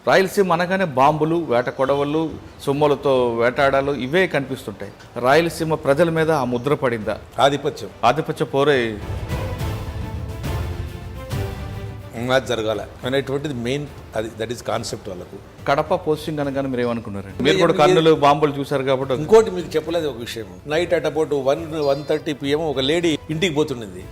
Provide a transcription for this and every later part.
రాయలసీమ అనగానే బాంబులు, వేట కొడవళ్ళు, సొమ్ములతో వేటాడాలు ఇవే కనిపిస్తుంటాయి. రాయలసీమ ప్రజల మీద ఆ ముద్ర పడిందా? ఆధిపత్య పోరే జరగాల అనేటువంటిది మెయిన్, అది దట్ ఈస్ కాన్సెప్ట్ వాళ్ళకు. కడప పోస్టింగ్ అనగానే మీరు ఏమనుకున్నారండి? మీరు కూడా కర్నూలు బాంబులు చూసారు కాబట్టి. ఇంకోటి మీకు చెప్పలేదు ఒక విషయం. నైట్ అట్ అబౌట్ 1:30 PM ఒక లేడీ ఇంటికి పోతుండింది.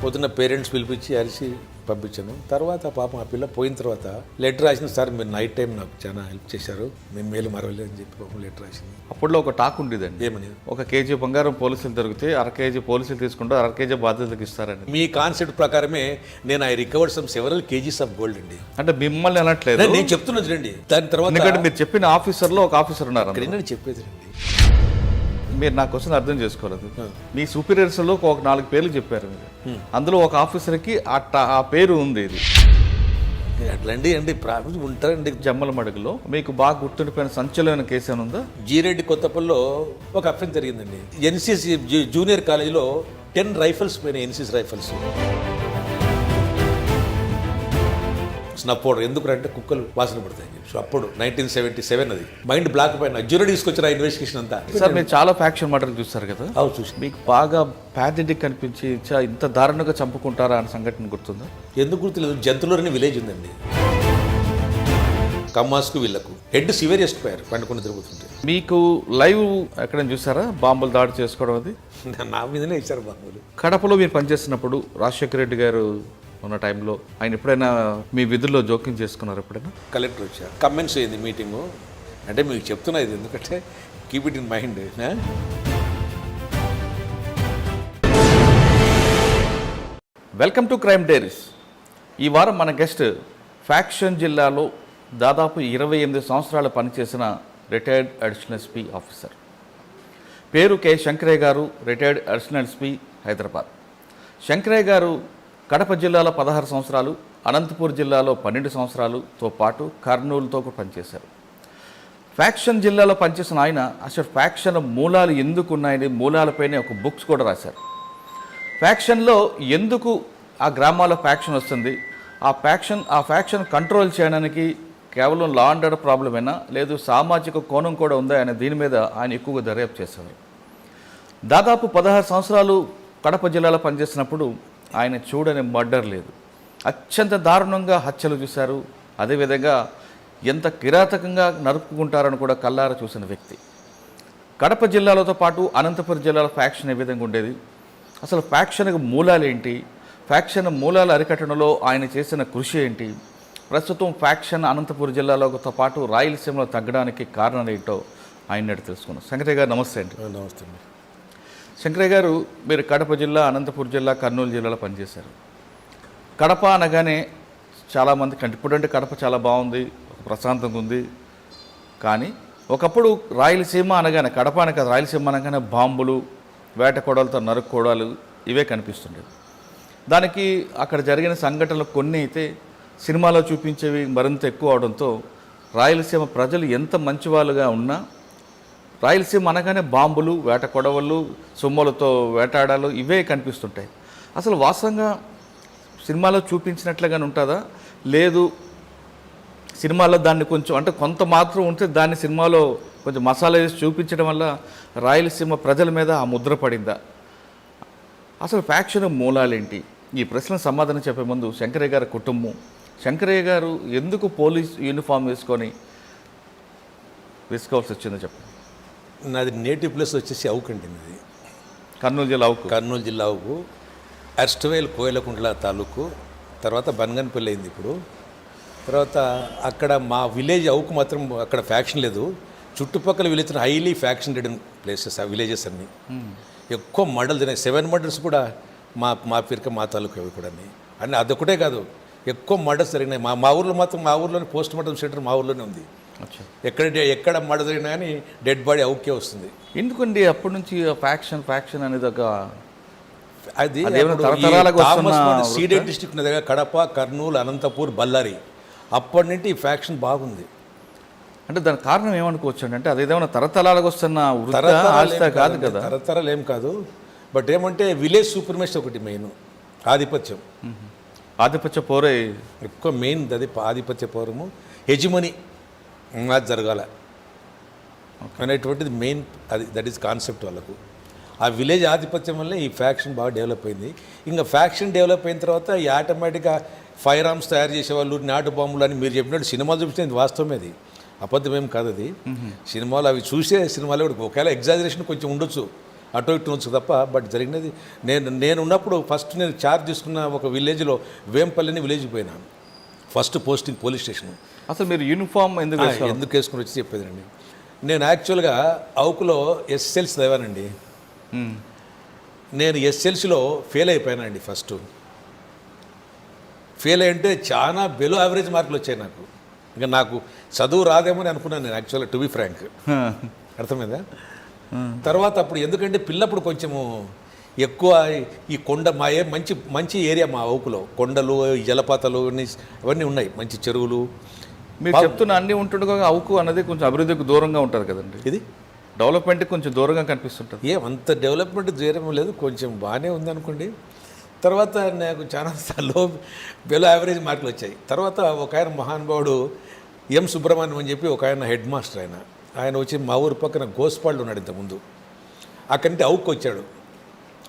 పొద్దున్న పేరెంట్స్ పిలిపించి అరిసి పంపించాను. తర్వాత పాపం ఆ పిల్ల పోయిన తర్వాత లెటర్ రాసింది, సార్ మీరు నైట్ టైం నాకు చాలా హెల్ప్ చేశారు, మేము మేలు మరవలేదు అని చెప్పి పాపం లెటర్ రాసింది. అప్పట్లో ఒక టాక్ ఉండేదండి, ఏమని 1 kg బంగారం పోలీసులు దొరికితే 1/2 kg పోలీసులు తీసుకుంటారు, 1/2 kg బాధ్యతలకు ఇస్తారండి. మీ కాన్సెప్ట్ ప్రకారమే నేను I recovered some several kgs of gold అండి. అంటే మిమ్మల్ని అనట్లేదు, నేను చెప్తున్నది రండి. దాని తర్వాత మీరు చెప్పిన ఆఫీసర్లో ఒక ఆఫీసర్ ఉన్నారు, చెప్పేది రండి. మీరు నా క్వశ్చన్ అర్థం చేసుకోలేదు. మీ సూపీరియర్స్లో ఒక 4 పేర్లు చెప్పారు మీరు, అందులో ఒక ఆఫీసర్కి ఆ పేరు ఉంది. ఇది అట్లాంటి అండి ప్రాబ్లం ఉంటారండి. జమ్మల మడుగులో మీకు బాగా గుర్తుండిపోయిన సంచలన కేసు అని ఉందా? జీరెడ్డి కొత్తపల్లిలో ఒక అఫెన్స్ జరిగిందండి. ఎన్సీసీ జూనియర్ కాలేజీలో 10 రైఫల్స్ పోయినాయి, ఎన్సీసీ రైఫల్స్. స్నఫ్ పౌడర్ ఎందుకంటే కుక్కలు వాసన పడతాయి. సో అప్పుడు 1977 అది మైండ్ బ్లాక్ పైన జీరో తీసుకొచ్చిన ఇన్వెస్టిగేషన్ అంతా. సార్ మీరు చాలా ఫ్యాక్షన్ మర్డర్లు చూస్తారు కదా? చూసి మీకు బాగా ప్యాథెటిక్ అనిపించి ఇంత దారుణంగా చంపుకుంటారా అనే సంఘటన గుర్తుందా? ఎందుకు గుర్తులేదు. జంతువులని విలేజ్ ఉందండి, కమ్మాస్కు వీళ్ళకు హెడ్ సివియరెస్ట్ పోయారు పండుకొని తిరుగుతుంటే. మీకు లైవ్ ఎక్కడైనా చూసారా బాంబులు దాడి చేసుకోవడం? అది నా మీదనే ఇచ్చారు బాంబులు. కడపలో మీరు పనిచేస్తున్నప్పుడు రాజశేఖర రెడ్డి గారు ఉన్న టైంలో ఆయన ఎప్పుడైనా మీ విధుల్లో జోక్యం చేసుకున్నారు? ఎప్పుడైనా కలెక్టర్ వచ్చారు, కమెంట్స్ అయింది మీటింగు. అంటే మీకు చెప్తున్నా ఇది ఎందుకంటే keep it in mind. Welcome to crime diaries. ఈ వారం మన గెస్ట్ ఫ్యాక్షన్ జిల్లాలో దాదాపు 28 సంవత్సరాలు పనిచేసిన రిటైర్డ్ అడిషనల్ ఎస్పీ ఆఫీసర్. పేరు కె శంకరయ్య గారు, retired additional SP Hyderabad. Shankaraiah గారు కడప జిల్లాలో 16 సంవత్సరాలు, అనంతపూర్ జిల్లాలో 12 సంవత్సరాలతో పాటు కర్నూలుతో పనిచేశారు. ఫ్యాక్షన్ జిల్లాలో పనిచేసిన ఆయన అసలు ఫ్యాక్షన్ మూలాలు ఎందుకు ఉన్నాయని మూలాలపైనే ఒక బుక్స్ కూడా రాశారు. ఫ్యాక్షన్లో ఎందుకు ఆ గ్రామాల్లో ఫ్యాక్షన్ వస్తుంది, ఆ ఫ్యాక్షన్ కంట్రోల్ చేయడానికి కేవలం లా అండ్ ఆర్డర్ ప్రాబ్లమేనా లేదు సామాజిక కోణం కూడా ఉందా అనే దీని మీద ఆయన ఎక్కువగా దర్యాప్తు చేశారు. దాదాపు 16 సంవత్సరాలు కడప జిల్లాలో పనిచేసినప్పుడు ఆయన చూడని మర్డర్ లేదు. అత్యంత దారుణంగా హత్యలు చూశారు. అదేవిధంగా ఎంత కిరాతకంగా నరుపుకుంటారని కూడా కల్లారా చూసిన వ్యక్తి. కడప జిల్లాలతో పాటు అనంతపురం జిల్లాలో ఫ్యాక్షన్ ఏ విధంగా ఉండేది, అసలు ఫ్యాక్షన్కి మూలాలు ఏంటి, ఫ్యాక్షన్ మూలాలు అరికట్టడంలో ఆయన చేసిన కృషి ఏంటి, ప్రస్తుతం ఫ్యాక్షన్ అనంతపురం జిల్లాలతో పాటు రాయలసీమలో తగ్గడానికి కారణాలు ఏంటో ఆయన తెలుసుకున్నాం. శంకరయ్య గారు నమస్తే అండి. నమస్తే అండి. శంకరయ్య గారు, మీరు కడప జిల్లా, అనంతపురం జిల్లా, కర్నూలు జిల్లాలో పనిచేశారు. కడప అనగానే చాలామంది ఇప్పుడంటే కడప చాలా బాగుంది, ప్రశాంతంగా ఉంది. కానీ ఒకప్పుడు రాయలసీమ అనగానే, కడప అనగా రాయలసీమ అనగానే బాంబులు, వేట కొడవలతో నరుక్కోవడాలు ఇవే కనిపిస్తుండేవి. దానికి అక్కడ జరిగిన సంఘటనలు కొన్ని అయితే సినిమాలో చూపించేవి మరింత ఎక్కువ అవడంతో రాయలసీమ ప్రజలు ఎంత మంచివాళ్ళుగా ఉన్నా రాయలసీమ అనగానే బాంబులు, వేట కొడవళ్ళు, సొమ్ములతో వేటాడాలు ఇవే కనిపిస్తుంటాయి. అసలు వాస్తవంగా సినిమాలో చూపించినట్లుగానే ఉంటుందా, లేదు సినిమాలో దాన్ని కొంచెం అంటే కొంత మాత్రం ఉంటే దాన్ని సినిమాలో కొంచెం మసాలా వేసి చూపించడం వల్ల రాయలసీమ ప్రజల మీద ఆ ముద్ర పడిందా, అసలు ఫ్యాక్షన్ మూలాలేంటి? ఈ ప్రశ్నకు సమాధానం చెప్పే ముందు శంకరయ్య గారి కుటుంబం, శంకరయ్య గారు ఎందుకు పోలీస్ యూనిఫామ్ వేసుకోవాల్సి వచ్చిందో చెప్పండి. నాది నేటివ్ ప్లేస్ వచ్చేసి అవుకండి. ఇది కర్నూలు జిల్లా అవుకు, అర్స్టవేల్ కోయలకుంట్ల తాలూకు, తర్వాత బన్గన్పల్లి అయింది ఇప్పుడు. తర్వాత అక్కడ మా విలేజ్ అవుకు మాత్రం అక్కడ ఫ్యాక్షన్ లేదు. చుట్టుపక్కల village highly faction ridden places, ఆ విలేజెస్ అన్నీ ఎక్కువ మర్డర్లు జరిగినాయి. 7 మర్డర్స్ కూడా మా పేరుక మా తాలూకు అవి కూడా అన్నీ. అదొకటే కాదు, ఎక్కువ మర్డర్స్ జరిగినాయి. మా ఊర్లో మాత్రం, మా ఊర్లోనే పోస్ట్ మార్టం సెంటర్ మా ఊర్లోనే ఉంది. ఎక్కడ మర్డర్ జరిగినా కానీ డెడ్ బాడీ అవుకే వస్తుంది. ఎందుకండి అప్పటి నుంచి ఫ్యాక్షన్ అనేది ఒక అది సీడెడ్ డిస్ట్రిక్ట్ ఉన్న దగ్గర కడప, కర్నూలు, అనంతపూర్, బళ్ళారి, అప్పటి నుండి ఈ ఫ్యాక్షన్ బాగుంది. అంటే దానికి కారణం ఏమనుకోవచ్చు అంటే అదేదేమన్నా తరతరాలకు వస్తున్న కాదు కదా? తరతరాలు ఏం కాదు, బట్ ఏమంటే విలేజ్ సూపర్మేషన్ ఒకటి మెయిన్ ఆధిపత్యం. ఆధిపత్య పోరే. ఎక్కువ మెయిన్ అది ఆధిపత్య పౌరము, హెజిమనీ అది జరగాల అనేటువంటిది మెయిన్. అది దట్ ఈస్ కాన్సెప్ట్ వాళ్ళకు. ఆ విలేజ్ ఆధిపత్యం వల్లే ఈ ఫ్యాక్షన్ బాగా డెవలప్ అయింది. ఇంకా ఫ్యాక్షన్ డెవలప్ అయిన తర్వాత ఈ ఆటోమేటిక్గా ఫైర్ ఆర్మ్స్ తయారు చేసేవాళ్ళు, నాటు బాంబులు అని మీరు చెప్పినట్టు సినిమాలు చూపించేది వాస్తవమే, అది అబద్ధమేం కాదు. అది సినిమాలు అవి చూసే సినిమాలు కూడా ఒకవేళ ఎగ్జాజరేషన్ కొంచెం ఉండొచ్చు, అటు ఇటు ఉండొచ్చు తప్ప. బట్ జరిగినది నేను ఉన్నప్పుడు ఫస్ట్ నేను ఛార్జ్ తీసుకున్న ఒక విలేజ్లో వేంపల్లిని విలేజ్కి పోయినాను. First posting police station. అసలు మీరు యూనిఫామ్ ఎందుకు వేసుకుని వచ్చి చెప్పేదండి. నేను యాక్చువల్గా అవుకులో ఎస్ఎల్సి చదివానండి. నేను ఎస్ఎల్సిలో ఫెయిల్ అయిపోయానండి. ఫస్ట్ ఫెయిల్ అయ్యంటే చాలా బిలో యావరేజ్ మార్కులు వచ్చాయి నాకు. ఇంకా నాకు చదువు రాదేమో అని అనుకున్నాను నేను యాక్చువల్గా, టు బి ఫ్రాంక్. అర్థమైందా? తర్వాత అప్పుడు ఎందుకంటే పిల్లప్పుడు కొంచెము ఎక్కువ ఈ కొండ మంచి మంచి ఏరియా మా అవుకులో, కొండలు, జలపాతాలు అవన్నీ ఉన్నాయి, మంచి చెరువులు. మీరు చెప్తున్న అన్నీ ఉంటుండగా అవుకు అన్నది కొంచెం అభివృద్ధికి దూరంగా ఉంటుంది కదండి. ఇది డెవలప్మెంట్కి కొంచెం దూరంగా కనిపిస్తుంటుంది. అంత డెవలప్మెంట్ దూరం లేదు, కొంచెం బాగానే ఉందనుకోండి. తర్వాత నాకు చాలా బిలో యావరేజ్ మార్కులు వచ్చాయి. తర్వాత ఒక ఆయన మహానుభావుడు ఎం సుబ్రహ్మణ్యం అని చెప్పి ఒక ఆయన హెడ్ మాస్టర్, ఆయన వచ్చి మా ఊరు పక్కన గోస్పాళ్ళు ఉన్నాడు ఇంతకుముందు. అక్కడి నుంచి అవుకు వచ్చాడు.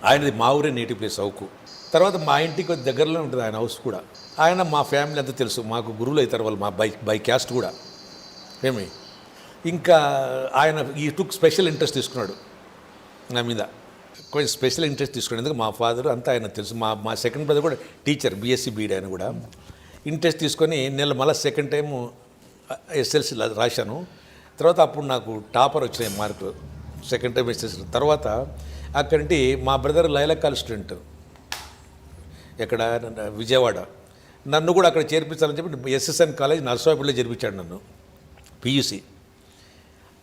ఆయనది మా ఊరే నేటివ్ ప్లేస్ అవుకు. తర్వాత మా ఇంటికి దగ్గరలో ఉంటుంది ఆయన హౌస్ కూడా. ఆయన మా ఫ్యామిలీ అంతా తెలుసు, మాకు గురువులు అవుతారు వాళ్ళు, మా బై క్యాస్ట్ కూడా. ఇంకా ఆయన ఈ టుక్ స్పెషల్ ఇంట్రెస్ట్ తీసుకున్నాడు నా మీద, కొంచెం స్పెషల్ ఇంట్రెస్ట్ తీసుకున్నాడు. ఎందుకంటే మా ఫాదర్ అంతా ఆయన తెలుసు. మా సెకండ్ బ్రదర్ కూడా టీచర్, బీఎస్సీ బీఈడి, ఆయన కూడా ఇంట్రెస్ట్ తీసుకొని నేను మళ్ళీ సెకండ్ టైము ఎస్ఎల్సి రాశాను. తర్వాత అప్పుడు నాకు టాపర్ వచ్చినాయి మార్కులు, సెకండ్ టైం ఎస్ఎల్సి. తర్వాత అక్కడి నుండి మా బ్రదర్ లైలా కాలేజ్ స్టూడెంట్, ఎక్కడ విజయవాడ, నన్ను కూడా అక్కడ చేర్పించాలని చెప్పి ఎస్ఎస్ఎన్ కాలేజ్ నర్సరావుపేటలో చేర్పించాడు నన్ను.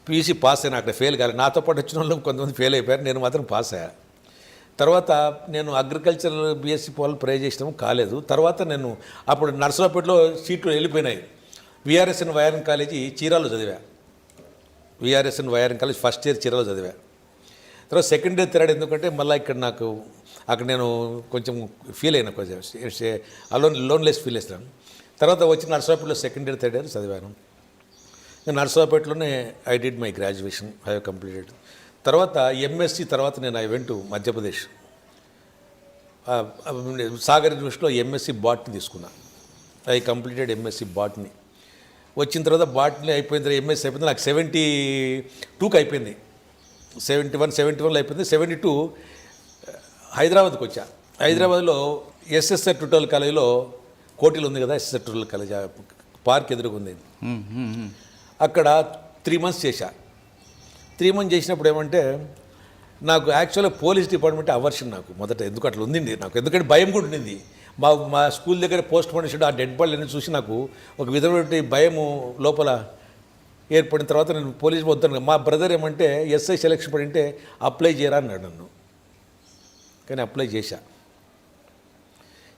పీయూసీ పాస్ అయినా, అక్కడ ఫెయిల్ కాలేదు. నాతో పాటు వచ్చిన వాళ్ళు కొంతమంది ఫెయిల్ అయిపోయారు, నేను మాత్రం పాస్ అయ్యా. తర్వాత నేను అగ్రికల్చర్ బీఎస్సీ పోవాలి ట్రై చేసినాము, కాలేదు. తర్వాత నేను అప్పుడు నర్సరావుపేటలో సీట్లు వెళ్ళిపోయినాయి. విఆర్ఎస్ఎన్ వైఆర్ఎన్ కాలేజీ చీరాలో చదివా. VRSN YRN college first year చీరాలో చదివా. తర్వాత సెకండ్ ఇయర్ థర్డ్, ఎందుకంటే మళ్ళీ ఇక్కడ నాకు అక్కడ నేను కొంచెం ఫీల్ అయినా, కొంచెం లోన్లెస్ ఫీల్ చేస్తాను. తర్వాత వచ్చి నర్సరావుపేటలో సెకండ్ ఇయర్ థర్డ్ ఇయర్ చదివాను. నర్సరావుపేటలోనే I did my graduation, I have completed. తర్వాత ఎంఎస్సి తర్వాత నేను I went to Madhya Pradesh, Sagar యూనివర్సిటీలో ఎంఎస్సి బాట్ని తీసుకున్నా. I completed MSc botany. వచ్చిన తర్వాత బాట్ని అయిపోయిన తర్వాత ఎంఎస్సి అయిపోయింది, నాకు 72కి అయిపోయింది. 71 అయిపోయింది. 72 హైదరాబాద్కి వచ్చా. హైదరాబాద్లో ఎస్ఎస్ఆర్ ట్యూటోరియల్ కాలేజీలో కోటిలో ఉంది కదా, ఎస్ఎస్ఆర్ ట్యూటోరియల్ కాలేజ్ పార్క్ ఎదురుగా ఉంది. అక్కడ 3 months చేశా. 3 months చేసినప్పుడు ఏమంటే నాకు యాక్చువల్గా పోలీస్ డిపార్ట్మెంట్ అవర్షన్ నాకు మొదట, ఎందుకు అట్లా ఉండింది నాకు, ఎందుకంటే భయం కూడా ఉండింది. మా స్కూల్ దగ్గర పోస్ట్ మార్టం ఆ డెడ్ బాడీలన్నీ చూసి నాకు ఒక విధమైన భయము లోపల ఏర్పడిన తర్వాత నేను పోలీస్ వద్దాను. మా బ్రదర్ ఏమంటే ఎస్ఐ సెలక్షన్ పడింటే అప్లై చేయరా అన్నాడు నన్ను. కానీ అప్లై చేశా.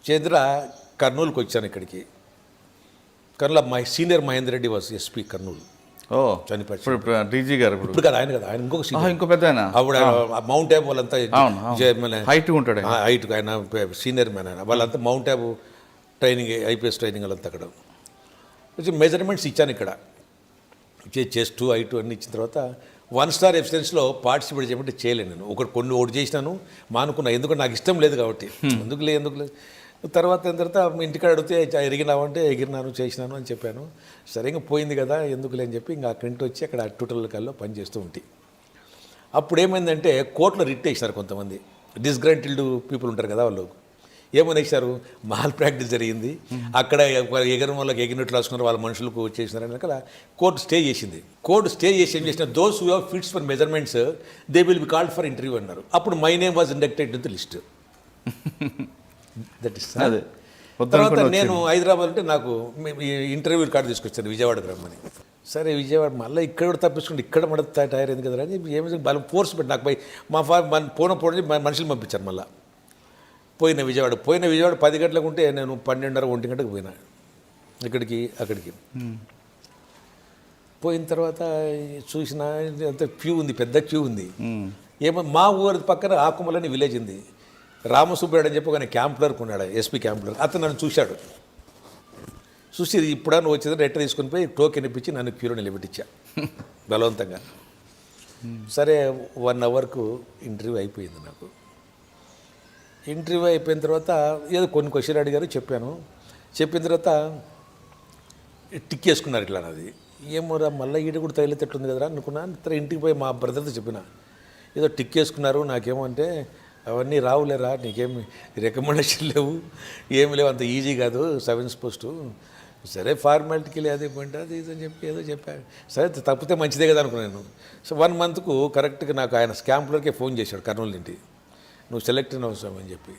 చేద్ర కర్నూలుకి వచ్చాను. ఇక్కడికి Kurnool my senior Mahender Reddy was SP Kurnool. చనిపోయాడు డీజీ గారు. ఇప్పుడు కదా ఆయన కదా, ఆయన ఇంకో పెద్ద ఆయన. అప్పుడు మౌంట్ యాబ్ వాళ్ళంతా హైట్ ఉంటాడు, హైట్ ఆయన సీనియర్ మ్యాన్. ఆయన వాళ్ళంతా మౌంట్ యాబ్ ట్రైనింగ్, ఐపీఎస్ ట్రైనింగ్ వాళ్ళంతా అక్కడ కొంచెం మెజర్మెంట్స్ ఇచ్చాను. ఇక్కడ చెస్ట్ హైట్ అన్నీ ఇచ్చిన తర్వాత 1 star ఎఫిషియన్సీలో పార్టిసిపేట్ చేయమంటే చేయలేను నేను. ఒకటి చేసినాను, మానుకున్నా, ఎందుకంటే నాకు ఇష్టం లేదు కాబట్టి. ఎందుకులే తర్వాత ఇంటికాడ అడిగితే ఎరిగినావంటే ఎగిరినాను, చేసినాను అని చెప్పాను. సరే ఇంకా పోయింది కదా ఎందుకులే అని చెప్పి ఇంకా అక్కడి నుంచి వచ్చి అక్కడ ట్యూటోరియల్ కాల్లో పనిచేస్తూ ఉంటాయి. అప్పుడు ఏమైందంటే కోర్టులో రిట్ వేసినారు కొంతమంది, డిస్గ్రాంటిల్డ్ పీపుల్ ఉంటారు కదా, వాళ్ళు ఏమని వేశారు, మాల్ ప్రాక్టీస్ జరిగింది, అక్కడ ఎగరం వాళ్ళకి ఎగినట్లు రాసుకున్నారు, వాళ్ళ మనుషులకు చేసినారని అక్కడ కోర్టు స్టే చేసింది. కోర్టు స్టే చేసి ఏం చేసిన, those who have fits for measurements they will be called for interview అన్నారు. అప్పుడు my name was inducted in the list. That is అదే. తర్వాత నేను హైదరాబాద్ అంటే నాకు ఇంటర్వ్యూ కార్డు తీసుకొచ్చాను విజయవాడకు రమ్మని. సరే విజయవాడ మళ్ళీ ఇక్కడ కూడా తప్పించుకుంటే ఇక్కడ మడ టైర్ అయింది కదా అని ఏమి బలం ఫోర్స్ పెట్టి నాకు మా పోనీ మనుషులు పంపించారు. మళ్ళీ పోయిన విజయవాడ 10 గంటలకు ఉంటే నేను 12:30, 1 గంటకు పోయినా అక్కడికి. పోయిన తర్వాత చూసిన అంత క్యూ ఉంది, పెద్ద క్యూ ఉంది. ఏమో మా ఊరి పక్కన ఆకుమలని విలేజ్ ఉంది. రామసుబ్బరాయుడు అని చెప్పి ఒక క్యాంప్లర్ కొన్నాడు, ఎస్పీ క్యాంప్లర్. అతను నన్ను చూశాడు. చూసి ఇప్పుడు నువ్వు వచ్చేది లెటర్ తీసుకుని పోయి టోకెన్ ఇప్పించి నన్ను క్యూలో నిలబెట్టించా బలవంతంగా. సరే 1 అవర్కు ఇంటర్వ్యూ అయిపోయింది నాకు. ఇంటర్వ్యూ అయిపోయిన తర్వాత ఏదో కొన్ని క్వశ్చన్ అడిగారు, చెప్పాను. చెప్పిన తర్వాత టిక్ వేసుకున్నారు ఇట్లా. నాది ఏమోరా మళ్ళీ ఈడ కూడా తగిలేటట్టుంది కదరా అనుకున్నాను. తర్వాత ఇంటికి పోయి మా బ్రదర్తో చెప్పిన, ఏదో టిక్ వేసుకున్నారు, నాకేమో అంటే అవన్నీ రావులేరా, నీకేమి రికమెండేషన్ లేవు, ఏమి లేవు, అంత ఈజీ కాదు 7th పోస్టు. సరే ఫార్మాలిటీకి అది ఇవ్వండి అది ఇది అని చెప్పి ఏదో చెప్పాను. సరే తప్పితే మంచిదే కదా అనుకున్నాను. సో 1 మంత్కు కరెక్ట్గా నాకు ఆయన స్కాంప్లర్కే ఫోన్ చేశాడు కర్నూలు నుండి, నువ్వు సెలెక్ట్ అయిన అవసరం అని చెప్పి.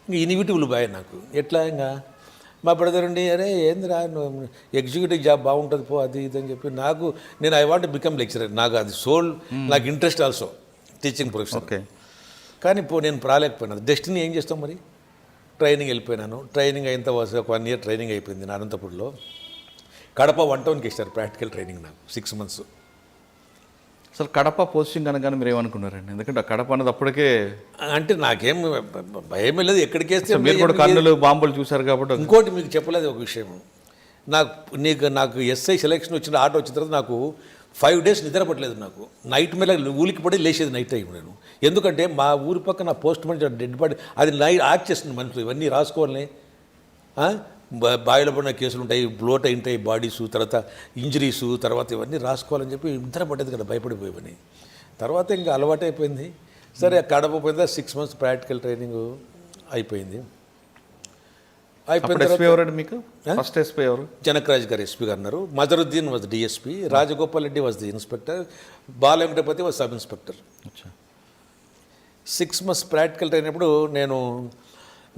ఇంక ఇన్విటబుల్ బాయ్ నాకు. ఎట్లా ఇంకా మా బ్రదర్ ఉండి, అరే ఏందిరా నువ్వు ఎగ్జిక్యూటివ్ జాబ్ బాగుంటుంది పో అది ఇది అని చెప్పి. నేను ఐ వాంట్ బికమ్ లెక్చరర్, నాకు అది సోల్, నాకు ఇంట్రెస్ట్ ఆల్సో టీచింగ్ ప్రొఫెషన్. కానీ నేను రాలేకపోయినాను. డెస్టినీ ఏం చేస్తాం మరి. ట్రైనింగ్ వెళ్ళిపోయినాను. ట్రైనింగ్ అయిన తర్వాత ఒక 1 year ట్రైనింగ్ అయిపోయింది నా అనంతపూర్లో. కడప 1 townకి ఇస్తారు ప్రాక్టికల్ ట్రైనింగ్ నాకు 6 months. అసలు కడప పోస్టింగ్ అనగానే మీరు ఏమనుకున్నారండి? ఎందుకంటే కడప అనేది అప్పటికే అంటే నాకేం భయం లేదు, ఎక్కడికి వేస్తే మీరు కూడా కన్నులు బాంబులు చూశారు కాబట్టి. ఇంకోటి మీకు చెప్పలేదు ఒక విషయం, నాకు ఎస్ఐ సెలెక్షన్ వచ్చిన ఆర్డర్ వచ్చిన తర్వాత నాకు 5 days నిద్ర పట్టలేదు. నాకు నైట్ మీద ఊలికి పడి లేచేది నైట్ టైం నేను. ఎందుకంటే మా ఊరి పక్కన పోస్ట్ మార్టం డెడ్ బాడీ అది యాక్ట్ చేస్తుంది మనుషులు, ఇవన్నీ రాసుకోవాలని. బాయిలో పడిన కేసులు ఉంటాయి, బ్లోట్ అయి ఉంటాయి బాడీసు, తర్వాత ఇంజరీసు, తర్వాత ఇవన్నీ రాసుకోవాలని చెప్పి నిద్ర పట్టేది కదా, భయపడిపోయేవని. తర్వాత ఇంకా అలవాటు అయిపోయింది. సరే కడప పోయిందా 6 months ప్రాక్టికల్ ట్రైనింగ్ అయిపోయింది. మీకు ఫస్ట్ ఎస్పీ ఎవరు? జనకరాజ్ గారు ఎస్పీ గారు అన్నారు. Mazharuddin was DSP, Rajagopal Reddy was the inspector, Balavenkatapathi was sub inspector. 6 months practical అయినప్పుడు నేను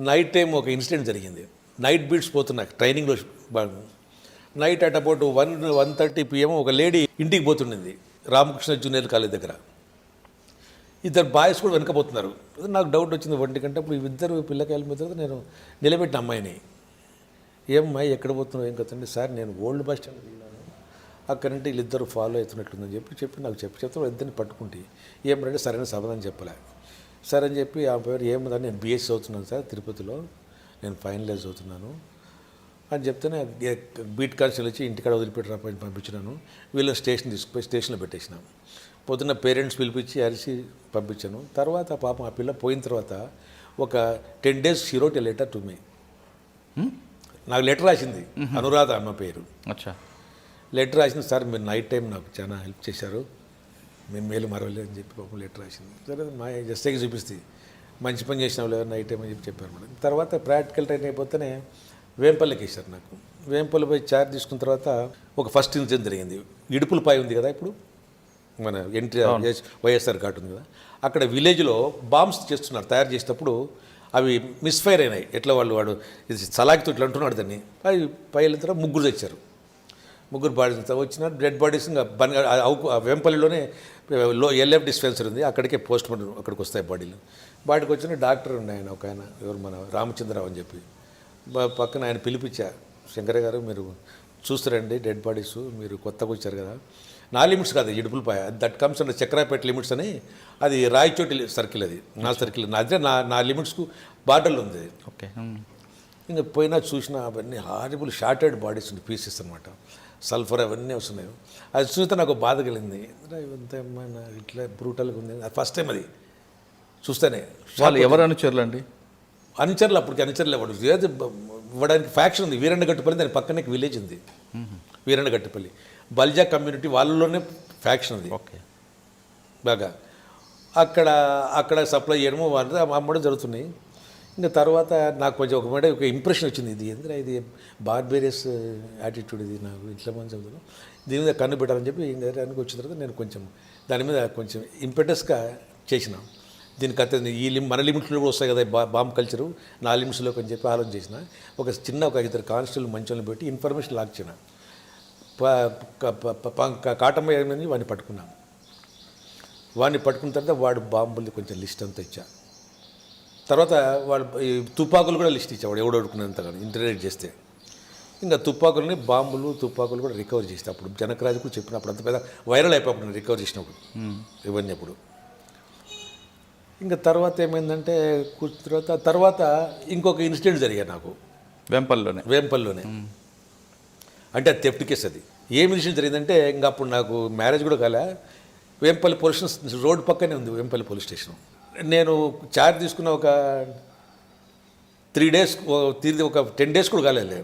నైట్ టైం ఒక ఇన్సిడెంట్ జరిగింది. నైట్ బీట్స్ పోతున్నా ట్రైనింగ్లో బాగా. నైట్ అట్ అబౌట్ 1:30 PM ఒక లేడీ ఇంటికి పోతుండింది రామకృష్ణ జూనియర్ కాలేజ్ దగ్గర. 2 బాయ్స్ కూడా వెనకపోతున్నారు. నాకు డౌట్ వచ్చింది 1 గంట. అప్పుడు 2 పిల్లకాయల మీద నేను నిలబెట్టిన అమ్మాయిని, ఏమ్మాయి ఎక్కడ పోతున్నావు ఏం కదండి. సార్ నేను ఓల్డ్ బస్ స్టాండ్ వెళ్ళాను, అక్కడ నుండి వీళ్ళిద్దరు ఫాలో అవుతున్నట్లుందని చెప్పి నాకు చెప్తే ఇద్దరిని పట్టుకుంటే ఏమంటే సరైన సమాధానం చెప్పలే. సరే అని చెప్పి ఆ పేరు ఏముందని, నేను BSc అవుతున్నాను సార్ తిరుపతిలో, నేను ఫైనలైజ్ అవుతున్నాను అని చెప్తేనే బీట్ కాన్స్టేబుల్ వచ్చి ఇంటికాడ వదిలిపెట్టి పంపించినాను. వీళ్ళని స్టేషన్ తీసుకుపోయి స్టేషన్లో పెట్టేసినాను. పొద్దున్న పేరెంట్స్ పిలిపించి అరిసి పంపించాను. తర్వాత పాపం ఆ పిల్ల పోయిన తర్వాత ఒక 10 days she wrote a letter to me. నాకు లెటర్ రాసింది, అనురాధ అమ్మ పేరు. లెటర్ రాసింది, సార్ మీరు నైట్ టైం నాకు చాలా హెల్ప్ చేశారు, మేము మేలు మరవలేదు అని చెప్పి పాపం లెటర్ రాసింది. సరే మా జస్ట్కి చూపిస్తే మంచి పని చేసినావు లేదు నైట్ టైం అని చెప్పారు మేడం. తర్వాత ప్రాక్టికల్ ట్రైన్ అయిపోతేనే వేంపల్లికి వేశారు నాకు. వేంపల్లి పోయి ఛార్జ్ తీసుకున్న తర్వాత ఒక ఫస్ట్ ఇన్సిడెంట్ జరిగింది. ఇడుపులపాయ ఉంది కదా ఇప్పుడు మన వైఎస్ఆర్ ఘాట్ ఉంది కదా, అక్కడ విలేజ్లో బాంబ్స్ చేస్తున్నారు. తయారు చేసేటప్పుడు అవి మిస్ఫైర్ అయినాయి. ఎట్లా వాడు ఇది సలాకితో ఇట్లా అంటున్నాడు దాన్ని. అవి పైల తర్వాత 3 తెచ్చారు. 3 బాడీస్ వచ్చిన డెడ్ బాడీస్ ఇంకా వేంపల్లిలోనే LF డిస్పెన్సరీ ఉంది, అక్కడికే పోస్ట్ మార్టం అక్కడికి వస్తాయి బాడీలు. బాడీకి వచ్చిన డాక్టర్ ఉండే ఆయన, ఒక ఆయన ఎవరు మన రామచంద్రరావు అని చెప్పి, పక్కన ఆయన పిలిపించా, శంకర్ గారు మీరు చూస్తారండి డెడ్ బాడీస్, మీరు కొత్తగా వచ్చారు కదా. నా లిమిట్స్ కాదు Idupulapaya, that comes and Chakrapeta limits అని, అది రాయచోటి సర్కిల్, అది నా సర్కిల్, అదే నా లిమిట్స్కు బార్డర్లో ఉంది. ఓకే. ఇంకా పోయినా చూసినా అవన్నీ హారిబుల్ షార్టెడ్ బాడీస్ ఉంది, పీసెస్ అనమాట, సల్ఫర్ అవన్నీ వస్తున్నాయి. అది చూస్తే నాకు బాధ కలిగింది, ఇదంతా ఏమైనా ఇట్లా బ్రూటల్గా ఉంది. అది ఫస్ట్ టైం అది చూస్తేనే. వాళ్ళు ఎవరు అనుచరులు అండి? అనుచరులు అప్పటికి అనుచరులు ఇవ్వడు, ఏది ఇవ్వడానికి ఫ్యాక్షన్ ఉంది. వీరండగట్టుపల్లి దాని పక్కనే విలేజ్ ఉంది, వీరండగట్టుపల్లి బల్జా కమ్యూనిటీ వాళ్ళలోనే ఫ్యాక్షన్ ఉంది. ఓకే. బాగా అక్కడ సప్లై చేయడము వాళ్ళు అమ్మడం జరుగుతున్నాయి. ఇంకా తర్వాత నాకు కొంచెం ఒక ఇంప్రెషన్ వచ్చింది, ఇది ఎందుకంటే ఇది బార్బేరియస్ యాటిట్యూడ్, ఇది నాకు ఇట్లా మంది చదువుతాను, దీని మీద కన్ను పెట్టాలని చెప్పి ఇంకా వచ్చిన తర్వాత నేను కొంచెం దాని మీద కొంచెం ఇంపెటస్గా చేసిన. దీనికి అత్తే మన లిమిట్స్లో కూడా వస్తాయి కదా బాంబ్ కల్చరు, నా లిమిట్స్లోకి అని చెప్పి ఆలోచన చేసిన. ఒక 2 కానిస్టేబుల్ మంచోళ్ళని పెట్టి ఇన్ఫర్మేషన్ లాక్చిన. కాటమ్మ ఏమైంది వాడిని పట్టుకున్నాను. వాడిని పట్టుకున్న తర్వాత వాడు బాంబుల్ని కొంచెం లిస్ట్ అంతా ఇచ్చా. తర్వాత వాడు తుపాకులు కూడా లిస్ట్ ఇచ్చాడు, ఎవడు అడుకున్నంత కానీ ఇంటర్నేట్ చేస్తే. ఇంకా తుపాకులు కూడా రికవర్ చేస్తే అప్పుడు జనకరాజుకు చెప్పినప్పుడు అంత పెద్ద వైరల్ అయిపోయినప్పుడు రికవర్ చేసినప్పుడు ఇవన్నీ. అప్పుడు ఇంకా తర్వాత ఏమైందంటే కూర్చున్న తర్వాత ఇంకొక ఇన్సిడెంట్ జరిగాయి నాకు వేంపల్లిలోనే. అంటే అది థెఫ్ట్ కేసు. అది ఏం ఇన్సిడెంట్ జరిగిందంటే ఇంకా అప్పుడు నాకు మ్యారేజ్ కూడా కాలే. వేంపల్లి పోలీస్ స్టేషన్ రోడ్డు పక్కనే ఉంది వేంపల్లి పోలీస్ స్టేషన్. నేను చార్జ్ తీసుకున్న ఒక 3 days తిరిగి ఒక 10 days కూడా కాలేదు.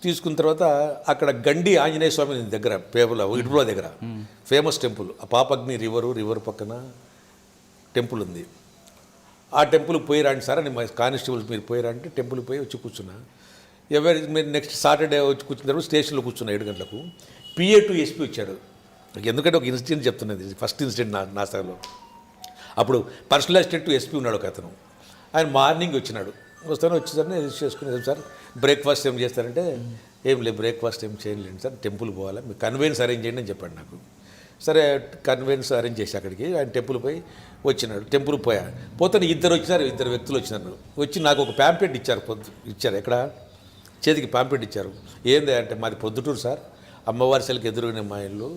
తీసుకున్న తర్వాత అక్కడ గండి ఆంజనేయ స్వామి దగ్గర ఇడుపుల దగ్గర ఫేమస్ టెంపుల్, ఆ పాపగ్ని రివర్ పక్కన టెంపుల్ ఉంది. ఆ టెంపుల్కి పోయి రండి సార్ అని మా కానిస్టేబుల్స్ మీరు పోయి రండి. టెంపుల్కి పోయి వచ్చి కూర్చున్నా. మీరు నెక్స్ట్ సాటర్డే వచ్చి కూర్చున్న తర్వాత స్టేషన్లో కూర్చున్నా 7 గంటలకు. PA to SP వచ్చాడు. ఎందుకంటే ఒక ఇన్సిడెంట్ చెప్తున్నది, ఫస్ట్ ఇన్సిడెంట్ నా స్థాయిలో. అప్పుడు పర్సనల్ అసిస్టెంట్ to SP ఉన్నాడు ఒక అతను. ఆయన మార్నింగ్ వచ్చేసరికి వచ్చేసరికి రిజిస్టర్ చేసుకుని సార్ బ్రేక్ఫాస్ట్ ఏం చేస్తారంటే ఏం లేదు బ్రేక్ఫాస్ట్ ఏం చేయలేండి సార్, టెంపుల్ పోవాలా, మీరు కన్వీన్స్ అరేంజ్ చేయండి అని చెప్పాడు నాకు. సరే కన్వీన్స్ అరేంజ్ చేసి అక్కడికి ఆయన టెంపుల్ పోయి వచ్చినాడు. టెంపుల్ పోతే ఇద్దరు వ్యక్తులు వచ్చినారు. వచ్చి నాకు ఒక ప్యాంప్లెట్ ఇచ్చారు ఎక్కడ చేతికి ప్యాంప్లెట్ ఇచ్చారు. ఏంది అంటే మాది పొద్దుటూరు సార్, అమ్మవారి సెలకి ఎదురుగానే మా ఇల్లు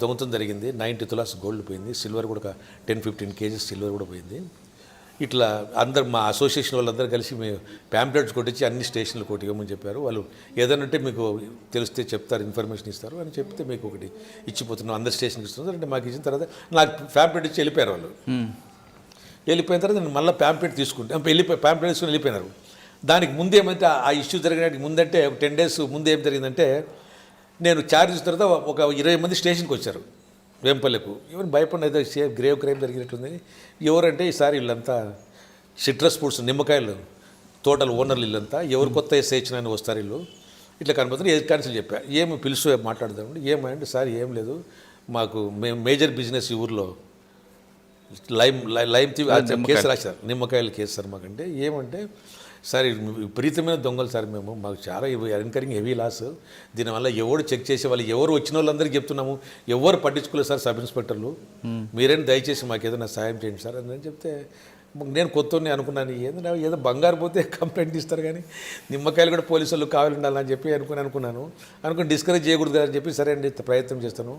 దొంగతనం జరిగింది, 90 తులాస్ గోల్డ్ పోయింది, సిల్వర్ కూడా 10-15 kgs సిల్వర్ కూడా పోయింది. ఇట్లా అందరు మా అసోసియేషన్ వాళ్ళందరూ కలిసి మేము ప్యాంప్లెట్స్ కొట్టించి అన్ని స్టేషన్లు కొట్టివ్వమని చెప్పారు. వాళ్ళు ఏదనంటే మీకు తెలిస్తే చెప్తారు, ఇన్ఫర్మేషన్ ఇస్తారు అని చెప్తే మీకు ఒకటి ఇచ్చిపోతున్నాం, అందరు స్టేషన్కి ఇస్తున్నారు అంటే మాకు ఇచ్చిన తర్వాత నాకు ప్యాంప్లెట్ ఇచ్చి వెళ్ళిపోయారు వాళ్ళు. వెళ్ళిపోయిన తర్వాత నేను మళ్ళీ ప్యాంప్లెట్ తీసుకుంటే ప్యాంప్లెట్ తీసుకుని వెళ్ళిపోయినారు. దానికి ముందు ఏమైతే ఆ ఇష్యూ జరిగినట్టు ముందంటే 10 days ముందు ఏం జరిగిందంటే నేను ఛార్జ్ ఇచ్చిన తర్వాత ఒక 20 మంది స్టేషన్కి వచ్చారు వేంపల్లికు. ఎవరు భయపడిన ఏదో గ్రేవ్ క్రైమ్ జరిగినట్టుంది. ఎవరంటే ఈసారి వీళ్ళంతా సిట్రస్ ఫ్రూట్స్ నిమ్మకాయలు తోటల ఓనర్లు ఇల్లంతా ఎవరు కొత్త SHN వస్తారు వీళ్ళు ఇట్లా కనబడుతుంది. క్యాన్సిల్ చెప్పా. ఏమి పిలుస్తూ మాట్లాడదామండి. ఏమంటే సార్ ఏం లేదు, మాకు మేజర్ బిజినెస్ ఈ ఊర్లో లైమ్ కేసు రాశారు, నిమ్మకాయలు కేసు సార్ మాకంటే. ఏమంటే సార్ విపరీతమైన దొంగలు సార్, మాకు చాలా ఎన్కరింగ్ హెవీ లాస్, దీనివల్ల ఎవరు చెక్ చేసే వాళ్ళు ఎవరు వచ్చిన వాళ్ళందరికీ చెప్తున్నాము, ఎవరు పట్టించుకోలేదు సార్ సబ్ ఇన్స్పెక్టర్లు, మీరేం దయచేసి మాకు ఏదైనా సాయం చేయండి సార్ అని చెప్తే నేను కొత్తని అనుకున్నాను. ఏదో బంగారు పోతే కంప్లైంట్ ఇస్తారు కానీ నిమ్మకాయలు కూడా పోలీసు వాళ్ళు కావాలి ఉండాలని చెప్పి అనుకుని డిస్కరేజ్ చేయకూడదు అని చెప్పి సరే అండి ప్రయత్నం చేస్తాను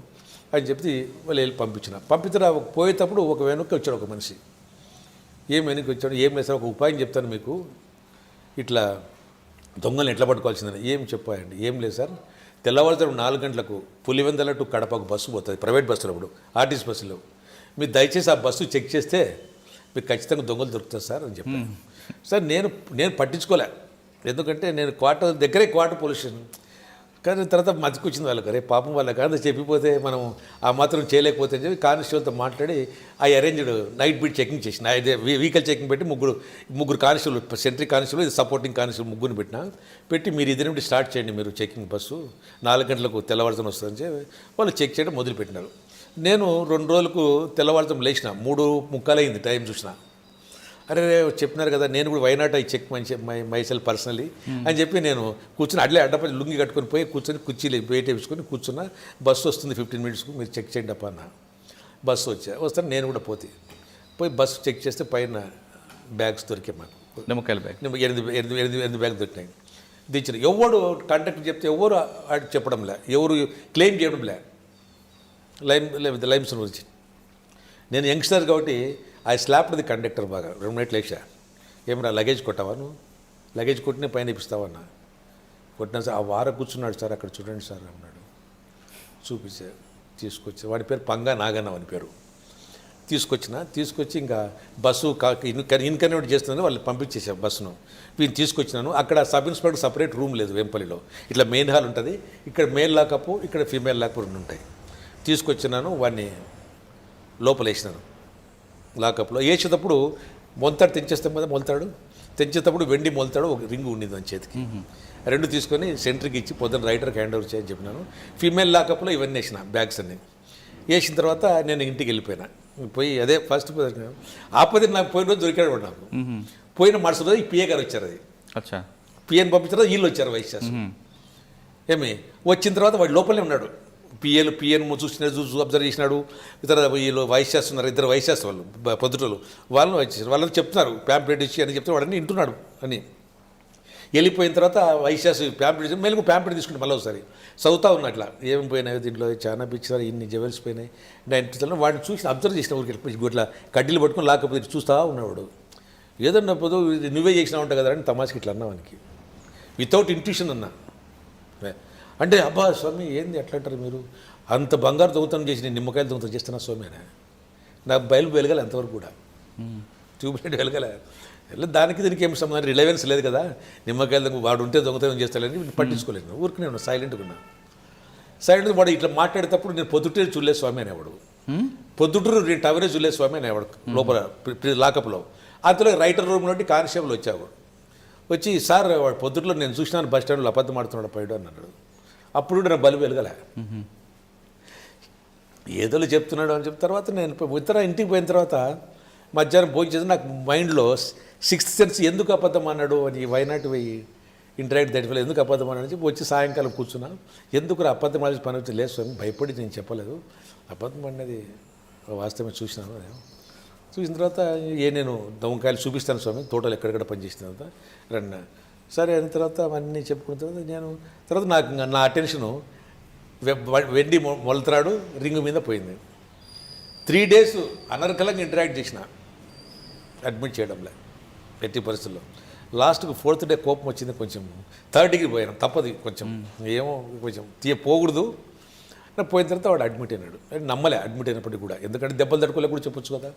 అని చెప్పి వాళ్ళు వెళ్ళి పంపించిన పోయేటప్పుడు ఒక వెనక్కి వచ్చాడు ఒక మనిషి. ఏం వెనక్కి వచ్చాడు, ఏం లేదు సార్ ఒక ఉపాయం చెప్తాను మీకు, ఇట్లా దొంగలను ఎట్లా పట్టుకోవాల్సిందని. ఏం చెప్పాయండి. ఏం లేదు సార్, తెల్లవారుజాము 4 గంటలకు పులివెందల టు కడపకు బస్సు పోతుంది, ప్రైవేట్ బస్సులో, అప్పుడు ఆర్టీసీ బస్సులో. మీరు దయచేసి ఆ బస్సు చెక్ చేస్తే మీకు ఖచ్చితంగా దొంగలు దొరుకుతారు సార్ అని చెప్పాను. సార్ నేను పట్టించుకోలే, ఎందుకంటే నేను క్వార్టర్ పోలీస్ స్టేషన్. కానీ తర్వాత మతికొచ్చింది వాళ్ళకి, అరే పాపం వాళ్ళకి అంతా చెప్పిపోతే మనం ఆ మాత్రం చేయలేకపోతే అని చెప్పి కానిస్టేబుల్తో మాట్లాడి I arranged night beat checking చేసిన. అదే వెహికల్ చెకింగ్ పెట్టి ముగ్గురు కానిస్టేబుల్, సెంట్రీ కానిస్టేబుల్, ఇది సపోర్టింగ్ కానిస్టేబుల్ ముగ్గురిని పెట్టి మీరు ఇది నుండి స్టార్ట్ చేయండి, మీరు చెకింగ్ బస్సు 4 గంటలకు తెల్లవారుజాము వస్తుందని చెప్పి వాళ్ళు చెక్ చేయడం మొదలుపెట్టినారు. నేను 2 రోజులకు తెల్లవారుజాము లేచిన 3:45 అయింది టైం చూసిన. అరే చెప్పినారు కదా, నేను కూడా why not I check myself personally అని చెప్పి నేను కూర్చుని అడ్డపడి లుంగి కట్టుకొని పోయి కూర్చొని కుర్చీలు వెయిట్ వేసుకొని కూర్చున్నా. బస్సు వస్తుంది 15 minutesకు, మీరు చెక్ చేయండి అప్ప అన్న. బస్సు వస్తాను, నేను కూడా పోయి బస్సు చెక్ చేస్తే పైన బ్యాగ్స్ దొరికాయి మాకు, నిమ్మకాయల బ్యాగ్ 8 బ్యాగ్ దొరికినాయి. దించిన ఎవరు కాంటాక్ట్ చెప్తే ఎవరు చెప్పడంలే, ఎవరు క్లెయిమ్ చేయడంలే లైమ్స్ గురించి. నేను యంగ్స్టర్ కాబట్టి ఐ స్లాప్డ్ ది కండక్టర్ బాగా 2 minutes లేచా. ఏమన్నా లగేజ్ కొట్టావా నువ్వు, లగేజ్ కొట్టినే పైన ఇప్పిస్తావన్నా. కొట్టినా సార్ ఆ వార కూర్చున్నాడు సార్ అక్కడ చూడండి సార్ అన్నాడు. చూపించా, తీసుకొచ్చా. వాడి పేరు పంగా నాగన్న అని పేరు. తీసుకొచ్చి ఇంకా బస్సు ఇన్కన్వీనియంట్ చేస్తుందని వాళ్ళు పంపించేసా బస్సును. వీళ్ళు తీసుకొచ్చినాను. అక్కడ సబ్ ఇన్స్పెక్టర్ సపరేట్ రూమ్ లేదు వేంపల్లిలో, ఇట్లా మెయిన్ హాల్ ఉంటుంది, ఇక్కడ మేల్ లాకప్, ఇక్కడ ఫీమేల్ లాకప్ 2 ఉంటాయి. తీసుకొచ్చినాను, వాడిని లోపల వేసినాను లాకప్లో. వేసేటప్పుడు మొలతాడు తెంచేటప్పుడు వెండి మొలతాడు ఒక రింగు ఉండింది అని చేతికి. 2 తీసుకొని సెంటర్కి ఇచ్చి పొద్దున్న రైటర్కి హ్యాండ్ ఓవర్ చేయని చెప్పినాను. ఫీమేల్ లాకప్లో ఇవన్నీ వేసిన బ్యాగ్స్ అన్నీ వేసిన తర్వాత నేను ఇంటికి వెళ్ళిపోయినా. పోయి అదే ఫస్ట్ ఆపది నాకు పోయిన రోజు దొరికాడు వాడు నాకు. పోయిన మరుసటి రోజు ఈ PA గారు వచ్చారు. అది PAని పంపించిన తర్వాత వీళ్ళు వచ్చారు వైస్ చేస్తారు. ఏమి వచ్చిన తర్వాత వాడు లోపలే ఉన్నాడు. పిఎన్ చూసి అబ్జర్వ్ చేసినాడు. ఇతర వీళ్ళు వైస్ చేస్తున్నారు, 2 వైస్ చేస్తారు వాళ్ళు పొద్దుటోళ్ళు. వాళ్ళని చెప్తున్నారు ప్యాంప్లెట్ ఇచ్చి అని చెప్తే వాడని వింటున్నాడు అని. వెళ్ళిపోయిన తర్వాత వైశాస్ ప్యాంప్లెట్ మెలుగు ప్యాంప్లెట్ తీసుకుంటే మళ్ళీ ఒకసారి చదువుతా ఉన్నా అట్లా ఏం పోయినాయి దీంట్లో చాలా పిచ్చారు ఇన్ని జెవెల్స్ పోయినాయి నేను వాడిని చూసి అబ్జర్వ్ చేసిన ఊరికి ఇట్లా కడ్డీలు పట్టుకుని లాకపోతే చూస్తూ ఉన్నాడు. ఏదన్నా పోదు నువ్వే చేసినా ఉంటావు కదా అని తమాషకి ఇట్లా అన్నా వానికి వితౌట్ ఇంట్యూషన్ అన్నా. అంటే అబ్బా స్వామి ఏంది ఎట్లా అంటారు మీరు, అంత బంగారు దొంగతనం చేసి నేను నిమ్మకాయలు దొంగతనం చేస్తున్నా స్వామి అని. నాకు బయలు వెలగలే అంతవరకు కూడా, ట్యూబ్లైట్ వెలగలే. దానికి దీనికి ఏం సంబంధం, రిలవెన్స్ లేదు కదా. నిమ్మకాయలు వాడు ఉంటే దొంగతనం చేస్తాడని పట్టించుకోలేదు. ఊరికి నేను సైలెంట్గా ఉన్నా. సైలెంట్గా వాడు ఇట్లా మాట్లాడేటప్పుడు నేను పొద్దుటూరు చూడలేదు స్వామి అనేవాడు. పొద్దుటూరు నేను టవరే చూడలేదు స్వామి అనేవాడు లోపల లాకప్లో. అంతలో రైటర్ రూమ్ నుండి కానిస్టేబుల్ వచ్చావు. వచ్చి సార్ వాడు పొద్దుట్లో నేను చూసినాను బస్ స్టాండ్లో అబద్ధం ఆడుతున్నాడు పైడు అన్నాడు. అప్పుడు నా బలి వెలగలే. ఏదో చెప్తున్నాడు అని చెప్పిన తర్వాత నేను ఇంటికి పోయిన తర్వాత మధ్యాహ్నం భోజనం చేసి నాకు మైండ్లో సిక్స్త్ సెన్స్ ఎందుకు అబద్ధం అన్నాడు అని వైనాట్ పోయి ఇంటరాక్ట్ దట్ ఎందుకు అబద్ధం అన్నాడు చెప్పి వచ్చి సాయంకాలం కూర్చున్నా. ఎందుకు అబద్ధం ఆడి పని వచ్చి లేదు స్వామి భయపడి నేను చెప్పలేదు, అబద్ధం అన్నది వాస్తవమే చూసినాను. చూసిన తర్వాత నేను దొంగకాయలు చూపిస్తాను స్వామి తోటలు ఎక్కడెక్కడ పనిచేసిన తర్వాత రండి సరే అయిన తర్వాత అవన్నీ చెప్పుకున్న తర్వాత నాకు నా అటెన్షను వెండి మొలతరాడు రింగు మీద పోయింది. 3 days అనర్గళంగా ఇంటరాక్ట్ చేసిన, అడ్మిట్ చేయడంలే ఎట్టి పరిస్థితుల్లో. లాస్ట్కు 4th day కోపం వచ్చింది, కొంచెం 3rd degree పోయాను తప్పది కొంచెం ఏమో కొంచెం పోకూడదు. పోయిన తర్వాత వాడు అడ్మిట్ అయినాడు. నమ్మలే అడ్మిట్ అయినప్పటికీ కూడా, ఎందుకంటే దెబ్బలు తట్టుకోలే కూడా చెప్పొచ్చు కదా.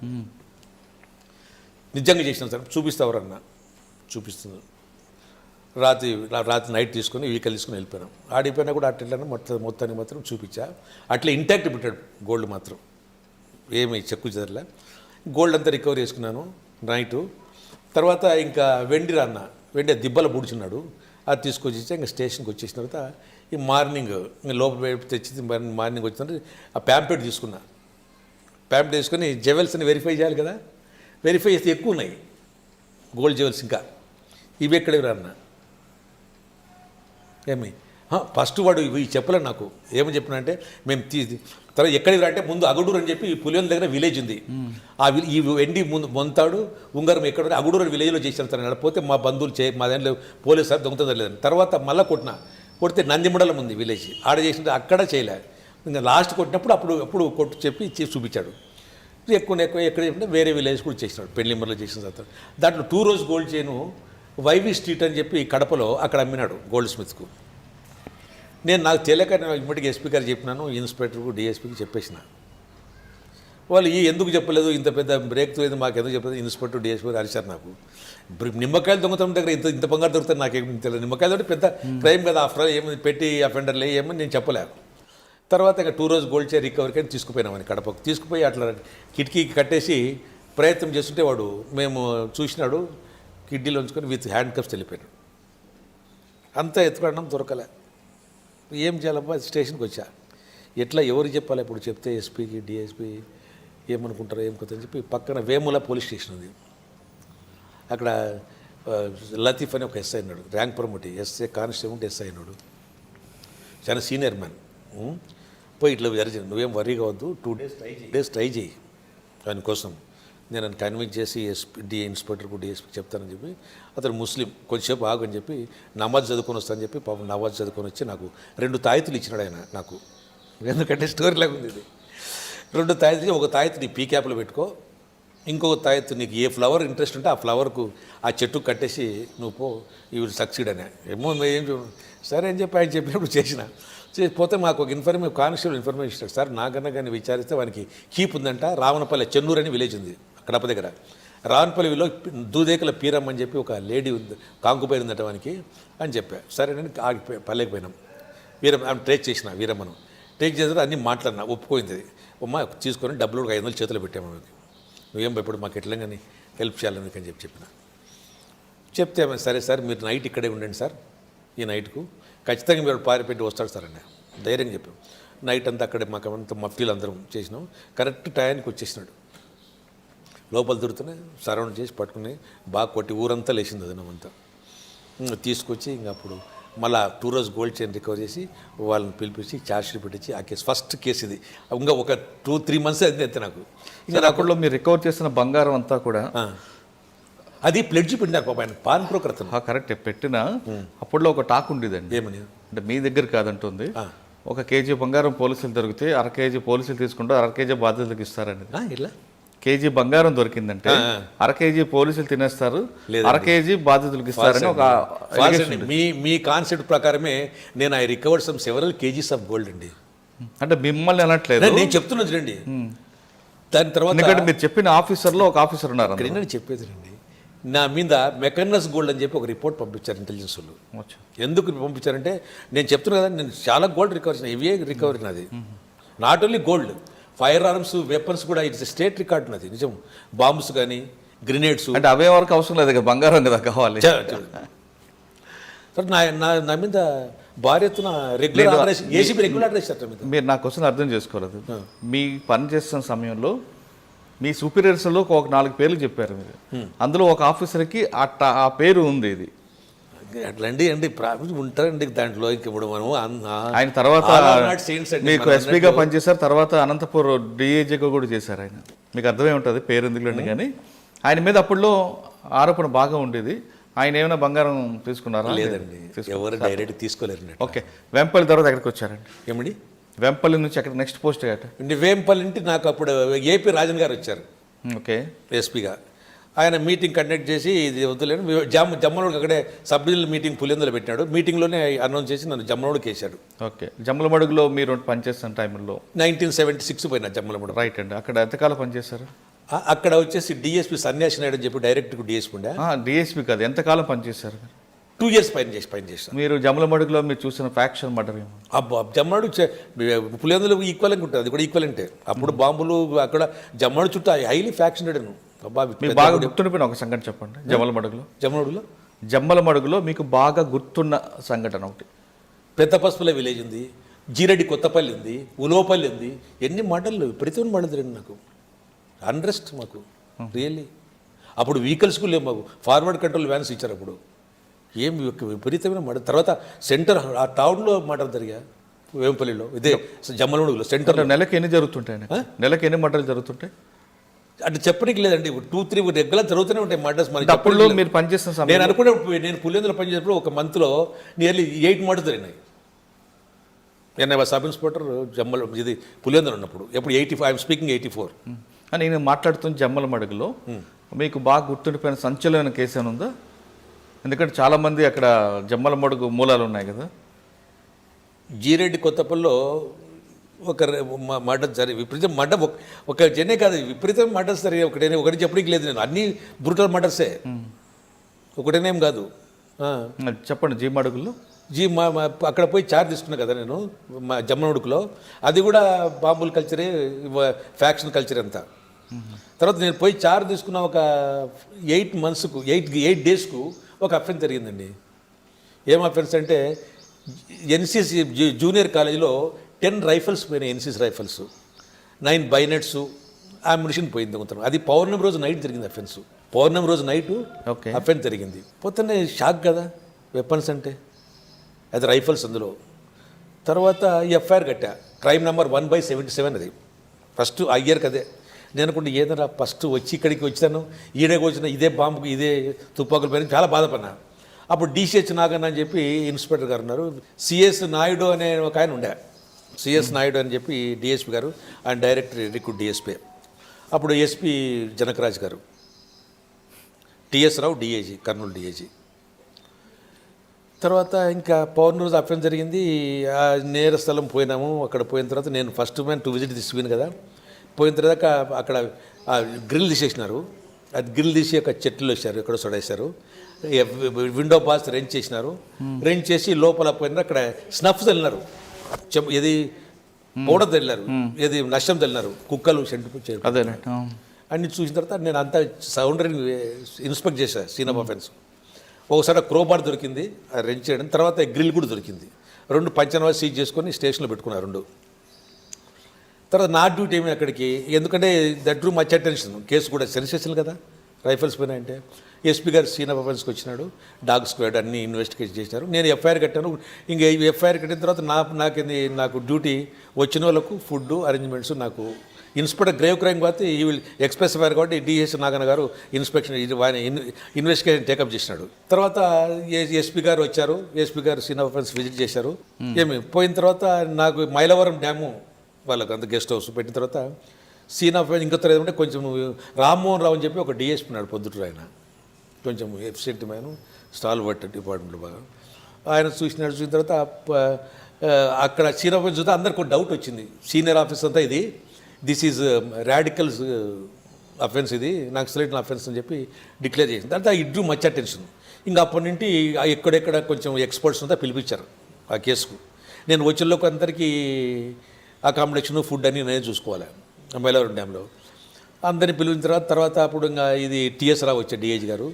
నిజంగా చేసిన సార్ చూపిస్తావరన్నా చూపిస్తుంది. రాత్రి నైట్ తీసుకొని వీకెల్ తీసుకొని వెళ్ళిపోయాను. ఆడిపోయినా కూడా అట్లా మొత్తాన్ని మాత్రం చూపించా. అట్లా ఇంటాక్ట్ పెట్టాడు గోల్డ్ మాత్రం, ఏమి చెక్కు చెదరలే. గోల్డ్ అంతా రికవరీ చేసుకున్నాను నైటు. తర్వాత ఇంకా వెండి వెండి దిబ్బల బుడిచున్నాడు, అది తీసుకొచ్చి ఇంకా స్టేషన్కి వచ్చేసిన తర్వాత ఈ మార్నింగ్ లోపల తెచ్చి మార్నింగ్ వచ్చిన ఆ ప్యాంప్లెట్ తీసుకున్నా. ప్యాంప్లెట్ తీసుకొని జెవెల్స్ని వెరిఫై చేయాలి కదా, వెరిఫై చేస్తే ఎక్కువ ఉన్నాయి గోల్డ్ జెవెల్స్. ఇంకా ఇవి ఎక్కడవి అన్న ఏమి ఫస్ట్ వాడు ఇవి చెప్పలేదు నాకు. ఏమని చెప్పినంటే మేము తర్వాత ఎక్కడికి అంటే ముందు అగుడూరు అని చెప్పి పులివెందుల దగ్గర విలేజ్ ఉంది. ఈ వెండి ముందు మొంతాడు ఉంగరం ఎక్కడ అగుడూరు విలేజ్లో చేసిన తను పోతే మా బంధువులు మా దాంట్లో పోలీసు సార్ దొంగతనం లేదని. తర్వాత మళ్ళీ కొడితే నందిమండలం ఉంది విలేజ్, ఆడ చేసిన అక్కడ చేయలే. ఇంకా లాస్ట్ కొట్టినప్పుడు అప్పుడు కొట్టు చెప్పి చూపించాడు. ఎక్కువ ఎక్కడ చెప్పినా వేరే విలేజ్ కూడా చేసినాడు పెళ్లిమర్లో చేసిన తర్వాత. దాంట్లో 2 రోజు గోల్డ్ చైను వైవి స్ట్రీట్ అని చెప్పి కడపలో అక్కడ అమ్మినాడు గోల్డ్ స్మిత్కు. నాకు తెలియక ఇమ్మటికి ఎస్పీ గారు చెప్పినాను, ఇన్స్పెక్టర్కు డిఎస్పీకి చెప్పేసిన. వాళ్ళు ఎందుకు చెప్పలేదు, ఇంత పెద్ద బ్రేక్ త్రూ మాకు ఎందుకు చెప్పలేదు, ఇన్స్పెక్టర్ డిఎస్పీ గారు అరిచారు నాకు. నిమ్మకాయలు దొంగతనం దగ్గర ఇంత బంగారు దొరుకుతుంది నాకేమి తెలియదు. నిమ్మకాయలు పెద్ద క్రైమ్ కదా, ఆఫ్టర్ ఏమి పెట్టి అఫెండర్లే ఏమని నేను చెప్పలేదు. తర్వాత ఇంకా 2 రోజు గోల్డ్ చైన్ రికవరీకి అని తీసుకుపోయినామని కడపకు. తీసుకుపోయి అట్లా కిటికీకి కట్టేసి ప్రయత్నం చేస్తుంటే వాడు మేము చూసినాడు, కిడ్నీలో ఉంచుకొని విత్ హ్యాండ్ కప్స్ వెళ్ళిపోయాడు. అంతా ఎత్తుకోవడం దొరకలే. ఏం చేయాలబ్బా, స్టేషన్కి వచ్చా. ఎట్లా ఎవరికి చెప్పాలి, ఇప్పుడు చెప్తే ఎస్పీకి డిఎస్పీ ఏమనుకుంటారో ఏం కొత్త అని చెప్పి పక్కన వేముల పోలీస్ స్టేషన్ ఉంది. అక్కడ లతీఫ్ అని ఒక ఎస్ఐ అన్నాడు, rank promote SI constable SI అన్నాడు, చాలా సీనియర్ మ్యాన్. పోయి ఇట్లా జరిగింది, నువ్వేం వరీ కావద్దు, 2 days ట్రై చేయి దానికోసం. నేను కన్విన్స్ చేసి ఇన్స్పెక్టర్కు డిఎస్పీకి చెప్తానని చెప్పి అతను ముస్లిం కొంచెంసేపు ఆగు అని చెప్పి నమాజ్ చదువుకొని వస్తానని చెప్పి పాపం నమాజ్ చదువుకొని వచ్చి నాకు 2 తాయెత్తులు ఇచ్చినాడు ఆయన నాకు. ఎందుకంటే స్టోరీ లాగా ఉంది ఇది. 2 తాయెత్తులు, ఒక తాయెత్తు నీ పీ క్యాప్లో పెట్టుకో, ఇంకొక తాయెత్తు నీకు ఏ ఫ్లవర్ ఇంట్రెస్ట్ ఉంటే ఆ ఫ్లవర్కు ఆ చెట్టుకు కట్టేసి నువ్వు పో, ఇవి సక్సీడ్ అని. ఏమో ఏం సరే అని చెప్పి ఆయన చెప్పినప్పుడు చేసిన. పోతే మాకు ఒక కానిస్టేబుల్ ఇన్ఫర్మేషన్ ఇస్తాడు, సార్ నాకన్నా కానీ విచారిస్తే వానికి కీప్ ఉందంట, రావణపల్లి చెన్నూరు అని విలేజ్ ఉంది కడప దగ్గర. రావణపల్లిలో దూదేకల పీరమ్మ అని చెప్పి ఒక లేడీ ఉంది, కాంకుపోయి ఉందట వానికి అని చెప్పా. సరే నేను పల్లెకపోయినాం. ఆమె ట్రేక్ చేసిన వీరమ్మను ట్రేక్ చేసిన అన్నీ మాట్లాడినా, ఒప్పుకోయింది. అమ్మ తీసుకొని డబ్బులు 500 చేతులు పెట్టాము ఆమెకి, నువ్వేం ఇప్పుడు మాకు ఎట్లా కానీ హెల్ప్ చేయాలని అని చెప్పిన. చెప్తే సరే సార్ మీరు నైట్ ఇక్కడే ఉండండి సార్, ఈ నైట్కు ఖచ్చితంగా మీరు పారిపెట్టి వస్తాడు సార్ అని ధైర్యంగా చెప్పాం. నైట్ అంతా అక్కడే మాకు అంతా మఫ్టీలు అందరం చేసినాం. కరెక్ట్ టైంకి వచ్చేసినాడు. లోపల దొరుకుతున్నాయి, సరౌండ్ చేసి పట్టుకుని బాగా కొట్టి ఊరంతా లేచింది అదనమంతా. తీసుకొచ్చి ఇంకా అప్పుడు మళ్ళీ 2 రోజు గోల్డ్ చైన్ రికవర్ చేసి వాళ్ళని పిలిపించి ఛార్జ్షీట్ పెట్టించి ఆ కేసు ఫస్ట్ కేసు ఇది. ఇంకా ఒక 2-3 months అయింది అంతే నాకు. ఇంకా అక్కడలో మీరు రికవర్ చేసిన బంగారం అంతా కూడా అది ప్లెడ్జ్ పెట్టినారు పాప ఆయన పాన్ బ్రోకర్ అతను. కరెక్ట్ పెట్టిన అప్పట్లో ఒక టాక్ ఉండేదండి, ఏమని? అంటే మీ దగ్గర కాదంటుంది, 1 కేజీ బంగారం పోలీసులు దొరికితే 1/2 కేజీ పోలీసులు తీసుకుంటారు, 1/2 కేజీ బాధ్యతలకు ఇస్తారని. ఇలా కేజీ బంగారం దొరికిందంటే 1/2 కేజీ పోలీసులు తినేస్తారు, 1/2 కేజీ బాధ్యతలకు ఇస్తారని ఒక మీ కాన్సెప్ట్ ప్రకారమే నేను I recovered some several kgs of gold అండి. అంటే మిమ్మల్ని అనట్లేదు, నేను చెప్తున్నది చూడండి. దాని తర్వాత ఎందుకంటే మీరు చెప్పిన ఆఫీసర్లో ఒక ఆఫీసర్ ఉన్నారు, ఇక్కడ ఏంటని చెప్పేది రండి, నా మీద మెకనస్ గోల్డ్ అని చెప్పి ఒక రిపోర్ట్ పంపించారు ఇంటెలిజెన్స్ వాళ్ళు. ఎందుకు పంపించారంటే నేను చెప్తున్నా కదా, నేను చాలా గోల్డ్ రికవర్ చేసిన, ఇవే రికవరీ నాది. Not only gold, fire arms, weapons కూడా ఇట్స్ స్టేట్ రికార్డ్ నాది, నిజం. బాంబ్స్ కానీ గ్రెనేడ్స్, అంటే అవే వరకు అవసరం లేదు కదా, బంగారం కదా కావాలి. నా మీద భారీ ఎత్తున రెగ్యులర్ ఏసీబీ రెగ్యులర్ మీద. మీరు నా క్వశ్చన్ అర్థం చేసుకోలేదు. మీ పని చేస్తున్న సమయంలో మీ సూపీరియర్స్లో ఒక 4 పేర్లు చెప్పారు మీరు, అందులో ఒక ఆఫీసర్కి ఆ పేరు ఉంది. ఇది అట్లండి అండి ఉంటారండి దాంట్లో. ఇప్పుడు మనం ఆయన తర్వాత మీకు ఎస్పీగా పనిచేశారు, తర్వాత అనంతపూర్ డిఏజీగా కూడా చేశారు ఆయన. మీకు అర్థమై ఉంటుంది పేరు ఎందుకులేండి. కానీ ఆయన మీద అప్పుడులో ఆరోపణ బాగా ఉండేది. ఆయన ఏమైనా బంగారం తీసుకున్నారా? లేదండి, ఎవరు డైరెక్ట్ తీసుకోలేరు. ఓకే, వెంపల్లి తర్వాత ఎక్కడికి వచ్చారండి? ఏమండి వెంపల్లి నుంచి అక్కడ నెక్స్ట్ పోస్ట్ వేంపల్లి అంటే నాకు అప్పుడు ఏపీ రాజన్ గారు వచ్చారు, ఓకే, ఎస్పీగా. ఆయన మీటింగ్ కండక్ట్ చేసి ఇది వద్దులేని జమ్మలోడికి అక్కడే సబ్ డివిజనల్ మీటింగ్ పులిందులో పెట్టాడు. మీటింగ్లోనే అనౌన్స్ చేసి నన్ను జమ్మలోడికి వేశాడు. ఓకే, జమ్మలమడుగులో మీరు పనిచేస్తున్న టైంలో 1976 పోయినా జమ్మలమడుగు. రైట్ అండి. అక్కడ ఎంతకాలం పనిచేశారు? అక్కడ వచ్చేసి డిఎస్పీ సన్యాసి నాయుడు అని చెప్పి డైరెక్ట్గా డిఎస్పీ ఉండే. డిఎస్పీ కాదు, ఎంతకాలం పనిచేశారు? 2 years పని చేస్తాను. మీరు జమ్మలమడుగులో మీరు చూసిన ఫ్యాక్షన్ మర్డర్ ఏమో? జమ్మడు పులిందులు ఈక్వల్గా ఉంటుంది, అది కూడా ఈక్వలెంటే. అప్పుడు బాంబులు అక్కడ జమ్మడు చుట్టూ హైలీ ఫ్యాక్షన్ అయ్యాను. మీకు బాగా గుర్తుండిపోయిన ఒక సంఘటన చెప్పండి. జమ్మలమడుగులో మీకు బాగా గుర్తున్న సంఘటన ఒకటి. పెద్ద పసుపుల విలేజ్ ఉంది, జీరెడ్డి కొత్తపల్లి ఉంది, ఉలోపల్లి ఉంది. ఎన్ని మండలు ప్రతి మండలి రండి. నాకు అన్రెస్ట్ మాకు రియల్లీ. అప్పుడు వెహికల్స్ కూడా లేవు మాకు, ఫార్వర్డ్ కంట్రోల్ వ్యాన్స్ ఇచ్చారు అప్పుడు. ఏం విపరీతమైన మర్డర్. తర్వాత సెంటర్ ఆ టౌన్లో మర్డర్ జరిగా వేంపల్లిలో, ఇదే జమ్మలమడుగులో సెంటర్లో. నెలకి ఎన్ని జరుగుతుంటాయి? నెలకి ఎన్ని మర్డర్లు జరుగుతుంటాయి అంటే చెప్పడానికి లేదండి. 2-3 రెగ్యులర్ జరుగుతూనే ఉంటాయి మర్డర్స్. మనకి అప్పుడు మీరు పనిచేస్తున్న నేను అనుకునే నేను పులిందులో పనిచేసినప్పుడు ఒక మంత్లో నియర్లీ 8 మర్డర్స్ జరిగినాయి. నేను సబ్ ఇన్స్పెక్టర్ జమ్మల ఇది పులిందులో ఉన్నప్పుడు. ఎప్పుడు 85, ఐఎమ్ స్పీకింగ్ 84. నేను మాట్లాడుతున్న జమ్మలమడుగులో మీకు బాగా గుర్తుండిపోయిన సంచలన కేసు అని ఉందా? ఎందుకంటే చాలామంది అక్కడ జమ్మలమడుగు మూలాలు ఉన్నాయి కదా. జీరెడ్డి కొత్తపల్లిలో ఒక మర్డర్ జరిగి విపరీతం మర్డర్ ఒక జనే కాదు, విపరీతం మర్డర్స్ జరిగాయి. ఒకటి చెప్పడానికి లేదు, నేను అన్ని బ్రూటల్ మర్డర్సే, ఒకటేనేం కాదు. చెప్పండి. జీమడుగులో అక్కడ పోయి చార్జ్ తీసుకున్నా కదా నేను మా జమ్మలమడుగులో. అది కూడా బాంబుల కల్చరే, ఫ్యాక్షన్ కల్చర్ అంతా. తర్వాత నేను పోయి చార్జ్ తీసుకున్న ఒక 8 monthsకు 8 daysకు ఒక అఫెన్స్ జరిగిందండి. ఏం అఫెన్స్ అంటే ఎన్సీసీ జూనియర్ కాలేజీలో 10 రైఫల్స్ పోయినాయి, ఎన్సీసీ రైఫల్స్, 9 బైనెట్స్, ఆ మిషన్ పోయింది కొంత. అది పౌర్ణమి రోజు నైట్ జరిగింది అఫెన్స్. పౌర్ణమి రోజు నైటు అఫెన్స్ జరిగింది. పొద్దున్నే షాక్ కదా వెపన్స్ అంటే, అది రైఫల్స్ అందులో. తర్వాత ఎఫ్ఐఆర్ కట్టా, క్రైమ్ నెంబర్ 1/77. అది ఫస్ట్ ఆ ఇయర్కి అదే. నేను అనుకుంటే ఏదైనా ఫస్ట్ వచ్చి ఇక్కడికి వచ్చాను, ఈడకి వచ్చిన ఇదే బాంబుకి ఇదే తుపాకుల పైన చాలా బాధపడినా. అప్పుడు డిసిహెచ్ నాగన్ అని చెప్పి ఇన్స్పెక్టర్ గారు ఉన్నారు, సిఎస్ నాయుడు అనే ఒక ఆయన ఉండే, సిఎస్ నాయుడు అని చెప్పి డిఎస్పీ గారు, ఆయన డైరెక్టర్ రిక్రూట్ డిఎస్పీ. అప్పుడు ఎస్పీ జనకరాజ్ గారు, టిఎస్ రావు డిఏజీ, కర్నూలు డిఏజీ. తర్వాత ఇంకా పౌర్ణమి రోజు అఫెన్స్ జరిగింది. ఆ నేర స్థలం పోయినాము. అక్కడ పోయిన తర్వాత నేను ఫస్ట్ మ్యాన్ టు విజిట్ తీసుకుని కదా, పోయిన తర్వాత అక్కడ గ్రిల్ తీసేసినారు. అది గ్రిల్ తీసి ఒక చెట్లు వేసారు, ఎక్కడో సొడేశారు. విండో బాస్ రెంచ్ చేసినారు. రెంచ్ చేసి లోపల పోయినారు. అక్కడ స్నఫ్ చల్లినారు, ఏది పౌడర్ చల్లినారు, ఏది నష్టం చల్లినారు, కుక్కలు సెంటు అన్ని చూసిన తర్వాత నేను అంతా సౌండరీ ఇన్స్పెక్ట్ చేశాను, సీన్ ఆఫ్ అఫెన్స్. ఒకసారి క్రోబార్ దొరికింది, రెంచ్ చేయడం. తర్వాత గ్రిల్ కూడా దొరికింది. 2 పంచనామా సీజ్ చేసుకొని స్టేషన్లో పెట్టుకున్నారు 2. తర్వాత నా డ్యూటీ ఏమి అక్కడికి, ఎందుకంటే that room much attention, case కూడా సెన్సేషనల్ కదా రైఫల్స్ పైన అంటే. ఎస్పీ గారు సీన్ ఆఫ్ అఫెన్స్కి వచ్చినాడు, డాగ్ స్క్వాడ్ అన్ని ఇన్వెస్టిగేట్ చేసినారు. నేను ఎఫ్ఐఆర్ కట్టాను. ఇంకా ఎఫ్ఐఆర్ కట్టిన తర్వాత నాకు డ్యూటీ వచ్చిన వాళ్ళకు ఫుడ్ అరేంజ్మెంట్స్ నాకు ఇన్స్పెక్టర్ గ్రేవ్ క్రైమ్ కాబట్టి ఈ విల్ ఎక్స్ప్రెస్ ఫైర్ కాబట్టి డిఎస్ నాగన్న గారు ఇన్స్పెక్షన్ ఇన్వెస్టిగేషన్ టేకప్ చేసినాడు. తర్వాత ఎస్పీ గారు వచ్చారు, ఎస్పీ గారు సీన్ ఆఫ్ అఫెన్స్ విజిట్ చేశారు. ఏమి పోయిన తర్వాత నాకు మైలవరం డ్యాము వాళ్ళకి అంత గెస్ట్ హౌస్ పెట్టిన తర్వాత సీన్ ఆఫ్ అఫెన్స్ ఇంకా ఏదంటే కొంచెం రామ్మోహన్ రావు అని చెప్పి ఒక డిఎస్పీ ఉన్నాడు పొద్దుటూరు, ఆయన కొంచెం ఎఫిషియెంట్ మ్యాన్, స్టాల్ వర్ట్ డిపార్ట్మెంట్లో బాగా. ఆయన చూసిన తర్వాత అక్కడ సీన్ ఆఫ్ అఫెన్స్ చూస్తే అందరికి డౌట్ వచ్చింది, సీనియర్ ఆఫీస్ అంతా ఇది దిస్ ఈజ్ రాడికల్స్ అఫెన్స్, ఇది నక్సలైట్ అఫెన్స్ అని చెప్పి డిక్లేర్ చేసింది. దాంతో ఇడ్రు మచ్ అటెన్షన్. ఇంకా అప్పటి నుండి ఎక్కడెక్కడ కొంచెం ఎక్స్పర్ట్స్ అంతా పిలిపించారు ఆ కేసుకు. నేను వచ్చేలోకి అందరికీ అకామిడేషన్ ఫుడ్ అని నేనే చూసుకోవాలి మైలవరం డ్యాంలో. అందరిని పిలిచిన తర్వాత అప్పుడు ఇంకా ఇది టిఎస్ రావు వచ్చాడు డిఐజీ గారు.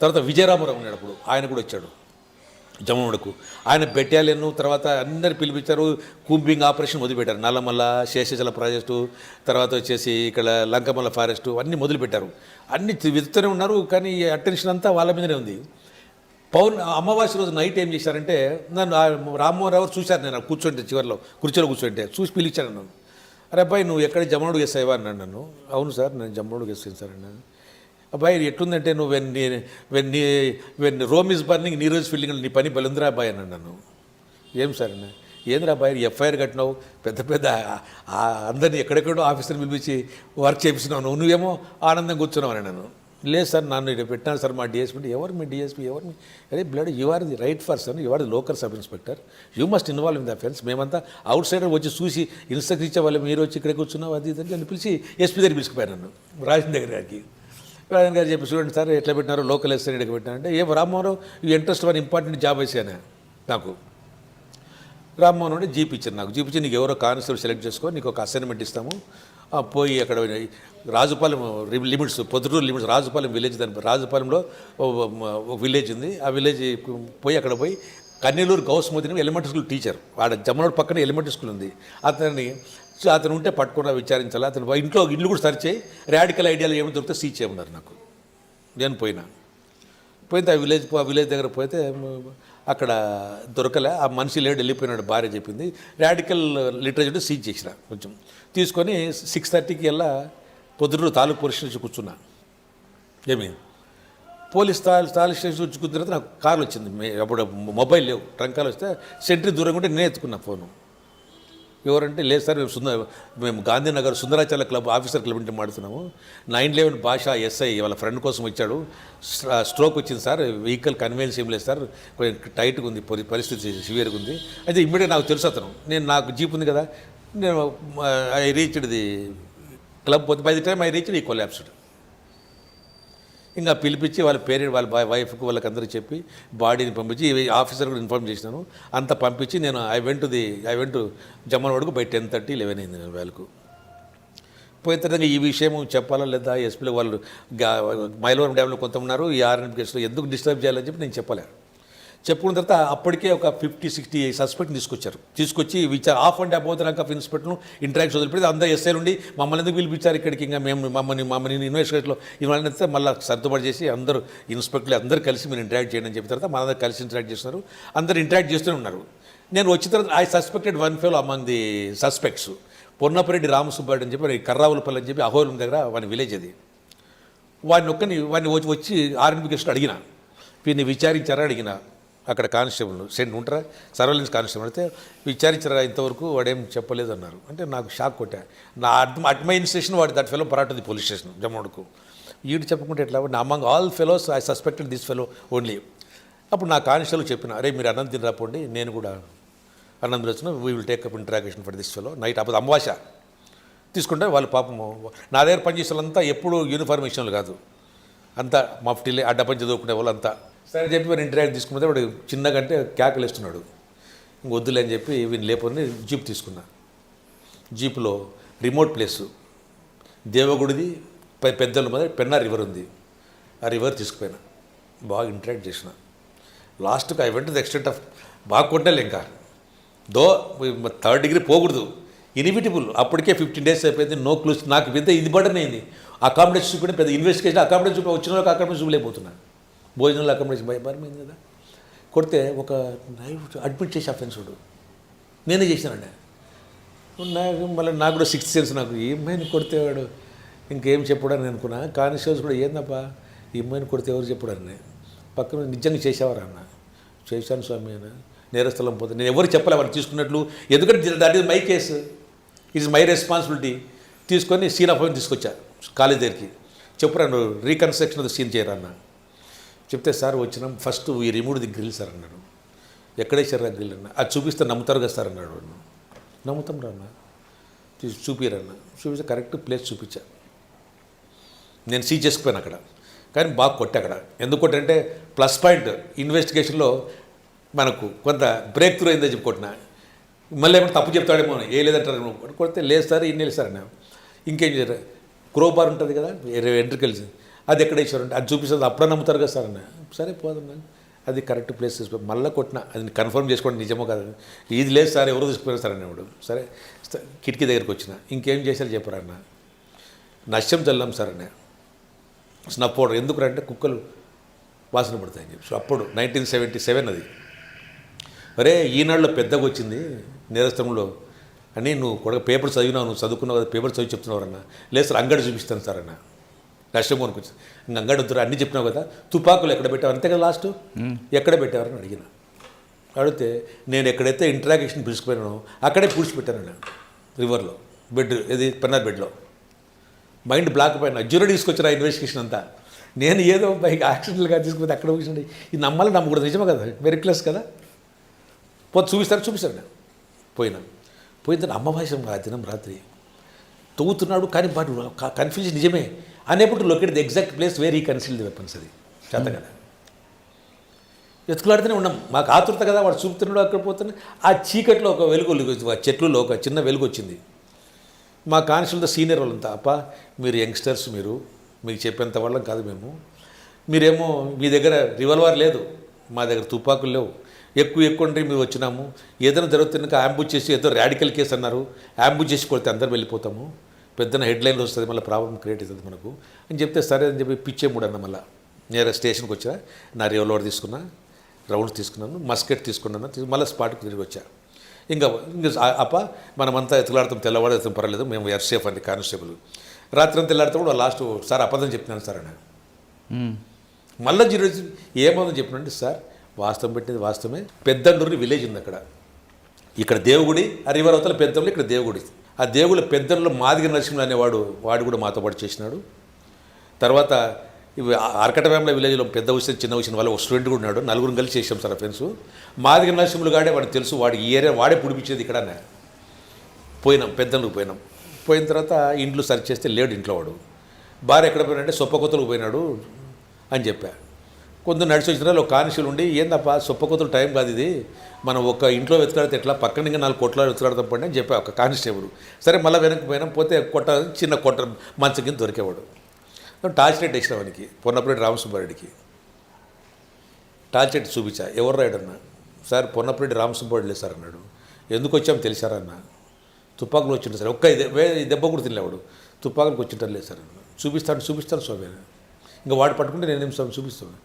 తర్వాత విజయరామరావు ఉన్నాడు, అప్పుడు ఆయన కూడా వచ్చాడు జమ్మనుడుకు. ఆయన బెటాలియన్ తర్వాత అందరు పిలిపించారు. కూంబింగ్ ఆపరేషన్ మొదలుపెట్టారు. నల్లమల్ల శేషజల ప్రాజెక్టు, తర్వాత వచ్చేసి ఇక్కడ లంకమల్ల ఫారెస్టు అన్నీ మొదలుపెట్టారు. అన్నీ వెతుతూనే ఉన్నారు, కానీ అటెన్షన్ అంతా వాళ్ళ మీదనే ఉంది. అమావాస్య రోజు నైట్ ఏం చేశారంటే నన్ను రామ్మోహన్ రావు చూశారు, నేను కూర్చుంటే చివరిలో కుర్చీలో కూర్చుంటే చూసి పిలిచాను నన్ను. అరే అబ్బాయి నువ్వు ఎక్కడ జమ్మనుడు గెస్తావా అన్నాడు నన్ను. అవును సార్ నేను జమ్మనుడు గెస్తాను సార్ అన్నాను. అబ్బాయి ఎట్లుందంటే నువ్వు వెన్ రోమ్ ఈజ్ బర్నింగ్ నీ రోజు ఫీల్డింగ్ నీ పని బలుందిరా అబ్బాయి అన్నాడు నన్ను. ఏం సార్ అన్న, ఏందిరా అబ్బాయి ఎఫ్ఐఆర్ కట్టినావు, పెద్ద పెద్ద అందరినీ ఎక్కడెక్కడో ఆఫీసర్ని పిలిపించి వర్క్ చేపిస్తున్నావు, నువ్వేమో ఆనందంగా కూర్చున్నావు అని నన్ను. లేదు సార్ నన్ను ఇక్కడ పెట్టాను సార్ మా డిఎస్పీ. ఎవరు మీ డిఎస్పీ, ఎవరిని? అదే blood you are the right person, you are the local sub inspector, you must involve in the offence. మేమంతా అవుట్ సైడర్ వచ్చి చూసి ఇన్స్ట్రక్షన్ ఇచ్చే వాళ్ళు, మీరు వచ్చి ఇక్కడే కూర్చున్నావు అది ఇది అని పిలిచి ఎస్పీ దగ్గర పిలుచుకుపోయాను నన్ను, రాజన్ దగ్గర గారికి. రాజన్ గారు చెప్పి చూడండి సార్ ఎట్లా పెట్టినారు, లోకల్ ఎస్ఐ ఇక్కడికి పెట్టినారంటే ఏం Rammohan you interest one important job వేసాను నాకు. రామ్మోహన్ అంటే జీప్ ఇచ్చారు నాకు. జీప్ ఇచ్చి నీకు ఎవరో కానిస్టేబుల్ సెలెక్ట్ చేసుకో, నీకు ఒక అసైన్మెంట్ ఇస్తాము, పోయి అక్కడ Rajupalem limits, Proddatur limits, Rajupalem village, దాని రాజుపాలెంలో ఒక విలేజ్ ఉంది, ఆ విలేజ్ పోయి అక్కడ పోయి కన్నెలూరు గౌస్మతిని ఎలిమెంటరీ స్కూల్ టీచర్, వాడ జమ్మనోడు పక్కన ఎలిమెంటరీ స్కూల్ ఉంది, అతను ఉంటే పట్టుకున్నా విచారించాలి. అతను ఇంట్లో ఇల్లు కూడా సర్చ్ చేయి, రాడికల్ ఐడియాలు ఏమి దొరికితే సీజ్ చేయమన్నారు నాకు. నేను పోయితే ఆ విలేజ్ దగ్గర పోతే అక్కడ దొరకలే, ఆ మనిషి లేడు వెళ్ళిపోయినాడు, భార్య చెప్పింది. రాడికల్ లిటరేచర్ సీజ్ చేసిన కొంచెం తీసుకొని 6:30కి వెళ్ళా పొద్దుటూరు తాలూకు పోలీస్ స్టేషన్ కూర్చున్నా. ఏమి పోలీస్ స్టేషన్ వచ్చి కూర్చున్న తర్వాత నాకు కార్లు వచ్చింది. అప్పుడు మొబైల్ లేవు, ట్రంకాలు వస్తే సెంట్రీ దూరంగా ఉంటే నేనే ఎత్తుకున్నా ఫోను. ఎవరంటే లేదు సార్ మేము గాంధీనగర్ సుందరాచల క్లబ్ ఆఫీసర్ క్లబ్ నుంచి మాడుతున్నాము, 911 భాష ఎస్ఐ వాళ్ళ ఫ్రెండ్ కోసం వచ్చాడు, స్ట్రోక్ వచ్చింది సార్, వెహికల్ కన్వీనియన్స్ ఏం లేదు సార్, కొంచెం టైట్గా ఉంది పరిస్థితి, సివియర్గా ఉంది. అయితే ఇమ్మీడియట్ నాకు తెలుసు అతను, నాకు జీప్ ఉంది కదా, నేను I reached the club. By the time I reached ఈ కొలాప్స్డ్. ఇంకా పిలిపించి వాళ్ళ పేరెంట్ వాళ్ళ వైఫ్కి వాళ్ళకి అందరూ చెప్పి బాడీని పంపించి ఆఫీసర్ కూడా ఇన్ఫార్మ్ చేసినాను, అంతా పంపించి నేను ఐ వెంట్ టు జమ్మనవాడకు బై 10:30, 11 అయింది నేను వేళకు. పోయిన తర్వాత ఈ విషయం చెప్పాలా లేదా ఎస్పీలో వాళ్ళు మైలవరం డ్యాంలో కొంత ఉన్నారు, ఈ ఆర్ఎన్బి కేసులో ఎందుకు డిస్టర్బ్ చేయాలని చెప్పి నేను చెప్పలే. చెప్పుకున్న తర్వాత అప్పటికే ఒక 50-60 సస్పెక్ట్ని తీసుకొచ్చి of and about rank of ఇన్స్పెక్టర్ను ఇంటరాక్షన్ వదిలిపెడితే అందరూ ఎస్ఐలు ఉండి మమ్మల్ని ఎందుకు పిలిపించారు ఇక్కడికి, ఇంకా మమ్మల్ని ఇన్వెస్టిగేషన్లో ఇన్వాల్వ్ అయితే మళ్ళీ సర్దుబాటు చేసి అందరూ ఇన్స్పెక్టర్లు అందరూ కలిసి మీరు ఇంటరాక్ట్ చేయండి అని చెప్పిన తర్వాత మనందరూ కలిసి ఇంటరాక్ట్ చేస్తున్నారు, అందరూ ఇంటరాక్ట్ చేస్తూనే ఉన్నారు. నేను వచ్చిన తర్వాత I suspected one fellow among the suspects, Ponnapareddy Ramasubbareddy అని చెప్పి కర్రావులపల్లి అని చెప్పి అహోరం దగ్గర వాని విలేజ్ అది. వాడిని వచ్చి ఆర్ఎన్బి కేసులో అడిగిన, వీడిని విచారించారా అడిగిన, అక్కడ కానిస్టేబుల్ ఉంటారా సర్వేలెన్స్ కానిస్టేబుల్ అయితే విచారించారా ఇంతవరకు వాడేం చెప్పలేదు అన్నారు. అంటే నాకు షాక్ కొట్టా. నా అడ్మినిస్ట్రేషన్ వాడి that fellow brought the police station జమ్మోడుకు. వీడు చెప్పకుంటే ఎట్లా, among all fellows I suspected this fellow only. అప్పుడు నా కానిస్టేబుల్ చెప్పిన, అరే మీరు అన్నం తిని రాపోండి, నేను కూడా అన్నం తినొచ్చిన, we will take up interrogation for this fellow night. అప్పుడు అమావాస తీసుకుంటే వాళ్ళు పాపము నా దగ్గర పనిచేసే వాళ్ళంతా ఎప్పుడు యూనిఫార్మ్ విషయంలో కాదు, అంతా మఫ్టీలే అడ్డపంచి చదువుకునే వాళ్ళు అంతా. సరే చెప్పి వాడు ఇంటరాక్ట్ తీసుకుంటే వాడు చిన్నగా అంటే క్యాకులు వేస్తున్నాడు, ఇంకొద్దులే అని చెప్పి వీళ్ళు లేకపోతే జీప్ తీసుకున్నా. జీప్లో రిమోట్ ప్లేసు దేవగుడిది పెద్దల మీద పెన్నా రివర్ ఉంది, ఆ రివర్ తీసుకుపోయినా, బాగా ఇంటరాక్ట్ చేసిన. లాస్ట్కి I went the extent of బాగా కొట్టాలి, ఇంకా 3rd డిగ్రీ పోకూడదు, ఇనివిటబుల్. అప్పటికే 15 days అయిపోయింది, నో క్లూస్. నాకు పెద్ద ఇది బటన్ అయింది, అకామిడేషన్ చూపించి పెద్ద ఇన్వెస్టిగేషన్, అకామిడేషన్ చూపి వచ్చిన వాళ్ళకి అకామిడేషన్ చూపలేకపోతున్నా, భోజనంలో అకామిడేషన్ భయమైంది కదా. కొడితే ఒక నైట్ అడ్మిట్ చేసి అఫెన్సుడు నేనే చేశానండి. నాకు కూడా సిక్స్త్ సెన్స్, నాకు ఈ అమ్మాయిని కొడితేవాడు ఇంకేం చెప్పడని అనుకున్నా. కానిస్టేబుల్స్ కూడా ఏందబ్బా ఈ అమ్మాయిని కొడితే ఎవరు చెప్పడని పక్కన నిజంగా చేసేవారు అన్న. చేశాను స్వామి అన్న, నేరస్థలం పోతే నేను ఎవరు చెప్పలే వాళ్ళు తీసుకున్నట్లు, ఎందుకంటే that is my case, it is my responsibility. తీసుకొని సీన్ ఆఫ్ తీసుకొచ్చా కాలేజ్ దగ్గరికి. చెప్పురాను రీకన్స్ట్రక్షన్ ఆఫ్ ద సీన్ చేయరన్న. చెప్తే సార్ వచ్చినాం, ఫస్ట్ ఈ రిమూవ్ ది గ్రిల్ సార్ అన్నాడు. ఎక్కడేసారా గ్రిల్ అన్న, అది చూపిస్తే నమ్ముతారు కదా సార్ అన్నాడు. వాడు నమ్ముతాం రా అన్న, చూపిరన్న. చూపిస్తే కరెక్ట్ ప్లేస్ చూపించా. నేను సీ చేసుకుపోయాను అక్కడ, కానీ బాగా కొట్టా అక్కడ. ఎందుకు కొట్టంటే ప్లస్ పాయింట్ ఇన్వెస్టిగేషన్లో మనకు కొంత బ్రేక్ త్రూ అయిందని చెప్పి కొట్టినా. మళ్ళీ ఏమైనా తప్పు చెప్తాడేమో, ఏ లేదంటారు కొడితే లేదు సార్ ఇన్ని లేదు సార్ అన్నా. ఇంకేం చేయరు, క్రోబార్ ఉంటుంది కదా ఎంట్రికల్స్, అది ఎక్కడ వేసారంటే అది చూపిస్తుంది, అప్పుడే నమ్ముతారు కదా సార్ అన్న. సరే పోదన్నా, అది కరెక్ట్ ప్లేస్ తీసుకుని మళ్ళీ కొట్టిన, అది కన్ఫర్మ్ చేసుకోండి నిజమో కదా. ఇది లేదు సార్ ఎవరు తీసుకుపోయారు సార్ అనేవాడు. సరే కిటికీ దగ్గరికి వచ్చిన, ఇంకేం చేశారు చెప్పారన్న. నశ్యం చల్లాం సార్ అన్న, స్నఫ్ పౌడర్. ఎందుకంటే కుక్కలు వాసన పడతాయని చెప్పి. సో అప్పుడు 1977 అది. అరే ఈనాడులో పెద్దగా వచ్చింది నేరస్థలంలో అని, నువ్వు కూడా పేపర్ చదివినావు, నువ్వు చదువుకున్నావు కదా, పేపర్ చదివి చెప్తున్నావు. లేదు సార్ అంగడి చూపిస్తాను సార్ అన్న. నష్టం కొనుక్కొచ్చి ఇంక అంగడి వద్దురా అన్నీ చెప్పినావు కదా, తుపాకులు ఎక్కడ పెట్టావు అంతే కదా లాస్ట్, ఎక్కడ పెట్టావని అడిగిన. అడిగితే నేను ఎక్కడైతే ఇంట్రాగేషన్ పిలుచుకుపోయినానో అక్కడే పూడ్చిపెట్టాను రివర్లో, బెడ్ ఇది పెన్నార్ బెడ్లో. మైండ్ బ్లాక్ పైన జ్యూరీ తీసుకొచ్చిన ఇన్వెస్టిగేషన్ అంతా. నేను ఏదో బైక్ యాక్సిడెంట్గా తీసుకుపోతే అక్కడ కూర్చుండి ఇది నమ్మాలి నమ్మకూడదు, నిజమే కదా, వెరీ క్లాస్ కదా. పోతే చూపిస్తాను నేను పోయిన తర్వాత అమ్మ భాష ఆ దినం రాత్రి తవ్వుతున్నాడు, కానీ వాడు కన్ఫ్యూజన్ నిజమే అనేప్పుడు locate the exact place where ఈ కన్సిల్ ది వెపన్స్. అది చేత కదా ఎత్తుకులాడుతూనే ఉన్నాం, మాకు ఆతృత కదా. వాడు చూపుతున్నాడు అక్కడ పోతున్నా, ఆ చీకట్లో ఒక వెలుగు, ఆ చెట్లలో ఒక చిన్న వెలుగు వచ్చింది. మా కానిస్టేబుల్తో సీనియర్ వాళ్ళంతా, అప్ప మీరు యంగ్స్టర్స్, మీకు చెప్పేంత వాళ్ళం కాదు మేము, మీరేమో మీ దగ్గర రివాల్వర్ లేదు, మా దగ్గర తుపాకులు లేవు, ఎక్కువ అంటే మేము వచ్చినాము, ఏదైనా జరుగుతున్న అంబుష్ చేసి ఏదో రాడికల్ కేసు అన్నారు, అంబుష్ చేసి కొడితే అందరు వెళ్ళిపోతాము, పెద్దన హెడ్లైన్లు వస్తుంది, మళ్ళీ ప్రాబ్లం క్రియేట్ అవుతుంది మనకు అని చెప్తే సరే అని చెప్పి పిచ్చే మూడు అన్న. మళ్ళీ నేర స్టేషన్కి వచ్చా, నా రివాల్వర్ తీసుకున్నా, రౌండ్స్ తీసుకున్నాను, మస్కెట్ తీసుకున్నాను, మళ్ళీ స్పాట్కి తిరిగి వచ్చా. ఇంకా అప్ప మనమంతా ఎత్తులాడతాం, తెల్లవాడు పర్లేదు, మేము ఎర్ సేఫ్ అండి కానిస్టేబుల్. రాత్రి అంతా తెల్లాడితే కూడా లాస్ట్ సార్ అబద్ధం చెప్పినాను సార్ అన్న. మళ్ళీ జీరో ఏమని చెప్పినంటే, సార్ వాస్తవం పెట్టేది వాస్తవమే, పెద్దండూరు విలేజ్ ఉంది అక్కడ, ఇక్కడ దేవుగుడి, ఆ రివర్ అవతల పెద్దంలో ఇక్కడ దేవుగుడి. ఆ దేవుళ్ళ పెద్దంలో మాదిగ నరసింహులు అనేవాడు, వాడు కూడా మాతో పాటు చేసినాడు. తర్వాత ఇవి ఆర్కటవేమల విలేజ్లో పెద్ద విషయం చిన్న విషయం వాళ్ళ ఒక స్టూడెంట్ కూడా ఉన్నాడు, నలుగురు కలిసి చేసాం సార్ ఫ్రెండ్స్. మాదిగ నరసింహులు గాడే వాడికి తెలుసు, వాడికి ఈ ఏరియా వాడే పుడిపించేది ఇక్కడ. పోయినాం పెద్దలకు పోయిన తర్వాత ఇంట్లో సర్చ్ చేస్తే లేడు ఇంట్లో వాడు. భార్య ఎక్కడ పోయినంటే సొప్పకొత్తలకు పోయినాడు అని చెప్పా. కొంచెం నడిచి వచ్చిన ఒక కానిస్టేబుల్ ఉండి, ఏందప్ప సొప్పకొత్తలు టైం కాదు ఇది, మనం ఒక ఇంట్లో వెతుకాడితే ఎట్లా, పక్కన ఇంకా 4 కొట్లాలు వెతుకాడతాం పండి అని చెప్పా ఒక కానిస్టేబుల్. సరే మళ్ళీ వెనక్కి పోయినాం, పోతే చిన్న కొట్ట మంచం కింద దొరికేవాడు. టార్చ్ లైట్ వేసిన వానికి, పొన్నపరెడ్డి రామసుబ్బారెడ్డికి టార్చ్ లైట్ చూపించా, ఎవరు రాయడన్నా. సార్ పొన్నపరెడ్డి రామసుబ్బారెడ్డి లేదు సార్ అన్నాడు. ఎందుకు వచ్చాము తెలిసారా అన్న, తుపాకులు వచ్చింటారు సార్, ఒక్క దెబ్బ కూడా తినలేవాడు, తుపాకులకు వచ్చింటారు లేదు సార్ అన్న. చూపిస్తాను స్వామి. ఇంకా వాడు పట్టుకుంటే నేనేం స్వామి చూపిస్తాను.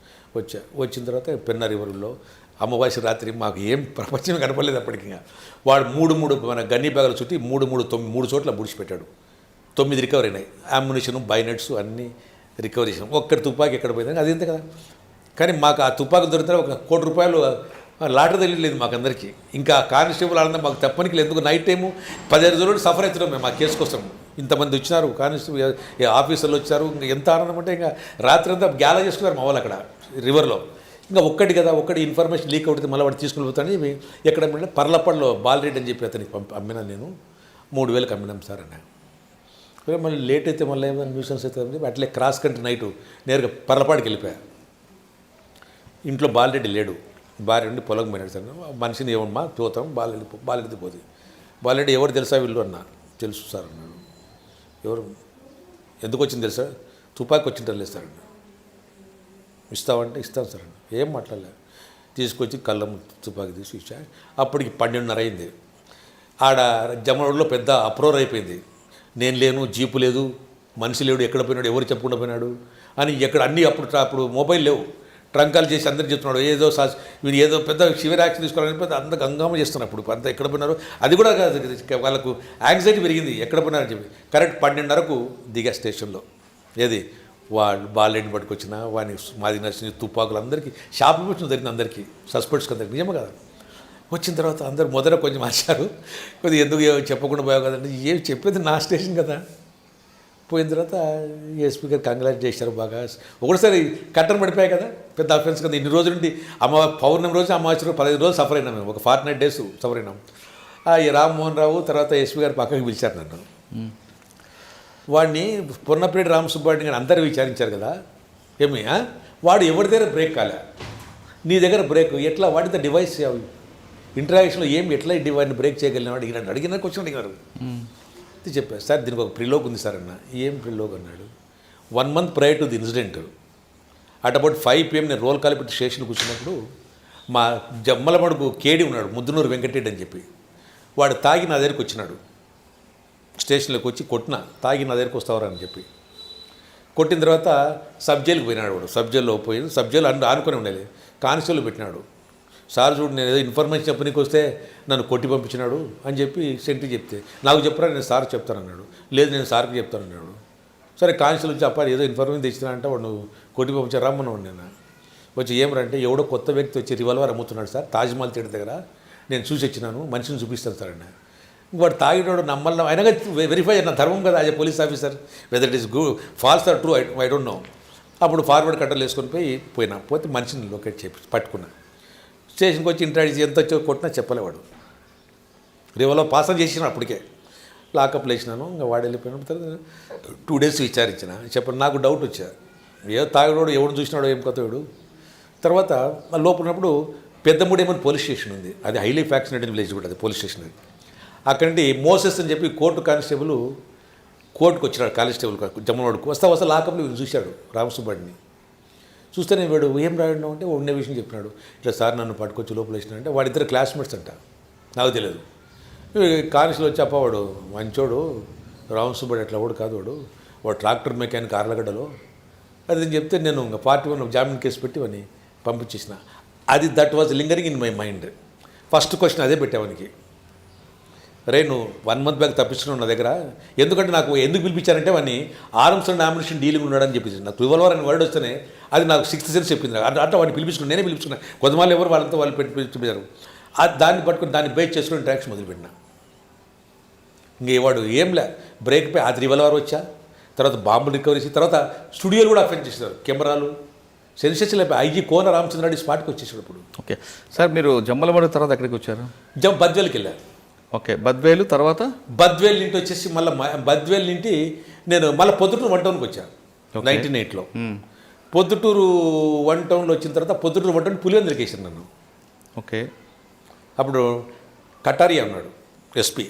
వచ్చిన తర్వాత పెన్నా రివర్లో అమ్మవాసి రాత్రి మాకు ఏం ప్రపంచం కనపడలేదు అప్పటికి. వాడు 3 మన గన్నీ బ్యాగులు చుట్టి 3 చోట్ల బుడిచిపెట్టాడు. 9 రికవరీ అయినాయి, అమ్యునిషన్ బైనట్స్ అన్నీ రికవరీ చేసాం. ఒక్కటి తుపాకి ఎక్కడ పోయిందని అది ఇంతే కదా. కానీ మాకు ఆ తుపాకి దొరికితే ₹1 కోటి లాటరీ తెలియలేదు మాకందరికీ. ఇంకా కానిస్టేబుల్ ఆనందం మాకు తప్పనికి లేదు. ఎందుకు నైట్ టైము 15 రోజులు సఫర్ అవుతున్నాం మేము ఆ కేసు కోసం. ఇంతమంది వచ్చినారు, కానిస్టేబుల్ ఆఫీసర్లు వచ్చారు, ఇంకా ఎంత ఆనందం అంటే ఇంకా రాత్రి అంతా గ్యాలా చేసుకున్నారు మా వాళ్ళు అక్కడ రివర్లో. ఇంకా ఒక్కటి ఇన్ఫర్మేషన్ లీక్ అవుతుంది, మళ్ళీ వాడు తీసుకుని పోతాను. ఎక్కడ పర్లపల్లో బాలరెడ్డి అని చెప్పి అతనికి అమ్మినాను నేను, 3,000కి అమ్మినాం సార్ అన్న. మళ్ళీ లేట్ అయితే మళ్ళీ ఏమైనా న్యూసెన్స్ అవుతుంది చెప్పి అట్లే క్రాస్ కంట్రీ నైటు నేరుగా పర్లపాడికి వెళ్ళిపోయా. ఇంట్లో బాలరెడ్డి లేడు, భార్య నుండి పొలం పోయినాడు సార్. మనిషిని ఏమమ్మా చూద్దాం, బాలరెడ్డి పోతుంది. బాలరెడ్డి ఎవరు తెలుసా వీళ్ళు అన్న. తెలుసు సార్ అన్నాడు. ఎవరు ఎందుకు వచ్చింది తెలుసా, తుపాకి వచ్చింటారు లేదు సార్ అన్న. ఇస్తామంటే ఇస్తాను సార్ అన్న. ఏం మాట్లాడలే, తీసుకొచ్చి కళ్ళం తుపాకి తీసి ఇచ్చా. అప్పటికి 12:30 అయింది. ఆడ జమరోడ్లో పెద్ద అప్రోర్ అయిపోయింది. నేను లేను, జీపు లేదు, మనిషి లేడు, ఎక్కడ పోయినాడు, ఎవరు చెప్పకుండా పోయినాడు అని. ఎక్కడ అన్నీ అప్పుడు మొబైల్ లేవు, ట్రంకాలు చేసి అందరికి చెప్తున్నాడు ఏదో వీడు ఏదో పెద్ద సివియర్ యాక్షన్ తీసుకోవాలని పెద్ద అంత గంగామ చేస్తున్నారు ఇప్పుడు అంతా ఎక్కడ పోయినారు అది కూడా కాదు, వాళ్ళకు యాంగ్జైటీ పెరిగింది ఎక్కడ పోయినారని చెప్పి. కరెక్ట్ 12:30కు దిగా స్టేషన్లో. ఏది వాళ్ళు బాలెడ్ని పట్టుకొచ్చిన వాడిని మాది నచ్చిన తుపాకులు అందరికీ షాపు వచ్చిన జరిగింది, అందరికీ సస్పెక్ట్స్కి అందరికి నిజమే కదా. వచ్చిన తర్వాత అందరు మొదట కొంచెం మార్చారు, కొద్దిగా ఎందుకు చెప్పకుండా పోయావు కదండి, ఏం చెప్పేది నా స్టేషన్ కదా. పోయిన తర్వాత ఎస్పీ గారు కంగ్రాచులేట్ చేశారు బాగా. ఒకటిసారి కట్టను పడిపోయాయి కదా, పెద్ద అఫెన్స్ కదా. ఇన్ని రోజుల నుండి పౌర్ణమి రోజు అమావాస్య రోజు 15 రోజులు సఫర్ అయినాం మేము, ఒక 49 days సఫర్ అయినాం. ఈ రామ్మోహన్ రావు తర్వాత ఎస్పీ గారు పక్కకి పిలిచారు నన్ను. వాడిని పొన్నపేటి రామసుబ్బారెడ్డి గారు అందరూ విచారించారు కదా, ఏమి వాడు ఎవరి దగ్గర బ్రేక్ కాలే, నీ దగ్గర బ్రేక్ ఎట్లా, వాడితో డివైస్ ఇంటరాక్షన్లో ఏం ఎట్లా వాడిని బ్రేక్ చేయగలిగిన వాడు అడిగిన క్వశ్చన్ అడిగినారు. చెప్పారు సార్ దీనికి ఒక ప్రిలోగ్ ఉంది సార్ అన్న. ఏం ప్రిలోగ్ అన్నాడు. 1 month prior to the incident at about 5 PM నేను రోల్ కాల్ పెట్టి స్టేషన్ కూర్చున్నప్పుడు మా జమ్మలమడుగు కేడి ఉన్నాడు, ముద్దునూరు వెంకటరెడ్డి అని చెప్పి, వాడు తాగి నా దగ్గరికి వచ్చినాడు. స్టేషన్లోకి వచ్చి కొట్టిన, తాగి నా దగ్గరికి వస్తావరా అని చెప్పి కొట్టిన తర్వాత సబ్ జైలుకి పోయినాడు. వాడు సబ్ జైల్లో పోయి సబ్ జైలు ఆనుకొని ఉండాలి, కానిస్టేబుల్ పెట్టినాడు. సార్ చూడు నేను ఏదో ఇన్ఫర్మేషన్ చెప్పనీకి వస్తే నన్ను కొట్టి పంపించినాడు అని చెప్పి సెంట్రీ చెప్తే, నాకు చెప్పరా నేను సార్ చెప్తానన్నాడు. లేదు నేను సార్కి చెప్తానన్నాడు. సరే కానిస్టేబుల్ చెప్పాలి ఏదో ఇన్ఫర్మేషన్ తెచ్చినా అంటే వాడు నువ్వు కొట్టి పంపించారు రమ్మన్నాడు. నేను వచ్చి ఏమరంటే ఎవడో కొత్త వ్యక్తి వచ్చి రివాల్వర్ అమ్ముతున్నాడు సార్ తాజ్మహల్ థియేటర్ దగ్గర, నేను చూసి వచ్చినాను, మనిషిని చూపిస్తాను సార్ అన్న. వాడు తాగినాడు నమ్మల్ని అయినా వెరిఫై నా ధర్మం కదా as a police officer, whether it is false or true I don't know. అప్పుడు ఫార్వర్డ్ కట్టలు వేసుకొని పోతే మనిషిని లొకేట్ చేసి పట్టుకున్నా. స్టేషన్కి వచ్చి ఇంట్రాక్ట్ ఎంత వచ్చో కొట్టినా చెప్పలేవాడు. రివలో పాస్ చేసినా అప్పటికే లాకప్లో వేసినాను. ఇంకా వాడు వెళ్ళిపోయిన తర్వాత 2 days విచారించిన. చెప్పండి నాకు డౌట్ వచ్చా, ఏదో తాగినోడు ఎవడు చూసినాడో ఏం కొత్తవాడు. తర్వాత లోపలినప్పుడు పెద్దమూడేమని పోలీస్ స్టేషన్ ఉంది, అది హైలీ ఫ్యాక్సినేటెడ్ విలేజ్ కూడా, అది పోలీస్ స్టేషన్. అది అక్కడి నుండి మోసెస్ అని చెప్పి కోర్టు కానిస్టేబుల్ కోర్టుకు వచ్చినాడు, కానిస్టేబుల్ జమ్మనోడుకు వస్తా లాకప్లో చూశాడు రామసుబ్బారెడ్డిని. చూస్తేనే వాడు ఏం రాయడం అంటే ఉండే విషయం చెప్పినాడు. ఇట్లా సార్ నన్ను పట్టుకొచ్చి లోపల వేసినాడంటే వాడిద్దరు క్లాస్మేట్స్ అంట, నాకు తెలియదు. కానిస్టేబుల్ వచ్చి అప్పవాడు మంచోడు రామసుబ్బారెడ్డి అట్లా వాడు కాదు, వాడు ట్రాక్టర్ మెకానిక్ ఆర్లగడ్డలో అది అని చెప్తే నేను ఇంకా పార్టీ 1 జామీన్ కేసు పెట్టి వాడిని పంపించేసిన. అది that was lingering in my mind. First question అదే పెట్టావానికి, రే నువ్వు 1 month బ్యాక్ తప్పించుకున్నావు నా దగ్గర, ఎందుకంటే నాకు ఎందుకు పిలిపించారంటే వాడిని ఆర్మ్స్ అండ్ అమ్యునిషన్ డీలింగ్ ఉన్నాడని చెప్పింది. నాకు రివాల్వర్ అని వర్డ్ వస్తేనే అది నాకు 6th sense చెప్పింది. అంటే వాడిని పిలిపించుకున్నాను, నేనే పిలిపించుకున్నాను. కొంతమంది ఎవరు వాళ్ళంతా వాళ్ళు పిలిపించారు. దాన్ని పట్టుకుని దాన్ని బేస్ చేసుకుని ఇంట్రాక్షన్ మొదలుపెట్టిన. ఇంకేవాడు ఏంలే బ్రేక్ పై అది రివాల్వర్ వచ్చా, తర్వాత బాంబులు రికవరీ చేసి తర్వాత స్టూడియోలు కూడా అఫెండ్ చేశారు, కెమెరాలు సెన్సేషన్ అయిపోయి. ఐజీ కోన రామచంద్రారెడ్డి స్పాట్కి వచ్చేసాడు. ఇప్పుడు ఓకే సార్, మీరు జమ్మలమడుగు తర్వాత ఎక్కడికి వచ్చారు? బద్వేల్కి వెళ్ళారు. ఓకే, బద్వేలు తర్వాత బద్వేల్ నుండి వచ్చేసి మళ్ళీ బద్వేల్ నుండి నేను మళ్ళీ పొద్దుటూరు 1 townకి వచ్చాను 1998లో. పొద్దుటూరు 1 townలో వచ్చిన తర్వాత పొద్దుటూరు 1 town పులివెందులకి వేసాను నన్ను. ఓకే, అప్పుడు కటారియా ఉన్నాడు ఎస్పీ.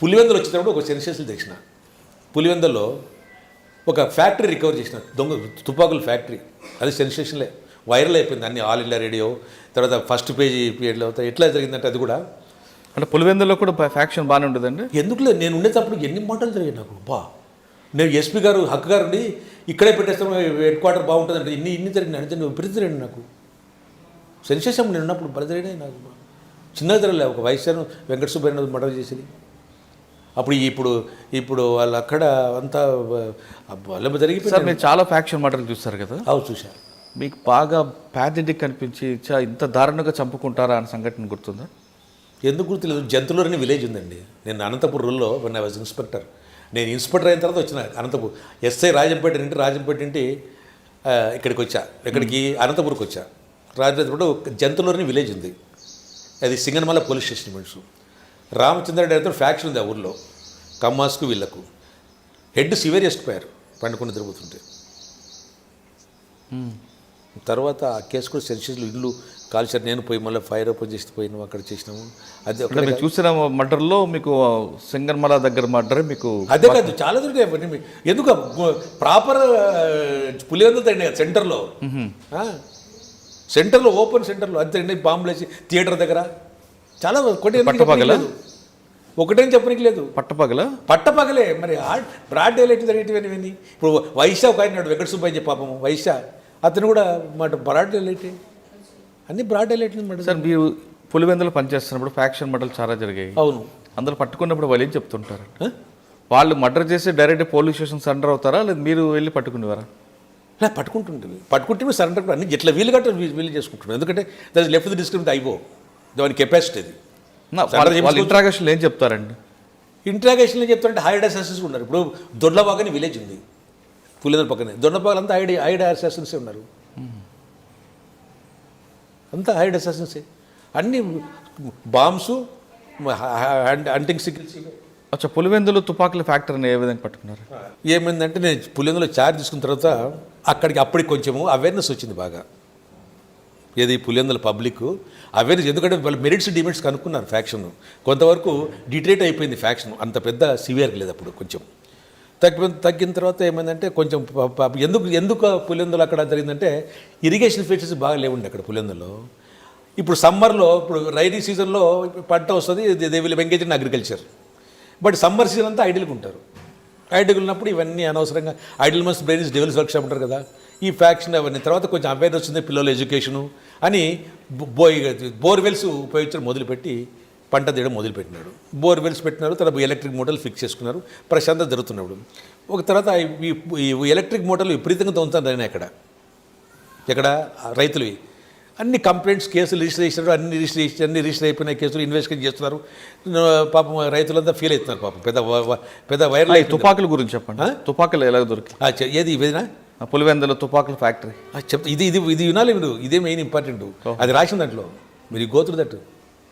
పులివెందులు వచ్చినప్పుడు ఒక సెన్సేషన్ తెచ్చిన. పులివెందుల్లో ఒక ఫ్యాక్టరీ రికవర్ చేసిన, దొంగ తుపాకుల ఫ్యాక్టరీ. అది సెన్సేషన్లే, వైరల్ అయిపోయింది అన్ని ఆల్ ఇండియా రేడియో, తర్వాత ఫస్ట్ పేజీ పీరియడ్లో. ఎట్లా జరిగిందంటే అది కూడా అంటే పులివెందులో కూడా ఫ్యాక్షన్ బాగానే ఉండదండి. ఎందుకులే నేను ఉండేటప్పుడు ఎన్ని మాటలు జరిగాయి నాకు. నేను ఎస్పీ గారు హక్కు గారు ఉండి ఇక్కడే పెట్టేస్తాను, హెడ్ క్వార్టర్ బాగుంటుందంటే ఇన్ని జరిగినాయి అంటే నువ్వు విపరీతం నాకు సెన్సేషన్. నేను ఉన్నప్పుడు బలదరైనాయి నాకు. చిన్నగా జరగలే, ఒక వైశ్యాను వెంకట సుబ్బయ్య మర్డర్ చేసేది. అప్పుడు ఇప్పుడు వాళ్ళు అక్కడ అంతా వాళ్ళ జరిగిపోయి. సార్ మీరు చాలా ఫ్యాక్షన్ మర్డర్లు చూస్తారు కదా? చూశారు. మీకు బాగా ప్యాథెటిక్ అనిపించి ఇంత దారుణంగా చంపుకుంటారా అనే సంఘటన గుర్తుందా? ఎందుకు గుర్తులేదు. జంతులూరు విలేజ్ ఉందండి. నేను అనంతపూర్ రూల్లో వన్ ఐ వాజ్ ఇన్స్పెక్టర్. నేను ఇన్స్పెక్టర్ అయిన తర్వాత వచ్చిన అనంతపూర్. ఎస్ఐ రాజంపేట నుండి ఇక్కడికి వచ్చా, ఇక్కడికి అనంతపూర్కి వచ్చా. రాజంపేట జంతులూరు విలేజ్ ఉంది, అది సింగనమల పోలీస్ స్టేషన్ మనుషు. రామచంద్రరెడ్డి అయితే ఫ్యాక్షన్ ఉంది ఆ ఊర్లో, కమ్మాస్కు వీళ్ళకు. హెడ్ సివియర్ ఎస్కిపోయారు పండుకొని తిరుగుతుంటే. తర్వాత ఆ కేసు కూడా సెన్సేషన్లు ఇల్లు కాల్చారు. నేను పోయి మళ్ళీ ఫైర్ ఓపెన్ చేసి పోయినాము, అక్కడ చేసినాము. అది మీరు చూసిన మర్డర్లో మీకు సింగన్మల దగ్గర మర్డర్ మీకు అదే కాదు, చాలా దొరికాయి. ఎందుకు ప్రాపర్ పులివెందులు తండి సెంటర్లో ఓపెన్ సెంటర్లో అంతే బాంబులు వేసి థియేటర్ దగ్గర చాలా ఒకటేం చెప్పనికి లేదు. పట్టపగలే మరి బ్రాడ్ డే లైట్ జరిగేటివన్నీ. ఇప్పుడు వైశ్య ఒక ఆయన వెంకట సుబ్బయ్య పాపము వైశ్య అతను కూడా మాట బ్రాడ్ ఎలైట్ అన్ని బ్రాడ్ ఎలైట్ మాట. సార్ మీరు పులివెందులు పనిచేస్తున్నప్పుడు ఫ్యాక్షన్ మర్డర్లు చాలా జరిగాయి. అవును. అందరూ పట్టుకున్నప్పుడు వాళ్ళు ఏం చెప్తుంటారు? వాళ్ళు మర్డర్ చేసి డైరెక్ట్ పోలీస్ స్టేషన్ సరెండర్ అవుతారా లేదా మీరు వెళ్ళి పట్టుకునేవారా? పట్టుకుంటే సరెండర్ అన్ని ఇట్లా వీలు గట్ట వీలు చేసుకుంటున్నాం. ఎందుకంటే దాని లెఫ్ట్ ది డిస్క్రిమినేట్ అయిపో దాని కెపాసిటీ అది. వాళ్ళు ఇంట్రాగేషన్లు ఏం చెప్తారండి? ఇంట్రాగేషన్లో చెప్తారంటే హైడ్ అసాసిన్స్ ఉన్నారు. ఇప్పుడు దొడ్లబాగ్ అని విలేజ్ ఉంది పులివెందుల పక్కనే. దొడ్లబాగ్ అంతా హైడ్ అసాసిన్సే ఉన్నారు. అంతా హైడ్ అసాసిన్సే. అన్ని బాంబ్స్, హంటింగ్ సికిల్స్. అచ్చా, పులివెందులు తుపాకుల ఫ్యాక్టరీని ఏ విధంగా పట్టుకున్నారు? ఏమైందంటే నేను పులివెందులో ఛార్జ్ తీసుకున్న తర్వాత అప్పటికి కొంచెము అవేర్నెస్ వచ్చింది బాగా. ఏది పులివెందుల పబ్లిక్ అవేర్నెస్, ఎందుకంటే వాళ్ళు మెరిట్స్ డిమెరిట్స్ కనుక్కున్నారు ఫ్యాక్షన్. కొంతవరకు డిటరేట్ అయిపోయింది ఫ్యాక్షన్, అంత పెద్ద సివియర్గా లేదు అప్పుడు. కొంచెం తగ్గిన తర్వాత ఏమైందంటే కొంచెం ఎందుకు పులివెందులు అక్కడ జరిగిందంటే ఇరిగేషన్ ఫెసిలిటీస్ బాగా లేవుండే అక్కడ పులివెందులో. ఇప్పుడు సమ్మర్లో, ఇప్పుడు రైనీ సీజన్లో పంట వస్తుంది, they will engage in agriculture. But summer season అంతా ఐడిల్గా ఉంటారు. ఐడిల్గా ఉన్నప్పుడు ఇవన్నీ అనవసరంగా idle must brain is devil's workshop ఉంటారు కదా, ఈ ఫ్యాక్షన్ అవన్నీ. తర్వాత కొంచెం అవేర్నెస్ వచ్చింది, పిల్లల ఎడ్యుకేషను అని బోర్వెల్స్ ఉపయోగించడం మొదలుపెట్టి పంట తీయడం మొదలుపెట్టినాడు. బోర్వెల్స్ పెట్టినారు, తర్వాత ఎలక్ట్రిక్ మోటార్లు ఫిక్స్ చేసుకున్నారు. ప్రశాంతంగా జరుగుతున్నాడు. ఒక తర్వాత ఈ ఎలక్ట్రిక్ మోటార్లు విపరీతంగా తొంగుతారు ఎక్కడ రైతులవి. అన్ని కంప్లైంట్స్, కేసులు రిజిస్టర్ చేసినారు. అన్ని రిజిస్టర్ అయిపోయిన కేసులు ఇన్వెస్టిగేట్ చేస్తున్నారు. పాపం రైతులంతా ఫీల్ అవుతున్నారు. పాపం పెద్ద వైరల్. తుపాకుల గురించి చెప్పండి. తుపాకులు ఎలా దొరికి? ఏది ఇదేనా పులివెందుల తుపాకుల ఫ్యాక్టరీ చెప్తా. ఇది వినాలి మీరు, ఇదే మెయిన్ ఇంపార్టెంట్. అది రాసిన దాంట్లో మీరు గోతురు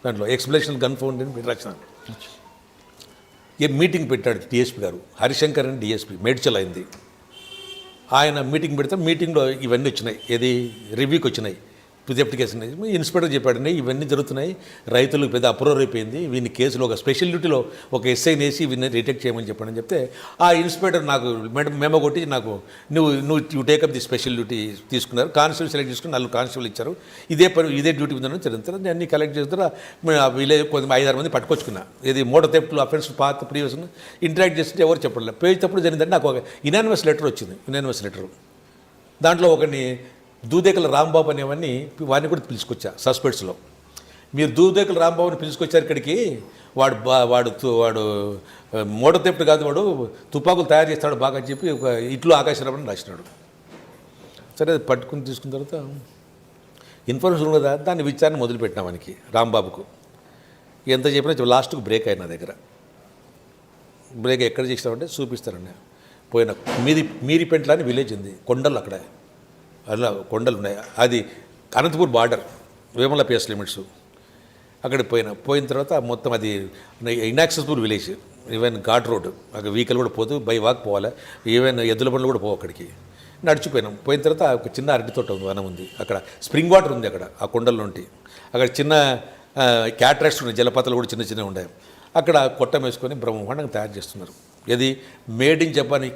దాంట్లో ఎక్స్ప్లెనేషన్ గన్ ఫౌండ్ అని మీరు రాసిన. మీటింగ్ పెట్టాడు డిఎస్పీ గారు, హరిశంకర్ అని డిఎస్పీ, మేడ్చల్ అయింది. ఆయన మీటింగ్ పెడితే మీటింగ్లో ఇవన్నీ వచ్చినాయి. ఏది రివ్యూకి వచ్చినాయి, డిప్యూటీ కేసు. ఇన్స్పెక్టర్ చెప్పాడండి ఇవన్నీ జరుగుతున్నాయి, రైతులకు పెద్ద అప్రూవర్ అయిపోయింది, వీని కేసులో ఒక స్పెషల్ డ్యూటీలో ఒక ఎస్ఐని వేసి వీళ్ళని రిటెక్ట్ చేయమని చెప్పాడని చెప్తే ఆ ఇన్స్పెక్టర్ నాకు మెమో కొట్టి నాకు నువ్వు టేకప్ ది స్పెషల్ డ్యూటీ తీసుకున్నారు. కానిస్టేబుల్ సెలెక్ట్ చేసుకుని 4 కానిస్టేబుల్ ఇచ్చారు. ఇదే డ్యూటీ ఉందని చదువుతారు. నేను అన్ని కలెక్ట్ చేస్తారా వీళ్ళే కొంత 5-6 మంది పట్టుకొచ్చుకున్నా. ఇది మోటార్ థెఫ్ట్లు అఫెన్స్ పాత ప్రీవియస్ ఇంటరాక్ట్ చేస్తుంటే ఎవరు చెప్పలేదు. పేజేటప్పుడు జరిగిందంటే నాకు ఒక ఇనానిమస్ లెటర్ వచ్చింది. ఇనానిమస్ లెటర్ దాంట్లో ఒకరిని దూదేకల రాంబాబు అనేవన్నీ వాడిని కూడా పిలుచుకొచ్చా సస్పెక్ట్స్లో. మీరు దూదేకల రాంబాబుని పిలుచుకొచ్చారు ఇక్కడికి, వాడు మోటార్ థెఫ్ట్ కాదు, వాడు తుపాకులు తయారు చేస్తాడు బాగా అని చెప్పి ఒక ఇట్లో ఆకాశరామని రాసినాడు. సరే అది పట్టుకుని తీసుకున్న తర్వాత ఇన్ఫర్మేషన్ కదా, దాన్ని విచారణ మొదలుపెట్టినా వానికి రాంబాబుకు. ఎంత చెప్పినా లాస్ట్కు బ్రేక్ అయిన దగ్గర బ్రేక్ ఎక్కడ చేసినామంటే చూపిస్తారండి. పోయిన మీరిపెంట్ల అని విలేజ్ ఉంది, కొండలు అక్కడ, అలా కొండలు ఉన్నాయి. అది Anantapur border, Vemula PS limits. అక్కడికి పోయిన తర్వాత మొత్తం అది inaccessible village. Even ghat road, అక్కడ వెహికల్ కూడా పోదు, బై వాక్ పోవాలి. ఈవెన్ ఎద్దుల బండ్లు కూడా పోవు అక్కడికి. పోయిన తర్వాత ఒక చిన్న అరటి తోట ఉంది, వనం ఉంది. అక్కడ స్ప్రింగ్ వాటర్ ఉంది అక్కడ ఆ కొండల్లో ఉంటే. అక్కడ చిన్న క్యాట్రాక్ట్స్ ఉన్నాయి, జలపాతాలు కూడా చిన్న చిన్నవి ఉన్నాయి. అక్కడ కొట్టం వేసుకొని బ్రహ్మాండంగా తయారు చేస్తున్నారు. ఇది మేడ్ ఇన్ జపాన్,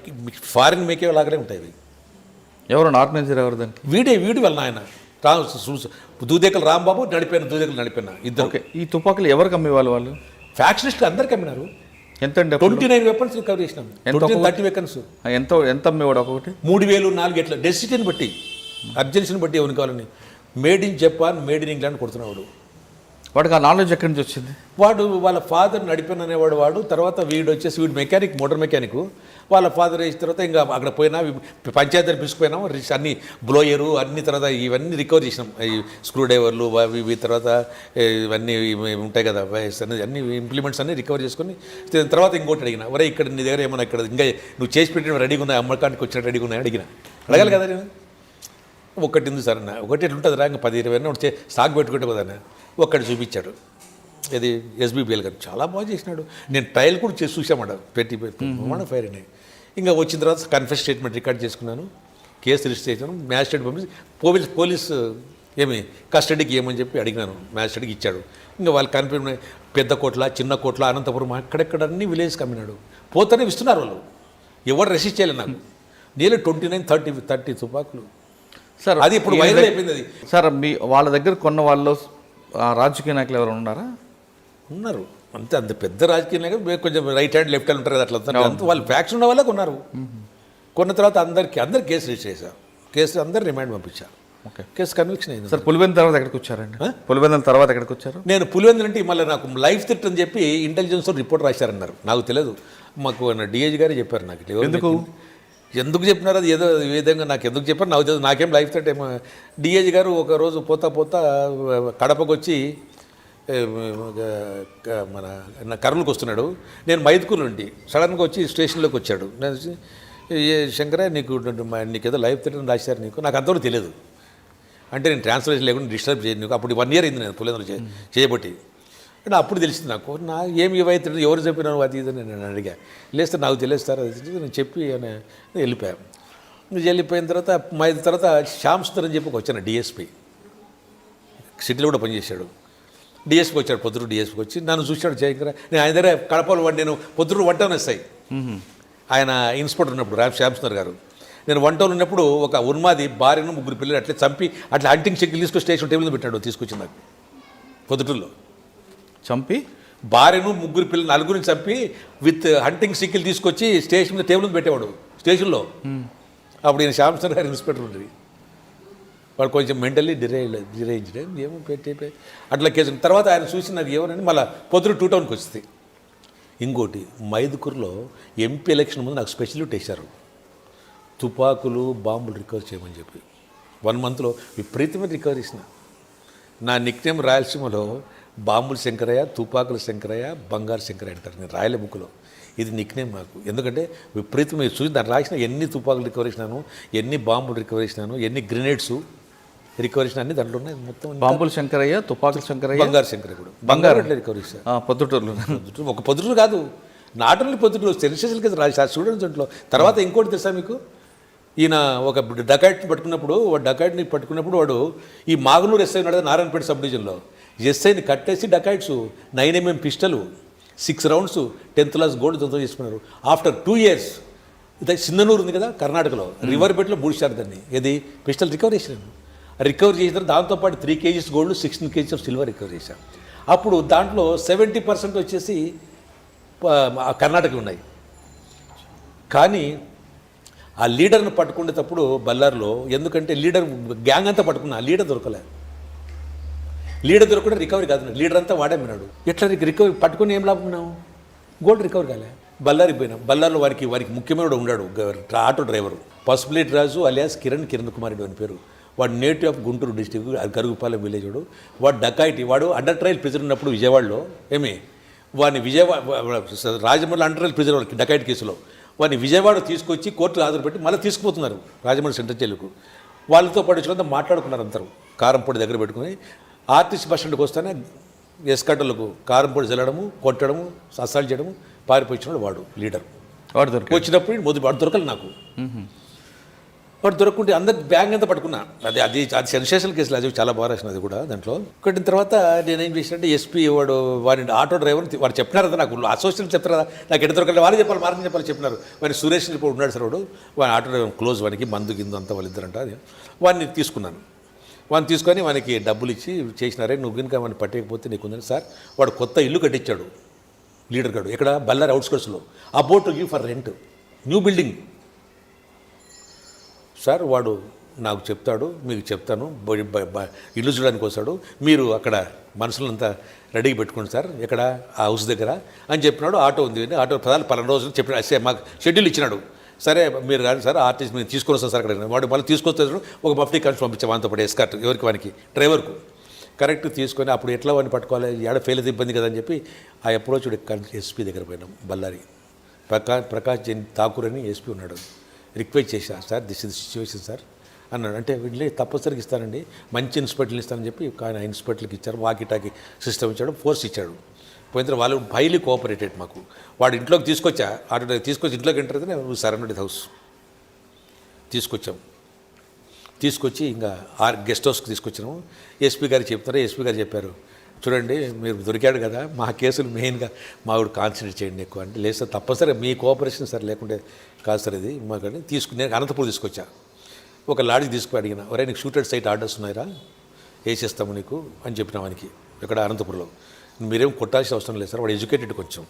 ఫారిన్ మేకే లాగానే ఉంటాయి ఇవి. ఎవరు ఆర్గనైజర్ ఎవరు దానికి? వీడి వల్ల ఆయన దూదేకల రాంబాబు నడిపిన ఇద్దరు. ఈ తుపాకులు ఎవరికి అమ్మేవాళ్ళు? వాళ్ళు ఫ్యాక్షనిస్టులు అందరికి అమ్మినారు. ఎంత అండి? 29 వెపన్స్ రికవర్ చేసినాం. 30 వెపన్స్. ఎంత అమ్మేవాడు? ఒకటి 3000, 4 ఎట్లా డెసిటీని బట్టి, అర్జెన్సీని బట్టి ఎవరికి కావాలని. Made in Japan, made in England కొడుతున్నాడు. వాడికి ఆ నాలెడ్జ్ ఎక్కడి నుంచి వచ్చింది? వాళ్ళ ఫాదర్ నడిపిన అనేవాడు. తర్వాత వీడు మెకానిక్, మోటార్ మెకానిక్. వాళ్ళ ఫాదర్ వేసిన తర్వాత ఇంకా అక్కడ పోయినా పంచాయతీ పిలుచుకుపోయినాం. అన్ని బ్లోయరు అన్ని తర్వాత ఇవన్నీ రికవర్ చేసినాం. ఈ స్క్రూ డ్రైవర్లు అవి తర్వాత ఇవన్నీ ఉంటాయి కదా, అన్ని ఇంప్లిమెంట్స్ అన్నీ రికవర్ చేసుకొని తర్వాత ఇంకోటి అడిగిన, ఒరే ఇక్కడ నీ దగ్గర ఏమన్నా ఇక్కడ ఇంకా నువ్వు చేసి పెట్టిన రెడీగా ఉన్నాయి, అమ్మకానికి వచ్చినట్టు రెడీగా ఉన్నాయి అడగాలి కదా నేను. ఒకటి ఉంది సార్ అన్న, ఒకటి ఎట్లుంటుంది రా, ఇంకా 10-20 స్టాక్ పెట్టుకుంటే కదా. ఒక్కటి చూపించాడు, ఇది ఎస్బీబీఎల్ గారు చాలా బాగా చేసినాడు. నేను ట్రయల్ కూడా చూసామాట, పెట్టి ఫైర్ అయినాయి. ఇంకా వచ్చిన తర్వాత కన్ఫెస్ స్టేట్మెంట్ రికార్డ్ చేసుకున్నాను, కేసు రిజిస్టర్ చేశాను. మ్యాజిస్ట్రేట్ పంపించి పోలీస్ కస్టడీకి ఏమని చెప్పి అడిగినాను. మ్యాజిస్ట్రేట్కి ఇచ్చాడు. ఇంకా వాళ్ళు కన్ఫర్మ్ పెద్ద కోట్ల, చిన్న కోట్ల, అనంతపురం అక్కడెక్కడ అన్ని విలేజ్కి అమ్మినాడు. పోతేనే ఇస్తున్నారు వాళ్ళు, ఎవరు రెసిస్ట్ చేయలేదు. నాకు నీళ్ళు 29-30 తుపాకులు సార్. అది ఇప్పుడు వైరల్ అయిపోయింది. అది సార్ వాళ్ళ దగ్గర కొన్న వాళ్ళు రాజకీయ నాయకులు ఎవరు ఉన్నారు? అంత పెద్ద రాజకీయ నాయకులు కొంచెం రైట్ హ్యాండ్ లెఫ్ట్ హ్యాండ్ ఉంటారు కదా, అట్లా వాళ్ళు ఫ్యాక్షన్ ఉన్న వాళ్ళే కొన్నారు. కొన్న తర్వాత అందరికి కేసు రిజిస్టర్ చేశారు. కేసు అందరు రిమాండ్ పంపించా. ఓకే. కేసు కన్విక్షన్ అయింది. సార్ పులివెందుల తర్వాత ఎక్కడికి వచ్చారండి? పులివెందుల తర్వాత ఎక్కడికి వచ్చారు? నేను పులివెందులు అంటే మళ్ళీ నాకు లైఫ్ థ్రెట్ అని చెప్పి ఇంటెలిజెన్స్ రిపోర్ట్ రాశారన్నారు. నాకు తెలియదు, మాకు డిఐజీ గారే చెప్పారు. నాకు ఎందుకు చెప్పినారు అది ఏదో విధంగా నాకు ఎందుకు చెప్పారు నాకు తెలియదు. నాకేం లైఫ్ థ్రెట్ ఏమో. డిఐజీ గారు ఒకరోజు పోతా కడపకు వచ్చి మన కర్నూలుకి వస్తున్నాడు. నేను మైదుకూరు నుండి సడన్గా వచ్చి స్టేషన్లోకి వచ్చాడు. నేను శంకర నీకేదో లైఫ్ థ్రెట్ అని రాశారు నీకు. నాకు అంతవరకు తెలియదు. అంటే నేను ట్రాన్స్లేషన్ లేకుండా డిస్టర్బ్ చేయను నీకు. అప్పుడు 1 year అయింది నేను పులివెందులు చేయబట్టి. అంటే అప్పుడు తెలిసింది నాకు ఏమి ఇవైతే ఎవరు చెప్పినాను అది ఇది నేను అడిగా. లేస్తే నాకు తెలియస్తారు అది నేను చెప్పి వెళ్ళిపోయాను. వెళ్ళిపోయిన తర్వాత శ్యామ్ సుందర్ అని చెప్పి వచ్చాను డిఎస్పీ. సిటీలో కూడా పనిచేశాడు. డిఎస్పీకి వచ్చాడు, పొద్దురు డిఎస్పీకి వచ్చి నన్ను చూశాడు. జయకర నేను ఆయన దగ్గర కడపలో నేను పొద్దురు వంటలు వస్తాయి. ఆయన ఇన్స్పెక్టర్ ఉన్నప్పుడు శ్యామ్ సుందర్ గారు. నేను వంటలు ఉన్నప్పుడు ఒక ఉన్మాది భార్యను 3 పిల్లలు అట్లా చంపి అట్లా హంటింగ్ షెక్కిల్ తీసుకొని స్టేషన్ టేబుల్ మీద పెట్టాడు. తీసుకొచ్చి నాకు పొద్దుటూరులో చంపి భార్యను 3 పిల్లలు 4 చంపి విత్ హంటింగ్ సిక్కిల్ తీసుకొచ్చి స్టేషన్ మీద టేబుల్ మీద పెట్టేవాడు స్టేషన్లో. అప్పుడు ఈయన శ్యామ్ సుందర్ గారు ఇన్స్పెక్టర్ ఉండేది. వాడు కొంచెం మెంటల్లీ డిరేంజ్డ్ ఏమో పెట్టి అట్లా కేసు. తర్వాత ఆయన చూసి నాకు ఏమోనని మళ్ళీ పొద్దురు 2 Townకి వస్తుంది. ఇంకోటి మైదుకూరులో ఎంపీ ఎలక్షన్ ముందు నాకు స్పెషలిటీ వేశారు. తుపాకులు బాంబులు రికవర్ చేయమని చెప్పి 1 monthలో విపరీతమైన రికవర్ చేసిన. నా నిక్నేమ్ రాయలసీమలో బాంబులు శంకరయ్య, తుపాకులు శంకరయ్య, బంగారు శంకరయ్య అంటారు. నేను రాయలే బుక్లో ఇది నిక్నేమ్ నాకు. ఎందుకంటే విపరీతం మీరు చూసి దాన్ని రాసిన ఎన్ని తుపాకులు రికవర్ చేసినాను, ఎన్ని బాంబులు రికవర్ చేసినాను, ఎన్ని గ్రెనేడ్స్ రికవర్ చేసిన అన్ని దాంట్లో ఉన్నాయి. మొత్తం బాంబులు శంకరయ్య, తుపాకులు శంకరయ్య, బంగారు శంకరయ్య కూడా బంగారు అట్లా రికవర్ చేశారు. పొద్దుటూరులో ఒక పొద్దుటూరు కాదు, నాట్ ఓన్లీ పొద్దుటూరు సెన్సేషన్ కింద రాశారు స్టూడెంట్స్ దాంట్లో. తర్వాత ఇంకోటి తెలుసా మీకు, ఈయన ఒక డకాయిట్ని పట్టుకున్నప్పుడు వాడు ఈ మాగనూరు ఎస్ఐ ఉన్నాడు నారాయణపేట సబ్ డివిజన్లో. ఎస్ఐని కట్టేసి డకాయిట్స్ 9mm pistol 6 rounds 10th class gold దొంగ చేసుకున్నారు. ఆఫ్టర్ 2 years ఇది సింధనూరు ఉంది కదా కర్ణాటకలో, రివర్ బెట్లో బూడిచారు దాన్ని. ఏది పిస్టల్ రికవర్ చేసినాను. రికవర్ చేసిన దాంతోపాటు 3 kgs gold 16 kgs of silver recover చేశాను. అప్పుడు దాంట్లో 70% వచ్చేసి కర్ణాటక ఉన్నాయి. కానీ ఆ లీడర్ని పట్టుకునేటప్పుడు బల్లార్లో, ఎందుకంటే లీడర్ గ్యాంగ్ అంతా పట్టుకున్నా, లీడర్ దొరకలే. లీడర్ దొరకకుండా రికవరీ కాదు, లీడర్ అంతా వాడేమినాడు. ఎట్లా రికవరీ పట్టుకుని ఏం లాభం ఉన్నావు? గోల్డ్ రికవర్ కాలే. బల్లారికి పోయినాం. బల్లార్లో వారికి ముఖ్యమైన ఉన్నాడు auto driver, Pasupuleti Raju alias Kiran Kumar Reddy అని పేరు. వాడు native of Guntur district, Garugupalem village. వాడు డకాయిటీ, వాడు అండర్ ట్రయల్ ప్రిజన్ ఉన్నప్పుడు విజయవాడలో వాడిని Rajahmundry under trial prison dacoit కేసులో వాడిని విజయవాడ తీసుకొచ్చి కోర్టులో హాజరుపెట్టి మళ్ళీ తీసుకుపోతున్నారు రాజమండ్రి సెంట్రల్ జైలుకు. వాళ్ళతో పడించుకుంటే మాట్లాడుకున్నారు అందరూ. కారంపొడి దగ్గర పెట్టుకుని ఆర్టీసీ బస్ స్టాండ్కి వస్తేనే ఎస్కట్టలకు కారంపొడి జల్లడము, కొట్టడము, అసాల్ట్ చేయడము, పారిపోయినాడు వాడు లీడర్. వాడు వచ్చినప్పుడు వాడు దొరకలేదు నాకు. వాడు దొరకకుంటే అందరు బ్యాంక్ అంతా పట్టుకున్నా. అది సెన్సేషనల్ కేసులు, అది చాలా బాగా రాసిన అది కూడా. దాంట్లో కొట్టిన తర్వాత నేనేం చేసినంటే ఎస్పీ వాడిని ఆటో డ్రైవర్ వాడు చెప్పినారు కదా, నాకు అసోసియేషన్ చెప్తారు కదా, నాకు ఎక్కడ దొరకలేదు, వాళ్ళు చెప్పాలి, మార్గం చెప్పాలి చెప్పినారు. వాడిని సురేష్ ఇప్పుడు ఉన్నాడు సార్, వాడి ఆటో డ్రైవర్ క్లోజ్, వానికి మందు గిందు అంతా వాళ్ళిద్దరంట. వాడిని తీసుకున్నాను. వాడిని తీసుకొని వానికి డబ్బులు ఇచ్చి చేసినారే, నువ్వు కనుక వాడిని పట్టకపోతే నీకుందని సార్. వాడు కొత్త ఇల్లు కట్టించాడు లీడర్ గారు, ఇక్కడ బల్లారి అవుట్స్కట్స్లో. About to give for rent, new building sir. వాడు నాకు చెప్తాడు, మీకు చెప్తాను, ఇల్లు చూడడానికి వస్తాడు, మీరు అక్కడ మనుషులంతా రెడీగా పెట్టుకోండి సార్ ఇక్కడ ఆ హౌస్ దగ్గర అని చెప్పినాడు. ఆటో ఉంది, ఆటో 14 రోజులు చెప్పిన మాకు షెడ్యూల్ ఇచ్చినాడు. సరే మీరు రాని సార్, ఆర్టిస్ట్ మీరు తీసుకొని వస్తాను సార్ అక్కడ. వాడు మళ్ళీ తీసుకొస్తాడు, ఒక మఫ్టీ కలిసి పంపించాం వానితో పాటు ఎస్కార్ట్, ఎవరికి వానికి డ్రైవర్కు కరెక్ట్ తీసుకొని. అప్పుడు ఎట్లా వాడిని పట్టుకోవాలి, ఏడ ఫెయిల్ అయితే ఇబ్బంది కదా అని చెప్పి ఆ అప్రోచ్ ఎస్పీ దగ్గర పోయినాం. బళ్ళారి ప్రకాష్ జైన్ ఠాకూర్ అని ఎస్పీ ఉన్నాడు. రిక్వెస్ట్ చేశాను sir, this is situation sir అన్నాడు. అంటే వీళ్ళే తప్పనిసరిగా ఇస్తానండి, మంచి ఇన్స్పెక్టర్లు ఇస్తానని చెప్పి కానీ ఆ ఇన్స్పెక్టర్కి ఇచ్చారు. వాకిటాకి సిస్టమ్ ఇచ్చాడు, ఫోర్స్ ఇచ్చాడు. పోయిన తర్వాత వాళ్ళు హైలీ కోఆపరేటెడ్ మాకు. వాడు ఇంట్లోకి తీసుకొచ్చా, ఆటో తీసుకొచ్చి ఇంట్లోకి ఎంటర్ అయితే సరౌండెడ్ హౌస్ తీసుకొచ్చి ఇంకా గెస్ట్ హౌస్కి తీసుకొచ్చినాము. ఎస్పీ గారు చెప్తారు, ఎస్పీ గారు చెప్పారు, చూడండి మీరు దొరికాడు కదా, మా కేసులు మెయిన్గా మావిడ కాన్సన్ట్రేట్ చేయండి ఎక్కువ అంటే. లేదు సార్ తప్పనిసరిగా మీ కోఆపరేషన్ సార్ లేకుంటే కాదు సార్ ఇది మాకు. తీసుకుని నేను అనంతపురం తీసుకొచ్చా. ఒక లాడ్జ్కి తీసుకుని అడిగిన, ఒరే నీకు షూటెడ్ సైట్ ఆర్డర్స్ ఉన్నాయిరా, వేసేస్తాము నీకు అని చెప్పిన వానికి ఇక్కడ అనంతపురంలో. మీరేం కొట్టాల్సిన అవసరం లేదు సార్, వాడు ఎడ్యుకేటెడ్ కొంచెం,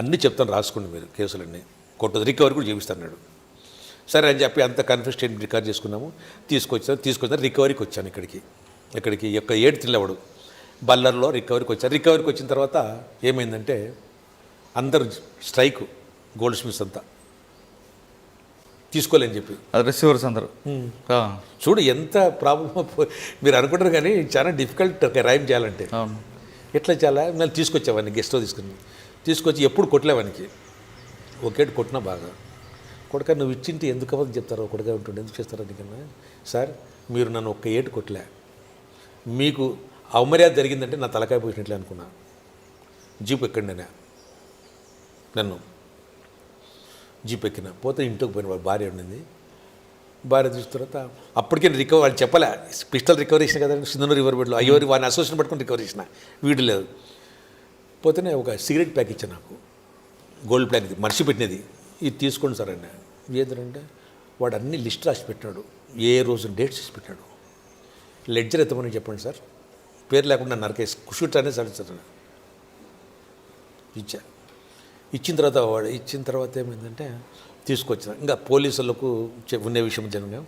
అన్నీ చెప్తాను రాసుకోండి మీరు కేసులన్నీ, కొట్టదు రికవరీ కూడా చేపిస్తాడు. సరే అని చెప్పి అంత కన్ఫ్యూజ్ స్టేట్మెంట్ రికార్డ్ చేసుకున్నాము. తీసుకొచ్చిన రికవరీకి వచ్చాను ఇక్కడికి యొక్క 8th నిలవడు బల్లర్లో రికవరీకి వచ్చాను. రికవరీకి వచ్చిన తర్వాత ఏమైందంటే అందరూ స్ట్రైక్, గోల్డ్ స్మిత్స్ అంతా తీసుకోలేని చెప్పి రిసీవర్స్ అందరూ. చూడు ఎంత ప్రాబ్లం. మీరు అనుకుంటారు కానీ చాలా డిఫికల్ట్ రైమ్ చేయాలంటే. ఎట్లా చాలా మళ్ళీ తీసుకొచ్చేవాడిని, గెస్ట్లో తీసుకొచ్చి ఎప్పుడు కొట్టలేవానికి. ఒకేటి కొట్టినా బాగా కొడుక నువ్వు ఇచ్చింటే ఎందుకు అవ్వదు చెప్తారో, కొడుక ఉంటుండే ఎందుకు చేస్తారో నీకన్నా. సార్ మీరు నన్ను ఒక్క ఏటు కొట్టలే, మీకు అవమర్యాద జరిగిందంటే నా తలకాయ పోసినట్లే అనుకున్నా. జీప్ ఎక్కండి నన్ను జీప్ ఎక్కిన పోతే ఇంటికి పోయిన వాడు భార్య ఉండింది. భార్య చూసిన తర్వాత అప్పటికే రికవరీ వాళ్ళు చెప్పలే, పిస్టల్ రికవరీ చేసిన కదా సింధనూరు రివర్ బెడ్లో. అయ్యో వాడిని అసోసియేషన్ పట్టుకుని రికవరీ చేసిన, వీడు లేదు. పోతేనే ఒక సిగరెట్ ప్యాక్ ఇచ్చాను నాకు, గోల్డ్ ప్యాక్, మర్చిపెట్టినది. ఇది తీసుకోండి సార్ అన్న. ఏంటంటే వాడు అన్ని లిస్ట్ రాసి పెట్టాడు, ఏ రోజు డేట్స్ ఇచ్చి పెట్టాడు. లెడ్జర్ ఎత్తమని చెప్పండి సార్, పేరు లేకుండా నరకేసి కుషుట్ అనేది సార్ ఇచ్చిన తర్వాత ఏమైందంటే తీసుకొచ్చిన. ఇంకా పోలీసులకు ఉన్న విషయం జనంగా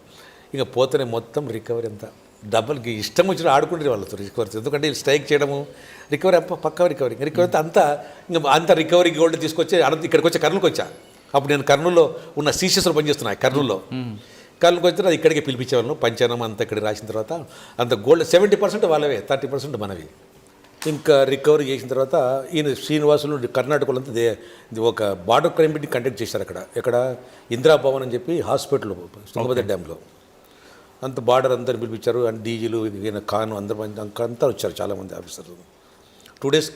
ఇంకా పోతేనే మొత్తం రికవరీ అంతా డబ్బులకి ఇష్టం వచ్చిన ఆడుకుంటారు వాళ్ళతో రికవరీ. ఎందుకంటే స్ట్రైక్ చేయడము రికవరీ పక్కా రికవరీ అంతా ఇంకా రికవరీ గోల్డ్ తీసుకొచ్చి ఇక్కడికి వచ్చి కర్నూలుకి వచ్చా. అప్పుడు నేను కర్నూలులో ఉన్న సీసెస్లో పనిచేస్తున్నా. కర్నూలుకి వచ్చిన ఇక్కడికి పిలిపించేవాళ్ళను. పంచానం అంతా ఇక్కడ రాసిన తర్వాత అంత గోల్డ్ 70% వాళ్ళవే, 30% మనవి. ఇంకా రికవరీ చేసిన తర్వాత ఈయన శ్రీనివాసులు కర్ణాటకలో అంతా ఒక బార్డర్ క్రైమ్ మీటింగ్ కండక్ట్ చేశారు ఇక్కడ ఇందిరాభవన్ అని చెప్పి హాస్పిటల్ తుంగభద్ర డ్యాంలో. అంత బార్డర్ అందరిని పిలిపించారు. అండ్ డీజీలు ఈయన ఖాన్ అందరూ అంతా వచ్చారు, చాలామంది ఆఫీసర్లు. 2 days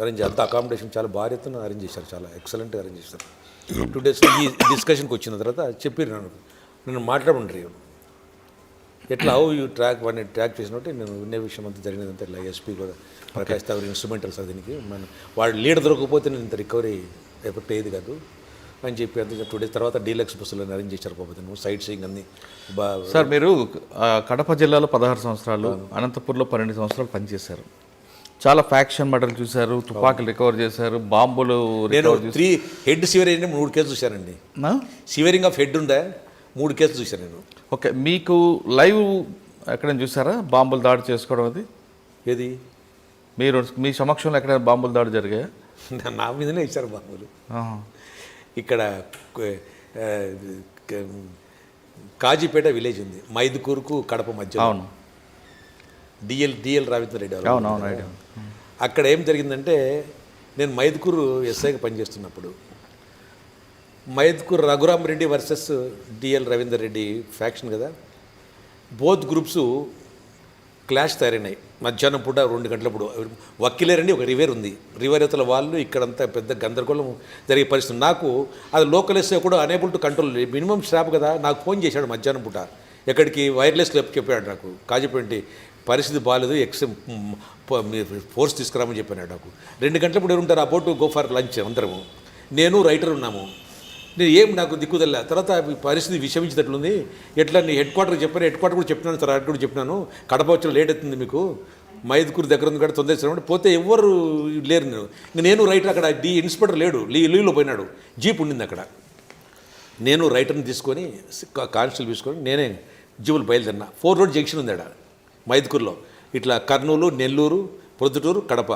అరేంజ్, అంత అకామిడేషన్ చాలా భారీ ఎత్తున అరేంజ్ చేశారు, చాలా ఎక్సలెంట్గా అరేంజ్ చేశారు. 2 days ఈ డిస్కషన్కి వచ్చిన తర్వాత చెప్పారు నన్ను మాట్లాడుండ్రి ఎట్లా యూ ట్రాక్ చేసినట్టు నేను వినే విషయం అంతా జరిగినదంతా ఇట్లా ఎస్పీ కూడా ప్రకాష్ తాగూర్ ఇన్స్ట్రుమెంటల్ సార్ దీనికి వాడు లీడ్ దొరకకపోతే నేను ఇంత రికవరీ ఎఫెక్ట్ అయ్యేది కాదు అని చెప్పి అంతే. 2 days తర్వాత డీలక్స్ బస్సులో అరేంజ్ చేశారు. పోతే నువ్వు సైట్ సీయింగ్ అన్ని సార్. మీరు కడప జిల్లాలో 16 సంవత్సరాలు, అనంతపూర్లో 12 సంవత్సరాలు పనిచేశారు. చాలా ఫ్యాక్షన్ మర్డర్లు చూశారు, తుపాకులు రికవర్ చేశారు, బాంబులు. నేను 3 హెడ్ సివరింగ్ 3 కేసులు చూశానండి. సివరింగ్ ఆఫ్ హెడ్ ఉండే 3 కేసులు చూశాను నేను. ఓకే, మీకు లైవ్ ఎక్కడైనా చూసారా బాంబులు దాడి చేసుకోవడం? అది ఏది మీరు మీ సమక్షంలో ఎక్కడైనా బాంబులు దాడి జరిగాయా? నా మీదనే ఇచ్చారు బాంబులు. ఇక్కడ కాజీపేట విలేజ్ ఉంది, మైదుకూరుకు కడప మధ్య. అవును, డిఎల్ రావింద్ర రెడ్డి. అవునవును. అక్కడ ఏం జరిగిందంటే నేను మైదుకూరు ఎస్ఐగా పనిచేస్తున్నప్పుడు Mydukur Raghuram Reddy versus DL Ravinder Reddy faction కదా, బోత్ గ్రూప్స్ క్లాష్ తయారైనాయి. మధ్యాహ్నం పూట 2 గంటలప్పుడు వక్కిలేరండి ఒక రివర్ ఉంది, రివర్ అవతల వాళ్ళు ఇక్కడంతా పెద్ద గందరగోళం జరిగే పరిస్థితి. నాకు అది లోకల్ ఎస్ఐ కూడా unable to control, minimum stop కదా. నాకు ఫోన్ చేశాడు మధ్యాహ్నం పూట, ఎక్కడికి వైర్లెస్ చెప్పాడు నాకు, కాజీపేంటి పరిస్థితి బాగాలేదు, ఫోర్స్ తీసుకురామని చెప్పాను నాకు. 2 గంటలప్పుడు ఎవరు ఉంటారు, అబౌట్ గో ఫర్ లంచ్ అందరము, నేను రైటర్ ఉన్నాము. నేను ఏం నాకు దిక్కుదల్లా. తర్వాత పరిస్థితి విషమించేటట్లుంది, ఎట్లా నీ హెడ్ క్వార్టర్కి చెప్పాను, హెడ్ క్వార్టర్ కూడా చెప్పినాను సార్, అక్కడ కూడా చెప్పినాను, కడప వచ్చిన లేట్ అవుతుంది మీకు, మైదుకూరు దగ్గర ఉంది కూడా తొందర పోతే ఎవరు లేరు. నేను రైటర్ అక్కడ ఇన్స్పెక్టర్ లేడు, లీవ్లో పోయినాడు, జీప్ ఉండింది అక్కడ. నేను రైటర్ని తీసుకొని కానిస్టేబుల్ తీసుకొని నేనే జీపులు బయలుదేరినా. 4 road జంక్షన్ ఉంది అక్కడ మైదుకూరులో, ఇట్లా కర్నూలు, నెల్లూరు, ప్రొద్దుటూరు, కడప.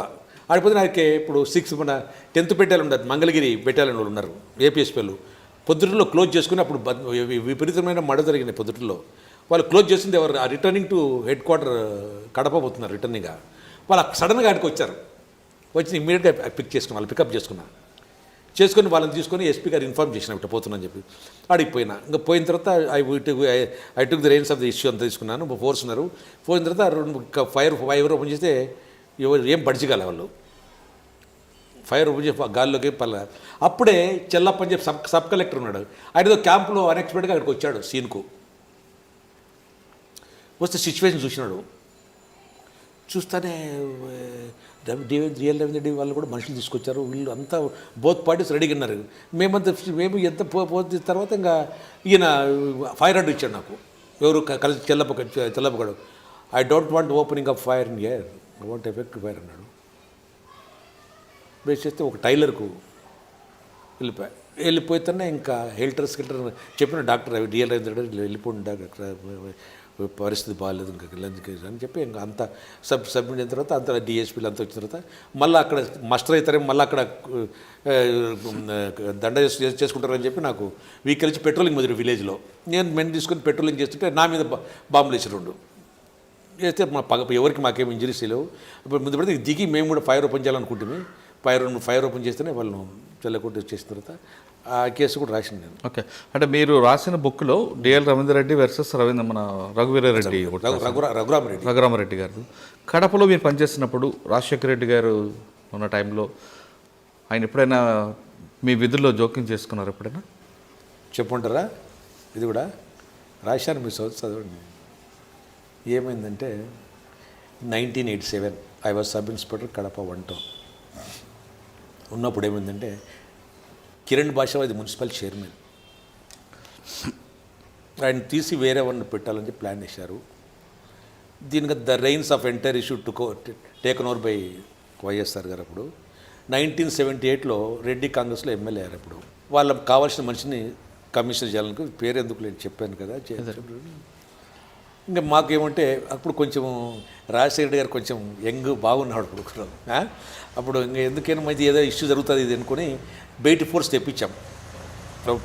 ఆడిపోతే నాకు ఇప్పుడు 6 మన 10th బెటాలియన్ ఉండదు, మంగళగిరి బెటాలియన్ వాళ్ళు ఉన్నారు, ఏపీఎస్పీలు. పొద్దుటూరులో క్లోజ్ చేసుకుని అప్పుడు విపరీతమైన మడ జరిగినాయి పొద్దుటూరులో. వాళ్ళు క్లోజ్ చేసింది ఎవరు, returning to head quarter Kadapa పోతున్నారు రిటర్నింగ్గా. వాళ్ళు సడన్గా ఆడికి వచ్చారు, వచ్చి ఇమీడియట్గా వాళ్ళు పికప్ చేసుకొని వాళ్ళని తీసుకొని ఎస్పీ గారు ఇన్ఫార్మ్ చేసిన ఇట్లా పోతున్నాను చెప్పి ఆడికి పోయినా. ఇంకా పోయిన తర్వాత I took the range of the issue అంతా తీసుకున్నాను. ఫోర్స్ ఉన్నారు. పోయిన తర్వాత 2 ఫైర్ ఓపెన్ చేస్తే ఏం పడిచిగాలి వాళ్ళు, ఫైర్ ఓపెన్ చేసి గాల్లోకి పల్ల. అప్పుడే చెల్లప్ప అని చెప్పి సబ్ కలెక్టర్ ఉన్నాడు, ఆయనతో క్యాంపులో అన్ఎక్స్పెక్టెడ్గా అక్కడికి వచ్చాడు సీన్కు. వస్తే సిచ్యువేషన్ చూసినాడు. చూస్తానే రియల్ రెవెన్యూ వాళ్ళు కూడా మనుషులు తీసుకొచ్చారు, వీళ్ళు అంతా బోత్ పార్టీస్ రెడీగా ఉన్నారు. మేము ఎంత పోతే తర్వాత ఇంకా ఈయన ఫైర్ ఆర్డర్ ఇచ్చాడు నాకు, ఎవరు కలిసి చెల్లప్పగాడు. I don't want opening of fire in air, I want effective fire అన్నాడు. బేస్ చేస్తే ఒక టైలర్కు వెళ్ళిపోయా. వెళ్ళిపోతేనే ఇంకా హెల్టర్ చెప్పిన డాక్టర్ డిఎల్ రవీంద్ర వెళ్ళిపోండి డాక్టర్, పరిస్థితి బాగాలేదు ఇంకా అని చెప్పి ఇంకా అంతా సబ్మిట్ అయిన తర్వాత అంత డిఎస్పీలు అంతా వచ్చిన తర్వాత మళ్ళీ అక్కడ మస్టర్ అవుతారేమో, మళ్ళీ అక్కడ దండ చేసుకుంటారని చెప్పి నాకు వీకెల్ నుంచి పెట్రోలింగ్ మొదలు విలేజ్లో నేను మెన్ తీసుకొని పెట్రోలింగ్ చేస్తుంటే నా మీద బాంబులు వేసి 2 వేస్తే మా ఎవరికి మాకేం ఇంజరీస్ లేవు. ఇప్పుడు ముందు పడితే దిగి మేము కూడా ఫైర్ ఓపెన్ చేయాలనుకుంటుంది. ఫైర్ ఓపెన్ చేస్తేనే వాళ్ళు చెల్లకొట్టి వచ్చేసిన తర్వాత ఆ కేసు కూడా రాసింది నేను. ఓకే, అంటే మీరు రాసిన బుక్లో డిఎల్ రవీంద్రరెడ్డి వర్సెస్ మన రఘువీరారెడ్డి, రఘురామరెడ్డి గారు కడపలో మీరు పనిచేస్తున్నప్పుడు రాజశేఖర రెడ్డి గారు ఉన్న టైంలో ఆయన ఎప్పుడైనా మీ విధుల్లో జోక్యం చేసుకున్నారు ఎప్పుడైనా? చెప్పుంటారా? ఇది కూడా రాశాను, మీ చదవండి. ఏమైందంటే 1987 I was sub inspector Kadapa 1 town ఉన్నప్పుడు ఏమైందంటే కిరణ్ భాషావతి మున్సిపల్ చైర్మన్ ఆయన తీసి వేరే వాళ్ళని పెట్టాలని ప్లాన్ చేశారు. దీనికి the reins of entire issue taken over by YSR గారు. అప్పుడు 1978లో రెడ్డి కాంగ్రెస్లో ఎమ్మెల్యే అయ్యారు. అప్పుడు వాళ్ళకి కావాల్సిన మనిషిని కమిషనర్ చేయాలనుకో, పేరు ఎందుకు నేను చెప్పాను కదా. ఇంకా మాకేమంటే అప్పుడు కొంచెం రాజశేఖర రెడ్డి గారు కొంచెం యంగ్ బాగున్నాడు అప్పుడు ఇంకా ఎందుకైనా మంచి ఏదో ఇష్యూ జరుగుతుంది ఇది అనుకుని బయట ఫోర్స్ తెప్పించాం.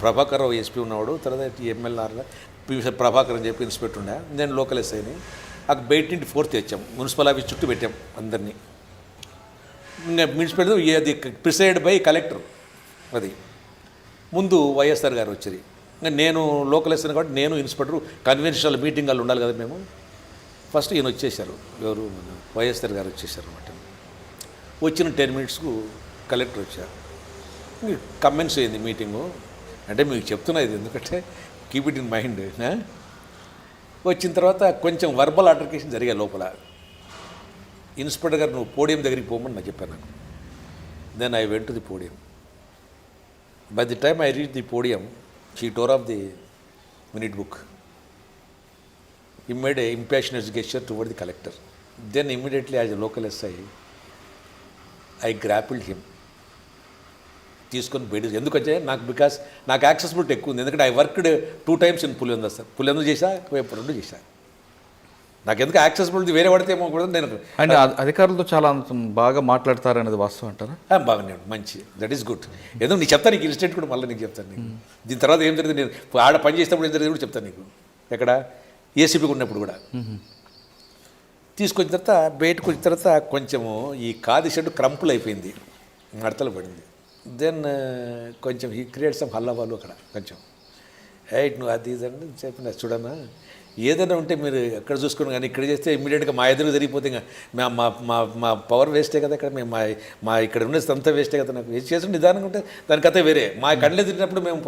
ప్రభాకర్ రావు ఎస్పీ ఉన్నవాడు, తర్వాత ఎమ్మెల్యేఆర్లో ప్రభాకర్ అని చెప్పి ఇన్స్పెక్టర్ ఉండే, నేను లోకల్ ఎస్ఐని. అక్కడ బయట నుండి ఫోర్స్ తెచ్చాం, మున్సిపల్ ఆఫీస్ చుట్టూ పెట్టాం అందరినీ. ఇంకా మున్సిపల్ అది ప్రిసైడ్ బై కలెక్టర్. అది ముందు వైఎస్ఆర్ గారు వచ్చారు. నేను లోకల్ ఎస్ఐని కాబట్టి నేను ఇన్స్పెక్టర్ కన్వెన్షనల్ మీటింగ్ వాళ్ళు ఉండాలి కదా మేము. ఫస్ట్ ఈయన వచ్చేసారు, ఎవరు వైఎస్ఆర్ గారు వచ్చేసారు అన్నమాట. వచ్చిన 10 మినిట్స్కు కలెక్టర్ వచ్చారు. కమెంట్స్ అయింది మీటింగు. అంటే మీకు చెప్తున్నా ఇది ఎందుకంటే కీప్ ఇట్ ఇన్ మైండ్. వచ్చిన తర్వాత కొంచెం వర్బల్ ఆల్టర్కేషన్ జరిగాయి లోపల. ఇన్స్పెక్టర్ గారు నువ్వు పోడియం దగ్గరికి పోమని నాకు చెప్పాను. Then I went to the podium. By the time I reach the podium, she tore off the minute book. He made an impassioned gesture toward the collector. Then immediately as a local SI, I grappled him. తీసుకొని బయట ఎందుకంటే నాకు because నాకు accessibility ఎక్కువ ఉంది. ఎందుకంటే I worked 2 times in Pulivendu sir. Pulivendu చేశా, 2 చేశా. నాకు ఎందుకు యాక్సెసిబిలిటీ వేరే పడితే ఏమో కూడా నేను అండ్ అధికారులతో చాలా బాగా మాట్లాడతారనేది వాస్తవం అంటారా? బాగానే మంచి, దట్ ఈస్ గుడ్. ఏదో నీకు చెప్తాను, నీకు ఇన్స్టెంట్ కూడా మళ్ళీ నీకు చెప్తాను. నీకు దీని తర్వాత ఏం జరిగింది, నేను ఆడ పని చేసినప్పుడు ఏం జరిగింది కూడా చెప్తాను నీకు. ఎక్కడ ఏసీపీకి ఉన్నప్పుడు కూడా తీసుకొచ్చిన తర్వాత బయటకు వచ్చిన తర్వాత కొంచెము ఈ ఖాదీ షర్టు క్రంపులు అయిపోయింది, మడతలు పడింది. దెన్ కొంచెం ఈ క్రియేట్ సమ్ హల్లావాళ్ళు అక్కడ కొంచెం ఎయిట్ నువ్వు అది ఇది అని చెప్పిన చూడన్నా ఏదైనా ఉంటే మీరు ఎక్కడ చూసుకుని కానీ ఇక్కడ చేస్తే ఇమ్మీడియట్గా మా ఎదురు జరిగిపోతే ఇంకా మా మా మా పవర్ వేస్టే కదా. ఇక్కడ మేము మా ఇక్కడ ఉండేది అంతా వేస్టే కదా. నాకు వేస్ట్ చేసిన నిదానంగా ఉంటే దానికైతే వేరే. మా కళ్ళే తిరిగినప్పుడు మేము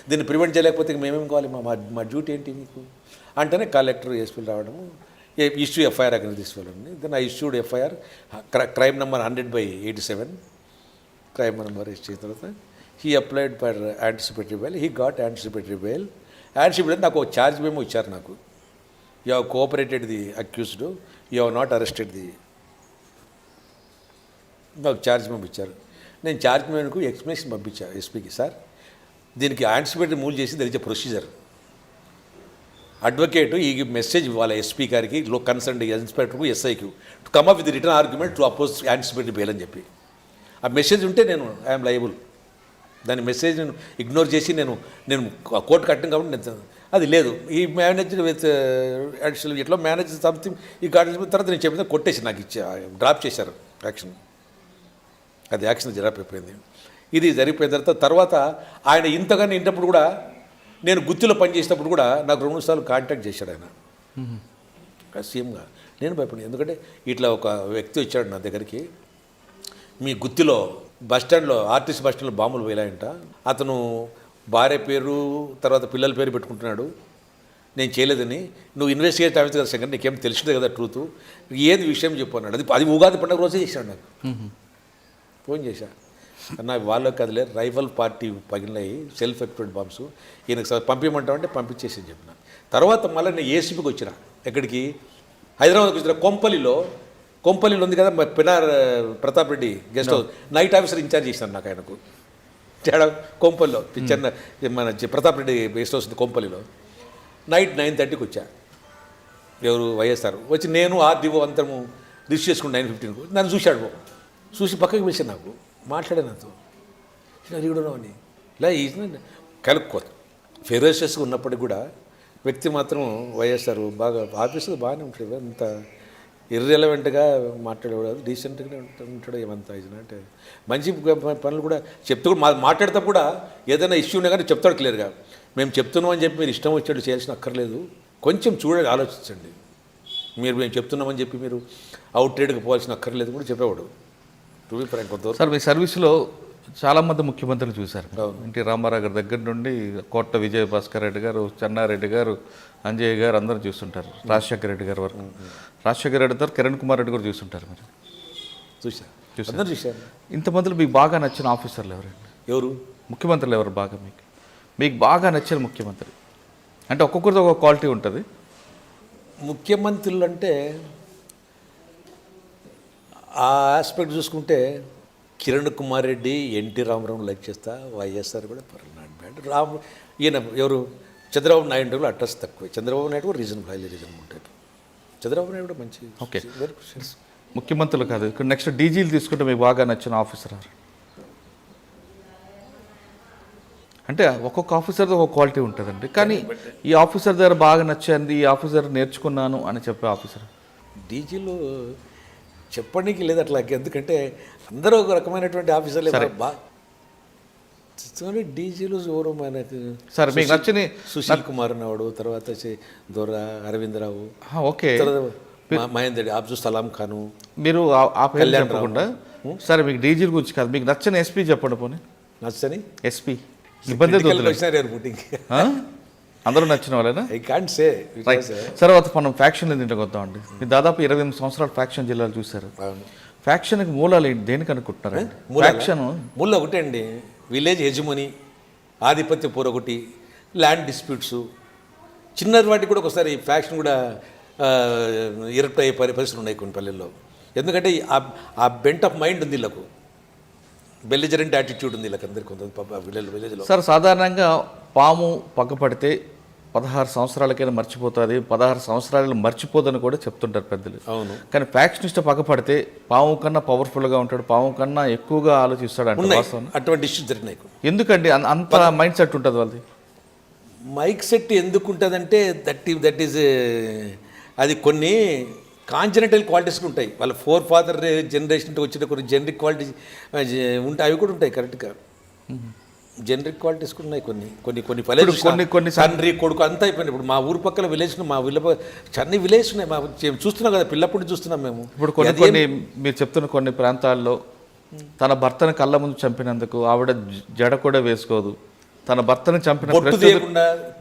దీన్ని ప్రివెంట్ చేయలేకపోతే మేమేం కావాలి, మా డ్యూటీ ఏంటి మీకు అంటేనే కలెక్టర్ ఎస్పీలు రావడము, ఇష్యూ ఎఫ్ఐఆర్ అక్కడ తీసుకోవాలండి. Then I issued FIR crime number 100/87 crime number ఇచ్చిన తర్వాత he applied for anticipatory bail. He got anticipatory bail. Anticipatory నాకు ఒక ఛార్జ్ మేమో ఇచ్చారు. నాకు you have cooperated the accused, you have not arrested the. నాకు charge memo ఇచ్చారు. నేను charge మేరకు ఎక్స్ప్లెనేషన్ పంపించాను ఎస్పీకి. సార్ దీనికి యాంటిసిపేటరీ మూవ్ చేసి there is a procedure. Advocate ఈ మెసేజ్ ఇవ్వాలి ఎస్పీ గారికి, కన్సర్న్ ఇన్స్పెక్టర్కు, ఎస్ఐకి to come up with return argument to oppose anticipatory bail అని చెప్పి ఆ మెసేజ్ ఉంటే నేను ఐఎమ్ లయబుల్. దాని మెసేజ్ నేను ఇగ్నోర్ చేసి నేను కోర్టు కట్టాను కాబట్టి నేను అది లేదు. ఈ మేనేజర్ విత్ అడిషనల్ ఇట్లా మేనేజర్ సంథింగ్ ఈ గార్డెన్ తర్వాత నేను చెప్పిన కొట్టేసి నాకు డ్రాప్ చేశారు యాక్షన్. అది యాక్షన్ డ్రాప్ అయిపోయింది. ఇది జరిగిపోయిన తర్వాత ఆయన ఇంతగానే ఇంటప్పుడు కూడా నేను గుత్తిలో పనిచేసినప్పుడు కూడా నాకు 2 సార్లు కాంటాక్ట్ చేశాడు ఆయన సీఎంగా. నేను భయపడి, ఎందుకంటే ఇట్లా ఒక వ్యక్తి వచ్చాడు నా దగ్గరికి, మీ గుత్తిలో బస్టాండ్లో ఆర్టీసీ బస్టాండ్లో బాంబులు వేలాయంట, అతను భార్య పేరు తర్వాత పిల్లల పేరు పెట్టుకుంటున్నాడు, నేను చేయలేదని నువ్వు ఇన్వెస్టిగేట్ అవ్వచ్చు కదా సెకండ్, నీకేం తెలిసిందే కదా ట్రూత్, ఏది విషయం చెప్పు అన్నాడు. అది ఉగాది పండుగ రోజే చేశాడు నాకు. ఫోన్ చేశా, అన్న వాళ్ళకి కదిలే రైవల్ పార్టీ పగిలినాయి సెల్ఫ్ ఎక్స్ప్లోడ్ బాంబ్స్, ఈయనకు పంపించమంటామంటే పంపించేసి చెప్పిన. తర్వాత మళ్ళీ నేను ఏసీపీకి వచ్చిన, ఎక్కడికి హైదరాబాద్కి వచ్చిన. కొంపల్లిలో ఉంది కదా పినార్ Pratap Reddy guest house, night officer in charge చేశాను నాకు ఆయనకు. తేడా కొంపల్లో చిన్న మన ప్రతాప్ రెడ్డి గెస్ట్ హౌస్ ఉంది కొంపల్లిలో. నైట్ 9:30కి వచ్చా. ఎవరు వైఎస్ఆర్ వచ్చి నేను ఆర్డీఓ అంతము రిజిస్టర్ చేసుకుని 9:15కు నన్ను చూశాడు. చూసి పక్కకి వేసాను, నాకు మాట్లాడాను నాతో అడిగడని ఇలా కలుపుకో ఫెరోషియస్గా ఉన్నప్పటికి కూడా వ్యక్తి మాత్రం వైఎస్ఆర్ బాగా ఆఫీసులో బాగానే ఉంటాడు, అంత ఇర్రెలవెంట్గా మాట్లాడేవాడు, డీసెంట్గా ఉంటాడు. ఏమంతా ఇది అంటే మంచి పనులు కూడా చెప్తూ కూడా మాట్లాడితే కూడా ఏదైనా ఇష్యూ ఉన్నా కానీ చెప్తాడు క్లియర్గా. మేము చెప్తున్నాం అని చెప్పి మీరు ఇష్టం వచ్చేట్టు చేయాల్సిన అక్కర్లేదు, కొంచెం చూడండి, ఆలోచించండి. మీరు మేము చెప్తున్నామని చెప్పి మీరు అవుట్ రేట్కి పోవాల్సిన అక్కర్లేదు కూడా చెప్పేవాడు. టు బి ఫ్రాంక్ కొంతవరకు. సార్ మీ సర్వీస్లో చాలామంది ముఖ్యమంత్రులు చూశారు. ఎన్టీ రామారావు గారి దగ్గర నుండి కోట్ల విజయభాస్కర్ రెడ్డి గారు, చెన్నారెడ్డి గారు, అంజయ్య గారు అందరూ చూస్తుంటారు. రాజశేఖర రెడ్డి గారి వరకు, రాజశేఖర రెడ్డి గారు, కిరణ్ కుమార్ రెడ్డి కూడా చూస్తుంటారు. మీరు చూశారు. ఇంతమందిలో మీకు బాగా నచ్చిన ఆఫీసర్లు ఎవరండి? ఎవరు ముఖ్యమంత్రులు ఎవరు బాగా మీకు బాగా నచ్చిన ముఖ్యమంత్రి? అంటే ఒక్కొక్కరితో ఒక క్వాలిటీ ఉంటుంది. ముఖ్యమంత్రులు అంటే ఆ ఆస్పెక్ట్ చూసుకుంటే కిరణ్ కుమార్ రెడ్డి, ఎన్టీ రామారావు లైక్ చేస్తా, వైఎస్ఆర్ కూడా నాట్ బ్యాడ్. ఈయన ఎవరు చంద్రబాబు నాయుడు అడ్రస్ తక్కువ. చంద్రబాబు నాయుడు కూడా రీజనబుల్, హైలీ రీజనబుల్ ఉంటాడు. చంద్రబాబు నాయుడు కూడా మంచి. ఓకే, ముఖ్యమంత్రులు కాదు, ఇక్కడ నెక్స్ట్ డీజీలు తీసుకుంటే మీకు బాగా నచ్చిన ఆఫీసర్? అంటే ఒక్కొక్క ఆఫీసర్తో ఒక క్వాలిటీ ఉంటుందండి, కానీ ఈ ఆఫీసర్ దగ్గర బాగా నచ్చింది, ఈ ఆఫీసర్ నేర్చుకున్నాను అని చెప్పే ఆఫీసర్ డీజీలో చెప్పడానికి లేదు అట్లా. ఎందుకంటే అందరూ ఒక రకమైనటువంటి ఆఫీసర్లే. డీజీలు ఎవరు మనకు సార్ మీకు నచ్చిన సుశీల్ కుమార్ అన్నవాడు, తర్వాత దొర అరవిందరావు, ఓకే, మహేందర్ అబ్దుల్ సలాం ఖాను. మీరు ఆ పేరు చెప్పకుండా సరే మీకు డీజీల గురించి కాదు, మీకు నచ్చిన ఎస్పీ చెప్పండి. పోనీ నచ్చని ఎస్పీ ఇబ్బంది అందరూ నచ్చిన వాళ్ళేనా? I can't say. తర్వాత మనం ఫ్యాక్షన్ దీంట్లోకి వద్దామండి. మీరు దాదాపు 28 సంవత్సరాలు ఫ్యాక్షన్ జిల్లాలు చూశారు. ఫ్యాక్షన్కి మూలాలు ఏంటి, దేనికి అనుకుంటున్నారు? ఫ్యాక్షన్ మూల ఒకటే అండి, విలేజ్ హెజమనీ, ఆధిపత్య పోరొకటి, ల్యాండ్ డిస్ప్యూట్స్, చిన్న వాటికి కూడా ఒకసారి ఫ్యాక్షన్ కూడా ఇరప్ట్ అయ్యే పరిస్థితులు ఉన్నాయి కొన్ని పల్లెల్లో. ఎందుకంటే ఆ బెంట్ ఆఫ్ మైండ్ ఉంది వీళ్ళకు, బెల్లిజరెంట్ యాటిట్యూడ్ ఉంది వీళ్ళకి అందరికీ కొంత విలేజ్లో. సార్ సాధారణంగా పాము పక్కపడితే 16 సంవత్సరాలకైనా మర్చిపోతుంది, 16 సంవత్సరాలు మర్చిపోదని కూడా చెప్తుంటారు పెద్దలు. అవును, కానీ ఫ్యాక్షనిస్ట్ పక్కపడితే పాము కన్నా పవర్ఫుల్గా ఉంటాడు, పాము కన్నా ఎక్కువగా ఆలోచిస్తాడు అంటే అటువంటి ఇష్యూస్ జరిగినాయి. ఎందుకండి అంత మైండ్ సెట్ ఉంటుంది వాళ్ళది? మైక్ సెట్ ఎందుకు ఉంటుందంటే దట్ ఈజ్ అది కొన్ని కాంజనటల్ క్వాలిటీస్ ఉంటాయి. వాళ్ళ ఫాదర్ జనరేషన్ వచ్చిన కొన్ని జనరిక్ క్వాలిటీస్ ఉంటాయి, అవి కూడా ఉంటాయి కరెక్ట్గా. జనరిక్ క్వాలిటీస్ కూడా ఉన్నాయి కొన్ని తండ్రి కొడుకు అంతా అయిపోయింది. ఇప్పుడు మా ఊరు పక్కల విలేజ్, మా అన్ని విలేజ్ ఉన్నాయి, మా చూస్తున్నాం కదా, పిల్లప్పుడు చూస్తున్నాం మేము. ఇప్పుడు కొన్ని మీరు చెప్తున్న కొన్ని ప్రాంతాల్లో తన భర్తను కళ్ళ ముందు చంపినందుకు ఆవిడ జడ కూడా వేసుకోదు, తన భర్తను చంపిన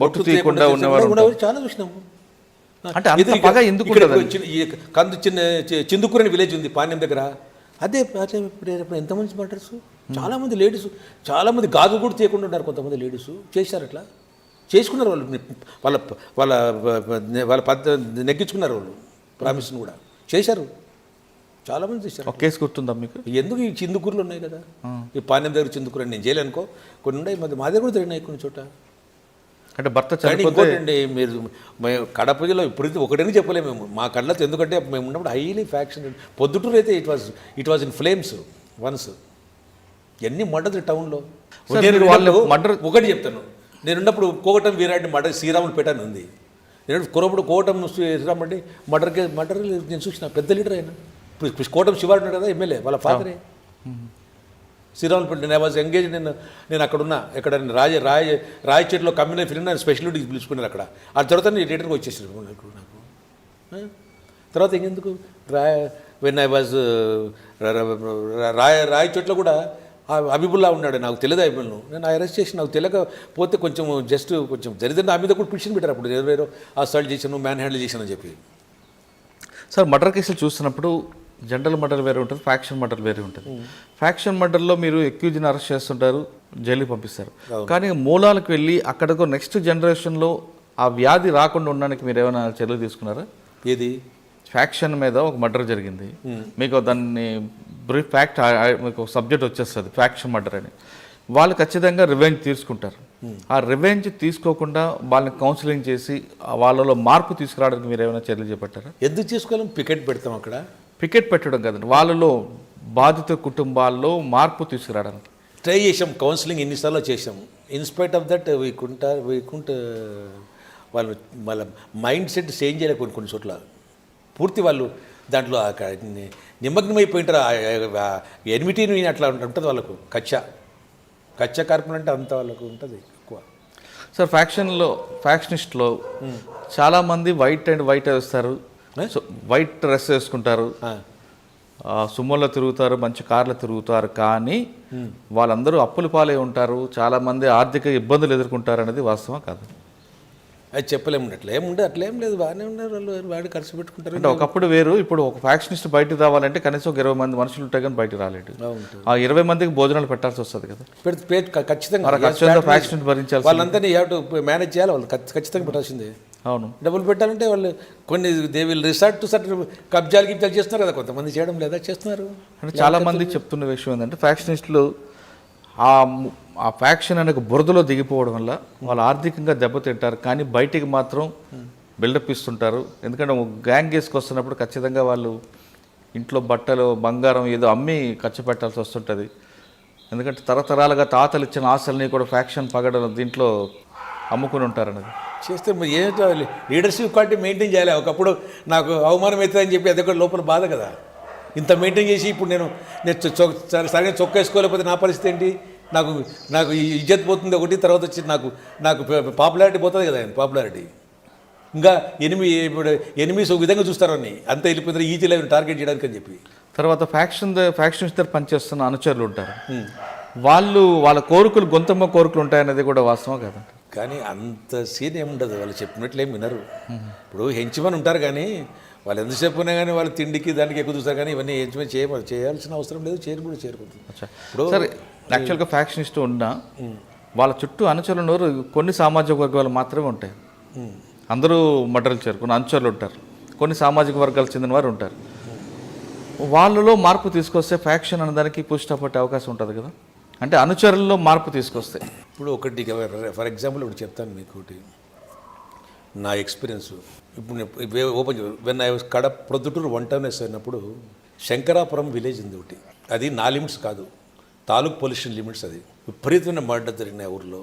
బొట్టు తీయకుండా ఉన్నవారు చాలా చూసినాము. అంటే అంత పగ ఎందుకు? కందు చిందుకూరని విలేజ్ ఉంది పాణ్యం దగ్గర, అదే ఎంతమంది మర్డర్స్, చాలామంది లేడీస్, చాలామంది గాజు కూడా తీయకుండా ఉన్నారు కొంతమంది లేడీస్. చేశారు, అట్లా చేసుకున్నారు వాళ్ళు, వాళ్ళ వాళ్ళ వాళ్ళ నెగ్గించుకున్నారు వాళ్ళు, ప్రామిస్ని కూడా చేశారు, చాలామంది చేశారు. ఒక కేసు గుర్తుందా మీకు? ఎందుకు ఈ చిందుకూరులు ఉన్నాయి కదా, ఈ పాణ్యం దగ్గర చిందుకూరు అని నేను చేయలేనుకో, కొన్ని ఉన్నాయి, మా దగ్గర కూడా జరిగినాయి కొన్ని చోట. అంటే భర్త ఇంకోటండి, మీరు కడప జిల్లా ఇప్పుడు ఒకటని చెప్పలేము మేము, మా కళ్ళతో. ఎందుకంటే మేము ఉన్నప్పుడు హైలీ ఫ్యాక్షన్, పొద్దుటూరు అయితే it was in flames once. ఎన్ని మర్డర్స్ టౌన్లో. మర్డర్ ఒకటి చెప్తాను, నేనున్నప్పుడు కోగటం వీరారెడ్డి మర్డర్, శ్రీరాములు పేట ఉంది. నేను కొరప్పుడు కోగటం శ్రీరాముడి మర్డర్ నేను చూసిన పెద్ద లీడర్ అయినా. ఇప్పుడు కోటం శివారెడ్డి ఉన్నాడు కదా ఎమ్మెల్యే, వాళ్ళ ఫాదరే శ్రీరాములు. నేను వాజ్ ఎంగేజ్, నేను అక్కడ ఉన్నా, ఎక్కడ రాయచేట్లో కమ్యూనిటీ ఫిల్మ్ నేను స్పెషల్ డ్యూటీకి పిలుచుకున్నాను అక్కడ. ఆ తర్వాత నేను థియేటర్కి వచ్చేసాను నాకు. తర్వాత ఇంకెందుకు వెన్ ఐ వాజ్ రాయచోట్లో కూడా అబిబుల్లా ఉన్నాడు, నాకు తెలియదు అబిబుల్ను. నేను అరెస్ట్ చేసి నాకు తెలియకపోతే కొంచెం జరిగింది, ఆ మీద కూడా పిటిషన్ పెట్టారు అప్పుడు, ఎవరో అసాల్ట్ చేశాను, మ్యాన్ హ్యాండిల్ చేశాను అని చెప్పి. సార్ మర్డర్ కేసులు చూస్తున్నప్పుడు జనరల్ మర్డర్ వేరే ఉంటుంది, ఫ్యాక్షన్ మర్డర్ వేరే ఉంటుంది. ఫ్యాక్షన్ మర్డర్లో మీరు అక్యూజ్ని అరెస్ట్ చేస్తుంటారు, జైలుకి పంపిస్తారు. కానీ మూలాలకు వెళ్ళి అక్కడకు నెక్స్ట్ జనరేషన్లో ఆ వ్యాధి రాకుండా ఉండడానికి మీరు ఏమైనా చర్యలు తీసుకున్నారా? ఏది? ఫ్యాక్షన్ మీద ఒక మర్డర్ జరిగింది, మీకు దాన్ని బ్రీఫ్ ఫ్యాక్ట్ మీకు ఒక సబ్జెక్ట్ వచ్చేస్తుంది ఫ్యాక్షన్ మర్డర్ అని. వాళ్ళు ఖచ్చితంగా రివెంజ్ తీసుకుంటారు. ఆ రివెంజ్ తీసుకోకుండా వాళ్ళని కౌన్సిలింగ్ చేసి వాళ్ళలో మార్పు తీసుకురావడానికి మీరు ఏమైనా చర్యలు చేపట్టారా? ఎందుకు తీసుకోవాలి? పికెట్ పెడతాం అక్కడ. పికెట్ పెట్టడం కదండి, వాళ్ళలో బాధిత కుటుంబాల్లో మార్పు తీసుకురావడానికి ట్రై చేసాం, కౌన్సిలింగ్ ఎన్నిసార్లు చేసాం. ఇన్స్పైట్ ఆఫ్ దట్ వీకుంట వాళ్ళు వాళ్ళ మైండ్ సెట్ చేంజ్ చేయలేక కొన్ని చోట్ల పూర్తి వాళ్ళు దాంట్లో నిమగ్నమైపోయింటారు. ఎనిమిటీని అట్లా ఉంటుంది వాళ్ళకు. కచ్చా కార్పొరేట్ అంటే అంత వాళ్ళకు ఉంటుంది ఎక్కువ. సార్ ఫ్యాక్షనిస్ట్లో చాలామంది వైట్ అండ్ వైట్ వేస్తారు, వైట్ డ్రెస్ వేసుకుంటారు, సుమోలో తిరుగుతారు, మంచి కార్లు తిరుగుతారు, కానీ వాళ్ళందరూ అప్పుల పాలై ఉంటారు, చాలామంది ఆర్థిక ఇబ్బందులు ఎదుర్కొంటారు అనేది వాస్తవం కాదు. అది చెప్పలేము. అట్లేం లేదు, బాగానే ఉన్నారు వాళ్ళు, వాడు ఖర్చు పెట్టుకుంటారు. అంటే ఒకప్పుడు వేరు, ఇప్పుడు ఒక ఫ్యాక్షనిస్ట్ బయటకు రావాలంటే కనీసం ఒక 20 మంది మనుషులు ఉంటాయి కానీ బయటకు రాలేడు. ఆ 20 మందికి భోజనాలు పెట్టాల్సి వస్తుంది కదా. ఖచ్చితంగా ఫ్యాక్షనిస్ట్ భరించాలి, వాళ్ళందరినీ మేనేజ్ చేయాలి, వాళ్ళు ఖచ్చితంగా పెట్టాల్సిందే. అవును, డబ్బులు పెట్టాలంటే వాళ్ళు కొన్ని they will resort to certain కబ్జాలు గిబ్జాలు చేస్తున్నారు కదా, కొంతమంది చేయడం లేదా చేస్తున్నారు. అంటే చాలామంది చెప్తున్న విషయం ఏంటంటే ఫ్యాక్షనిస్టులు ఆ ఫ్యాక్షన్ అనే బురదలో దిగిపోవడం వల్ల వాళ్ళు ఆర్థికంగా దెబ్బతింటారు, కానీ బయటికి మాత్రం బిల్డప్ ఇస్తుంటారు. ఎందుకంటే గ్యాంగ్ వేసుకొస్తున్నప్పుడు ఖచ్చితంగా వాళ్ళు ఇంట్లో బట్టలు బంగారం ఏదో అమ్మి ఖర్చు పెట్టాల్సి వస్తుంటుంది. ఎందుకంటే తరతరాలుగా తాతలు ఇచ్చిన ఆశల్ని కూడా ఫ్యాక్షన్ పగడం దీంట్లో అమ్ముకుని ఉంటారన్నది చేస్తే ఏంటో లీడర్షిప్ క్వాలిటీ మెయింటైన్ చేయాలి. ఒకప్పుడు నాకు అవమానం అవుతుందని చెప్పి అది కూడా లోపల బాధ కదా. ఇంత మెయింటైన్ చేసి ఇప్పుడు నేను సరిగ్గా చొక్కా వేసుకోలేకపోతే నా పరిస్థితి ఏంటి? నాకు ఇజ్జత్ పోతుంది ఒకటి, తర్వాత వచ్చి నాకు పాపులారిటీ పోతుంది కదా. పాపులారిటీ ఇంకా ఎనిమిస్ ఒక విధంగా చూస్తారు అని అంత వెళ్ళిపోతారు ఈజీలో టార్గెట్ చేయడానికి అని చెప్పి. తర్వాత ఫ్యాక్షన్స్ దగ్గర పనిచేస్తున్న అనుచరులు ఉంటారు, వాళ్ళ కోరికలు గొంతమ్మ కోరికలు ఉంటాయనేది కూడా వాస్తవం కదా. కానీ అంత సీన్ ఏముండదు, వాళ్ళు చెప్పినట్లేం వినరు. ఇప్పుడు హెంచ్మని ఉంటారు కానీ వాళ్ళు ఎంతసేపు ఉన్నా కానీ వాళ్ళు తిండికి దానికి ఎక్కువ చూస్తారు, కానీ ఇవన్నీ హెంచ్మని చేయాల్సిన అవసరం లేదు, చేరుకుంటుంది. ఇప్పుడు సరే, యాక్చువల్గా ఫ్యాక్షనిస్ట్ ఉన్నా వాళ్ళ చుట్టూ అనుచరులు కొన్ని సామాజిక వర్గాలు మాత్రమే ఉంటాయి. అందరూ మర్డర్లు చేయరు, కొన్ని అనుచరులు ఉంటారు, కొన్ని సామాజిక వర్గాలకు చెందిన వారు ఉంటారు. వాళ్ళలో మార్పు తీసుకొస్తే ఫ్యాక్షన్ అనేదానికి పుష్ట పట్టే అవకాశం ఉంటుంది కదా. అంటే అనుచరుల్లో మార్పు తీసుకొస్తే ఇప్పుడు ఒకటి ఫర్ ఎగ్జాంపుల్ ఇప్పుడు చెప్తాను మీకు ఒకటి నా ఎక్స్పీరియన్స్. ఇప్పుడు open when I was Kadapa Proddatur 1 town అయినప్పుడు శంకరాపురం విలేజ్ ఉంది ఒకటి. అది నా లిమిట్స్ కాదు, తాలూకు పొల్యూషన్ లిమిట్స్. అది విపరీతమైన మర్డర్ జరిగిన ఊరిలో.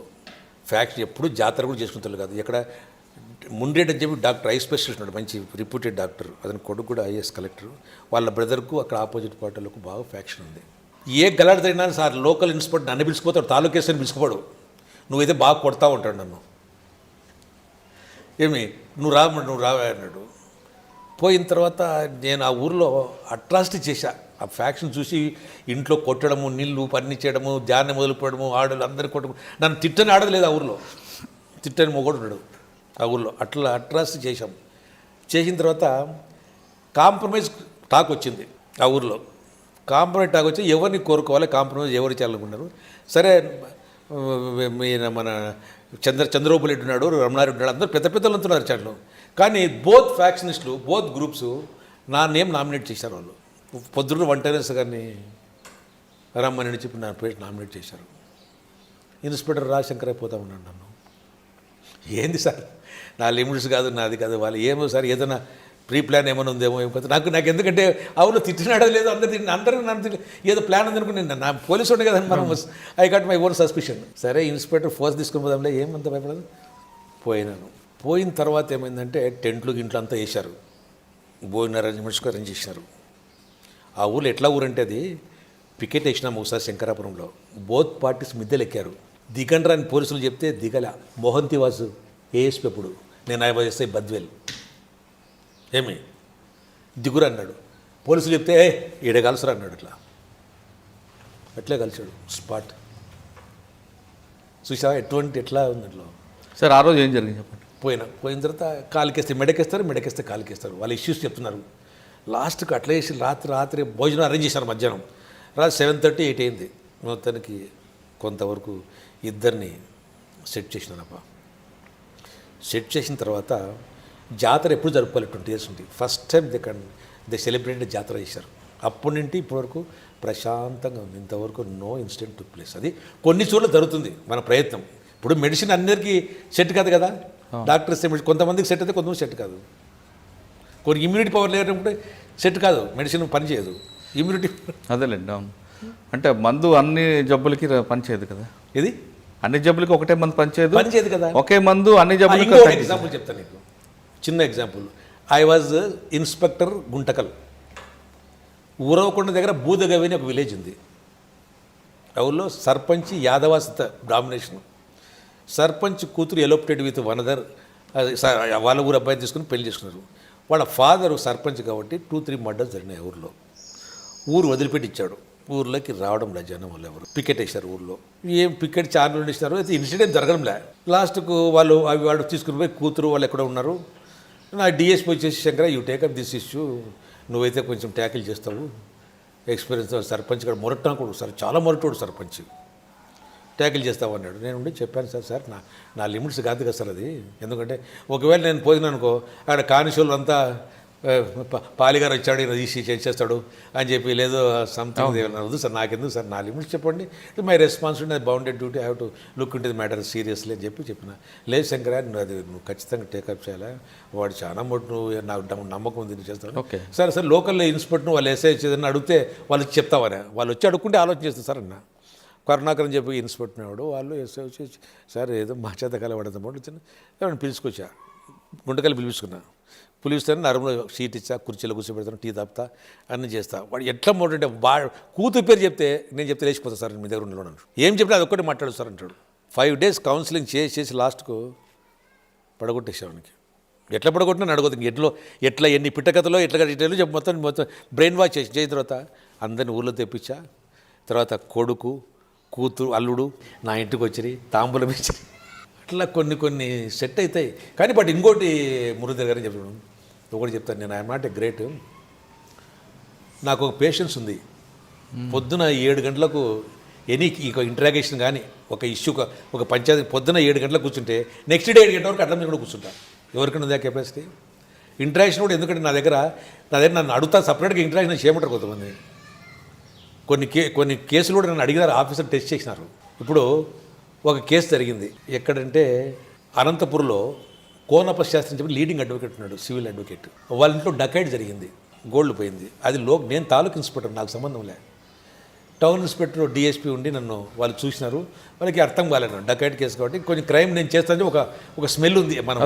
ఫ్యాక్టరీ ఎప్పుడు జాతర కూడా చేసుకుంటారు కాదు. ఇక్కడ ముండేట్ అని చెప్పి డాక్టర్ ఐ స్పెషలిస్ట్ ఉన్నాడు, మంచి రిప్యూటెడ్ డాక్టర్. అతని కొడుకు కూడా ఐఏఎస్ కలెక్టర్. వాళ్ళ బ్రదర్కు అక్కడ ఆపోజిట్ పార్టీలకు బాగా ఫ్యాక్షన్ ఉంది. ఏ గలాట జరిగినా సార్ లోకల్ ఇన్స్పెక్టర్ నన్ను పిలుచుకుపోతాడు, తాలూకేశ్వరిని పిలుచుకోడు. నువ్వైతే బాగా కొడతా ఉంటాడు నన్ను. ఏమి నువ్వు రావా అన్నాడు. పోయిన తర్వాత నేను ఆ ఊరిలో అట్రాసిటీ చేశా. ఆ ఫ్యాక్షన్ చూసి ఇంట్లో కొట్టడము, నీళ్ళు పని చేయడము, ధ్యానం మొదలుపోవడము, ఆడలు అందరికీ కొట్టడం. నన్ను తిట్టని ఆడలేదు ఆ ఊరిలో, తిట్టని మొగడు ఉన్నాడు ఆ ఊరిలో. అట్లా అట్రాసిటీ చేశాం. చేసిన తర్వాత కాంప్రమైజ్ టాక్ వచ్చింది ఆ ఊరిలో. కాంప్రమైజ్ టాక్ వచ్చి ఎవరిని కోరుకోవాలి, కాంప్రమైజ్ ఎవరు చేయాలనుకున్నారు. సరే మన చంద్రబాబు రెడ్డి ఉన్నాడు, రమణారెడ్డి ఉన్నాడు, అందరూ పెద్ద పెద్దలు అంటున్నారు చాట్లో. కానీ బోత్ ఫ్యాక్షనిస్టులు, బోత్ గ్రూప్స్ నా నేమ్ నామినేట్ చేశారు. వాళ్ళు పొద్దున్న వంటనేస్ గారిని రమ్మని చెప్పి నా పేరు నామినేట్ చేశారు. ఇన్స్పెక్టర్ రాజశంకర్ అయిపోతా ఉన్నాడు. నన్ను ఏంది సార్, నా లిమిట్స్ కాదు, నాది కాదు. వాళ్ళు ఏమో సార్ ఏదైనా ప్రీ ప్లాన్ ఏమైనా ఉందేమో ఏమో కదా. నాకు ఎందుకంటే అవును తిట్టినాడో లేదు, అందరూ నన్ను ఏదో ప్లాన్ ఉందనుకుని నా పోలీసు ఉండే కదా మనం. I got my own suspicion. సరే ఇన్స్పెక్టర్ ఫోర్స్ తీసుకుని పోదాంలే, ఏమంత భయపడదు. పోయినాను. పోయిన తర్వాత ఏమైందంటే టెంట్లు గింట్లు అంతా వేశారు, భోజన అరేంజ్మెంట్స్కి అరేంజ్ చేశారు. ఆ ఊళ్ళో ఎట్లా ఊరంటే అది పికెట్ వేసినాము ఒకసారి శంకరాపురంలో. బోత్ పార్టీస్ మిద్దెలు ఎక్కారు. దిగండ్రా అని పోలీసులు చెప్తే దిగల. మోహంతి వాసు ఏఎస్పీ అప్పుడు, నేను ఐ వాజ్ ఎస్ఐ బద్వేల్. ఏమి దిగురు అన్నాడు. పోలీసులు చెప్తే ఈడ కలుసురా అన్నాడు. అట్లే కలిసాడు స్పాట్. చూసా ఎట్లా ఉంది అట్లా. సార్ ఆ రోజు ఏం జరిగింది చెప్పండి. పోయిన తర్వాత కాలుకేస్తే మెడకేస్తే కాలుకేస్తారు. వాళ్ళ ఇష్యూస్ చెప్తున్నారు. లాస్ట్కి అట్లా వేసి రాత్రి భోజనం అరేంజ్ చేశారు. మధ్యాహ్నం రాత్రి 7:30, 8 అయింది. మొత్తానికి కొంతవరకు ఇద్దరిని సెట్ చేసినానప్ప. సెట్ చేసిన తర్వాత జాతర ఎప్పుడు జరుపుకోవాలి, 20 years ఉంది. ఫస్ట్ టైం దే సెలబ్రేటెడ్ జాతర చేశారు. అప్పటి నుండి ఇప్పటివరకు ప్రశాంతంగా ఉంది. ఇంతవరకు నో ఇన్సిడెంట్ టు ప్లేస్. అది కొన్ని చోట్ల జరుగుతుంది మన ప్రయత్నం. ఇప్పుడు మెడిసిన్ అందరికీ సెట్ కాదు కదా, డాక్టర్స్ కొంతమందికి సెట్ అయితే కొంతమంది సెట్ కాదు. కొన్ని ఇమ్యూనిటీ పవర్ లేకపోతే సెట్ కాదు, మెడిసిన్ పనిచేయదు. ఇమ్యూనిటీ అదేలేండి, అవును. అంటే మందు అన్ని జబ్బులకి పనిచేయదు కదా. ఇది అన్ని జబ్బులకి ఒకటే మందు పనిచేయదు కదా. ఒకే మందు అన్ని జబ్బులకి. ఎగ్జాంపుల్ చెప్తాను నీకు, చిన్న example. I was inspector Guntakal. Uravakonda దగ్గర బూదగవి అని ఒక విలేజ్ ఉంది. ఊళ్ళో సర్పంచ్ యాదవాసిత డామినేషన్. సర్పంచ్ కూతురు ఎలోప్టెడ్ విత్ వనదర్, వాళ్ళ ఊరు అబ్బాయిని తీసుకుని పెళ్లి చేసుకున్నారు. వాళ్ళ ఫాదరు సర్పంచ్ కాబట్టి 2-3 మర్డర్స్ జరిగినాయి ఊరిలో. ఊరు వదిలిపెట్టి ఇచ్చాడు. ఊర్లోకి రావడంలే జనం వాళ్ళు ఎవరు. పికెట్ వేశారు ఊర్లో. ఏం పికెట్ చాలా రోజులు ఇచ్చినారు, అయితే ఇన్సిడెంట్ జరగడంలే. లాస్ట్కు వాళ్ళు తీసుకుని పోయి కూతురు వాళ్ళు ఎక్కడ ఉన్నారు. నా డిఎస్పీ వచ్చేసి, Shankara you take up this issue, నువ్వైతే కొంచెం ట్యాకిల్ చేస్తావు, ఎక్స్పీరియన్స్. సర్పంచ్ కూడా మొరట్నా కూడా సార్, చాలా మొరటోడు సర్పంచ్, ట్యాకిల్ చేస్తావు అన్నాడు. నేను ఉండి చెప్పాను, సార్ నా లిమిట్స్ కాదు కదా సార్ అది. ఎందుకంటే ఒకవేళ నేను పోయినాను అనుకో, అక్కడ కానిస్టేబుల్ అంతా పాలిగారు వచ్చాడు ఇలా తీసి చేసేస్తాడు అని చెప్పి, లేదో సంథింగ్ వద్దు సార్, నాకెందుకు సార్, నా లిమిట్స్ చెప్పండి, my responsibility, bounded duty, I have to look in to the matter seriously అని చెప్పిన. లేదు శంకర, నువ్వు ఖచ్చితంగా టేకప్ చేయాలా, వాడు చాలా మొట్టు, నువ్వు నాకు నమ్మకం ఉంది చేస్తాను. సరే లోకల్లో ఇన్స్పెక్టర్ వాళ్ళు ఎస్ఐ వచ్చేదని అడిగితే వాళ్ళు చెప్తావని, వాళ్ళు వచ్చి అడుక్కుంటే ఆలోచన చేస్తారు సార్ అన్న. కరుణాకర్ అని చెప్పి ఇన్స్పెక్టర్ వాడు, వాళ్ళు ఎస్ఐ వచ్చి, సార్ ఏదో మా చేత కలవడతాం ఎవరైనా పిలుచుకొచ్చా, గుంటకల్లి పిలిపించుకున్నా. పిలిపిస్తాను, నరుములో సీట్ ఇచ్చా, కుర్చీలో కూర్చోబెడతాను, టీ తాపుతా, అన్నీ చేస్తా. వాడు ఎట్లా మోటంటే కూతురు పేరు చెప్తే నేను చెప్తే లేచిపోతా సార్, మీ దగ్గర ఉండడం ఏం చెప్పినా అది ఒక్కటి మాట్లాడు సార్ అంటాడు. 5 days కౌన్సిలింగ్ చేసి లాస్ట్కు పడగొట్టేసేవానికి. ఎట్లా పడగొట్టినా నడగదు. ఎట్లా ఎన్ని పిట్టకథలో ఎట్లా చెప్పి మొత్తం బ్రెయిన్ వాష్ చేసిన తర్వాత అందరిని ఊళ్ళో తెప్పించా. తర్వాత కొడుకు, కూతురు, అల్లుడు నా ఇంటికి వచ్చి తాంబూలం ఇచ్చి అట్లా కొన్ని సెట్ అవుతాయి. కానీ బట్ ఇంకోటి మురళీధర్ గారని చెప్పడం ఒకటి చెప్తాను నేను, ఐఎమ్ నాట్ ఎ గ్రేట్. నాకు ఒక పేషెన్స్ ఉంది. పొద్దున 7 గంటలకు ఇంటరాగేషన్ కానీ ఒక ఇష్యూ ఒక పంచాయతీ పొద్దున 7 గంటలకు కూర్చుంటే నెక్స్ట్ డే 7 గంటల వరకు అడ్డం మీద కూడా కూర్చుంటా. ఎవరికైనా ఉందా కెపాసిటీ? ఇంటరాక్షన్ కూడా, ఎందుకంటే నా దగ్గర నన్ను అడుగుతా సపరేట్గా ఇంటరాక్షన్ చేయమంటారు కొంతమంది. కొన్ని కేసులు కూడా నన్ను అడిగినారు, ఆఫీసర్ టెస్ట్ చేసినారు. ఇప్పుడు ఒక కేసు జరిగింది ఎక్కడంటే అనంతపురంలో కోనప్ప శాస్త్రి చెప్పి లీడింగ్ అడ్వకేట్ ఉన్నాడు, సివిల్ అడ్వకేట్. వాళ్ళ ఇంట్లో డకైట్ జరిగింది, గోల్డ్ పోయింది. అది నేను తాలూకు ఇన్స్పెక్టర్, నాకు సంబంధం లే. టౌన్ ఇన్స్పెక్టర్ డిఎస్పీ ఉండి నన్ను వాళ్ళు చూసినారు. వాళ్ళకి అర్థం కాలేదు డకైట్ కేసు కాబట్టి. కొంచెం క్రైమ్ నేను చేస్తానంటే ఒక స్మెల్ ఉంది మనం